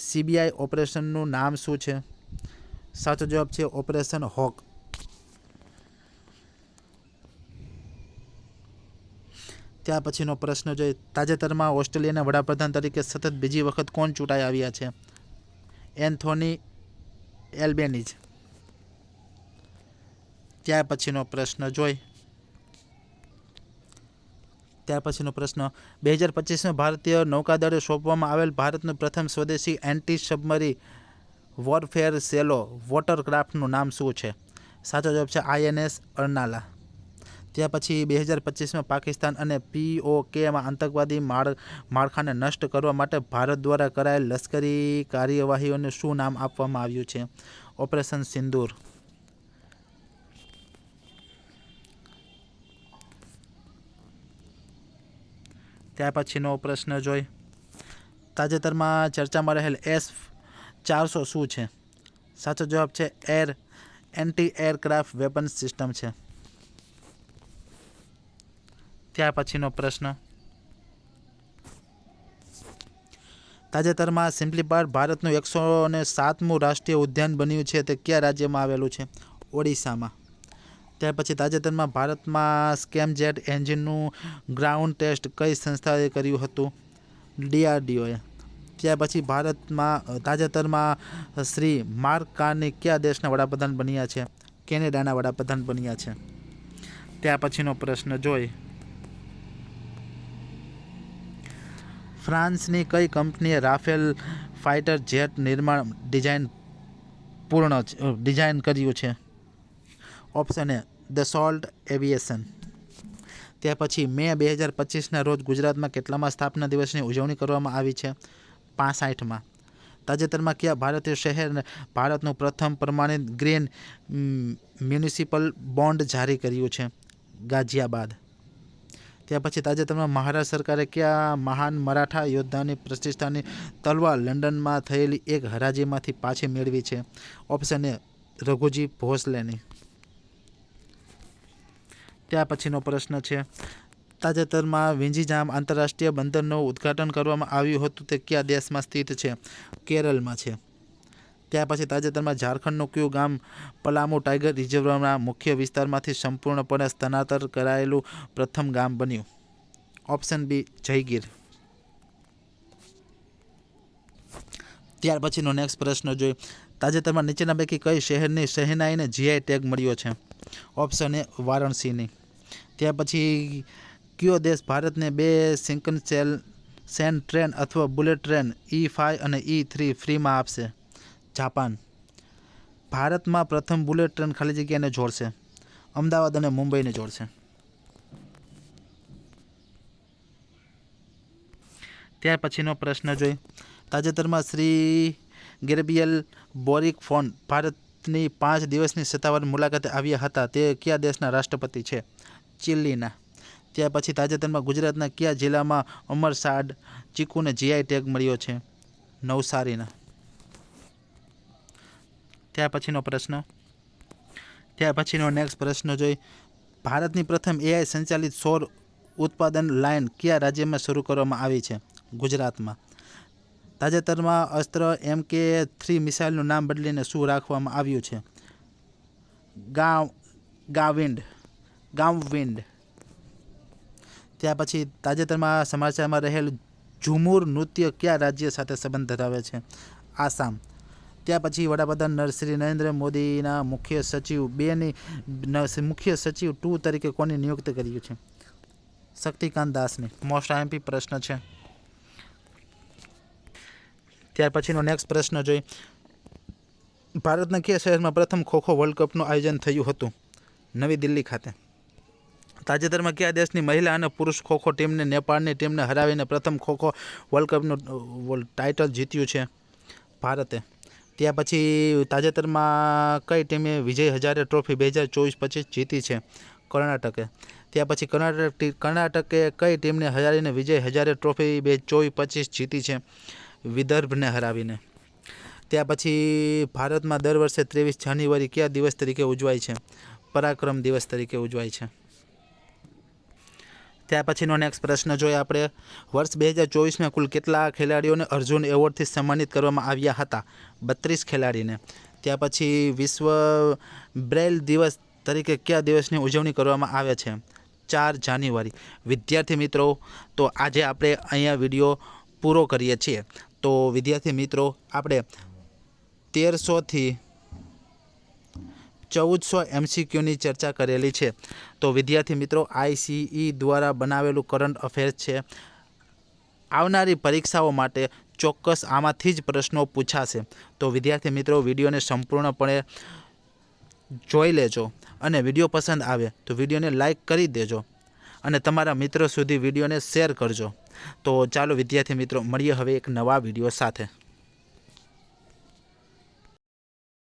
CBI ઓપરેશનનું નામ શું છે? સાચો જવાબ છે ઓપરેશન હોક. ત્યાર પછીનો પ્રશ્ન જોઈએ. તાજેતરમાં ઓસ્ટ્રેલિયાના વડાપ્રધાન તરીકે સતત બીજી વખત કોણ ચૂંટાઈ આવ્યા છે? એન્થોની એલ્બેનીઝ. ત્યાર પછીનો પ્રશ્ન જોઈ. ત્યાર પછીનો પ્રશ્ન, 2025માં ભારતીય નૌકાદળે સોંપવામાં આવેલ ભારતનું પ્રથમ સ્વદેશી એન્ટી સબમરીન વોરફેર સેલો વોટરક્રાફ્ટનું નામ શું છે? સાચો જવાબ છે INS અર્નાલા. ત્યાર પછી 2025માં પાકિસ્તાન અને POKમાં આતંકવાદી માળખાને નષ્ટ કરવા માટે ભારત દ્વારા કરાયેલ લશ્કરી કાર્યવાહીઓને શું નામ આપવામાં આવ્યું છે? ઓપરેશન સિંદૂર. ત્યાર પછીનો પ્રશ્ન જોઈ. તાજેતરમાં ચર્ચામાં રહેલ S-400 શું છે? સાચો જવાબ છે એન્ટી એરક્રાફ્ટ વેપન સિસ્ટમ છે. ત્યાર પછીનો પ્રશ્ન, તાજેતરમાં સિમ્પ્લીપાર્ક ભારતનું 107મું રાષ્ટ્રીય ઉદ્યાન બન્યું છે તે કયા રાજ્યમાં આવેલું છે? ઓડિશામાં. ત્યાર પછી તાજેતરમાં ભારતમાં સ્કેમજેટ એન્જિનનું ગ્રાઉન્ડ ટેસ્ટ કઈ સંસ્થાએ કર્યું હતું? DRDOએ. ત્યાર પછી ભારતમાં તાજેતરમાં શ્રી માર્ક કાર્ની કયા દેશના વડાપ્રધાન બન્યા છે? કેનેડાના વડાપ્રધાન બન્યા છે. ત્યાર પછીનો પ્રશ્ન જોઈ. ફ્રાન્સની કઈ કંપનીએ રાફેલ ફાઇટર જેટ નિર્માણ ડિઝાઇન કર્યું છે? ઓપ્શન એ, દસોલ્ટ એવિએશન. ત્યાર પછી મે 2025ના રોજ ગુજરાતમાં કેટલામાં સ્થાપના દિવસની ઉજવણી કરવામાં આવી છે? 65માં. તાજેતરમાં કયા ભારતીય શહેર ભારતનું પ્રથમ પ્રમાણિત ગ્રીન મ્યુનિસિપલ બોન્ડ જારી કર્યું છે? ગાઝિયાબાદ. ત્યાર પછી તાજેતરમાં મહારાષ્ટ્ર સરકારે કયા મહાન મરાઠા યોદ્ધાની પ્રતિષ્ઠાની તલવાર લંડનમાં થયેલી એક હરાજીમાંથી પાછી મેળવી છે? ઓપ્શન એ, રઘુજી ભોસલેની. ત્યાર પછીનો પ્રશ્ન છે, તાજેતરમાં વિંઝીજામ આંતરરાષ્ટ્રીય બંદરનું ઉદ્ઘાટન કરવામાં આવ્યું હતું તે કયા દેશમાં સ્થિત છે? કેરળમાં છે. ત્યાર પછી તાજેતરમાં ઝારખંડનું કયું ગામ પલામુ ટાઈગર રિઝર્વના મુખ્ય વિસ્તારમાંથી સંપૂર્ણપણે સ્થળાંતર કરાયેલું પ્રથમ ગામ બન્યું? Option B, Jaygir. ત્યાર પછીનો નેક્સ્ટ પ્રશ્ન જોઈએ. તાજેતરમાં નીચેના પૈકી કઈ શહેરની શહેનાઈને GI ટેગ મળ્યો છે? ઓપ્શન એ, વારાણસીની. ત્યાર પછી કયો દેશ ભારતને 2 શિંકનસેન ટ્રેન અથવા બુલેટ ટ્રેન E5 અને E3 ફ્રીમાં આપશે? જાપાન. ભારતમાં પ્રથમ બુલેટ ટ્રેન ખાલી જગ્યાને જોડશે? અમદાવાદ અને મુંબઈને જોડશે. ત્યાર પછીનો પ્રશ્ન જોઈએ. તાજેતરમાં શ્રી ગેબ્રિયલ બોરિક ફોન ભારતની 5 દિવસની સત્તાવાર મુલાકાતે આવ્યા હતા. તે કયા દેશના રાષ્ટ્રપતિ છે? ચીલીના. ત્યાર પછી તાજેતરમાં ગુજરાતના કયા જિલ્લામાં અમરસાડ ચીકુને જીઆઈ ટેગ મળ્યો છે? નવસારીના. ત્યાર પછીનો નેક્સ્ટ પ્રશ્ન જોઈ. ભારતની પ્રથમ એઆઈ સંચાલિત સૌર ઉત્પાદન લાઇન કયા રાજ્યમાં શરૂ કરવામાં આવી છે? ગુજરાતમાં. તાજેતરમાં અસ્ત્ર MK3 મિસાઇલનું નામ બદલીને શું રાખવામાં આવ્યું છે? ગામવિન્ડ. ત્યાર પછી તાજેતરમાં સમાચારમાં રહેલ ઝુમુર નૃત્ય કયા રાજ્ય સાથે સંબંધ ધરાવે છે? આસામ. ત્યાર પછી વડાપ્રધાન શ્રી નરેન્દ્ર મોદીના મુખ્ય સચિવ 2 તરીકે કોની નિયુક્ત કર્યું છે? શક્તિકાંત દાસની. મોસ્ટ આઈએમપી પ્રશ્ન છે. ત્યાર પછીનો નેક્સ્ટ પ્રશ્ન જોઈ. ભારતના કયા શહેરમાં પ્રથમ ખોખો વર્લ્ડ કપનું આયોજન થયું હતું? નવી દિલ્હી ખાતે. તાજેતરમાં કયા દેશની મહિલા અને પુરુષ ખોખો ટીમને નેપાળની ટીમને હરાવીને પ્રથમ ખોખો વર્લ્ડ કપનું ટાઇટલ જીત્યું છે? ભારતે. ત્યાર પછી તાજેતરમાં કઈ ટીમે વિજય હજારે ટ્રોફી 2024-25 જીતી છે? કર્ણાટકે. ત્યાર પછી કર્ણાટકે કઈ ટીમને હરાવીને વિજય હજારે ટ્રોફી 2024-25 જીતી છે? વિદર્ભને હરાવીને. ત્યાર પછી ભારતમાં દર વર્ષે 23 જાન્યુઆરી કયા દિવસ તરીકે ઉજવાય છે? પરાક્રમ દિવસ તરીકે ઉજવાય છે. ત્યાર પછીનો નેક્સ્ટ પ્રશ્ન જોઈએ આપણે. વર્ષ 2024માં કુલ કેટલા ખેલાડીઓને અર્જુન એવોર્ડથી સન્માનિત કરવામાં આવ્યા હતા? 32 ખેલાડીને. ત્યાર પછી વિશ્વ બ્રેઇલ દિવસ તરીકે કયા દિવસની ઉજવણી કરવામાં આવે છે? 4 જાન્યુઆરી. વિદ્યાર્થી મિત્રો, તો આજે આપણે અહીંયા વિડીયો પૂરો કરીએ છીએ. તો વિદ્યાર્થી મિત્રો, આપણે 1300થી 1400 MCQની ચર્ચા કરેલી છે. તો વિદ્યાર્થી મિત્રો, ICE દ્વારા બનાવેલું કરંટ અફેર્સ છે. આવનારી પરીક્ષાઓ માટે ચોક્કસ આમાંથી જ પ્રશ્નો પૂછાશે. તો વિદ્યાર્થી મિત્રો, વિડીયોને સંપૂર્ણપણે જોઈ લેજો અને વિડીયો પસંદ આવે તો વિડીયોને લાઈક કરી દેજો અને તમારા મિત્રો સુધી વિડીયોને શેર કરજો. તો ચાલો વિદ્યાર્થી મિત્રો, મળીએ હવે એક નવા વિડીયો સાથે.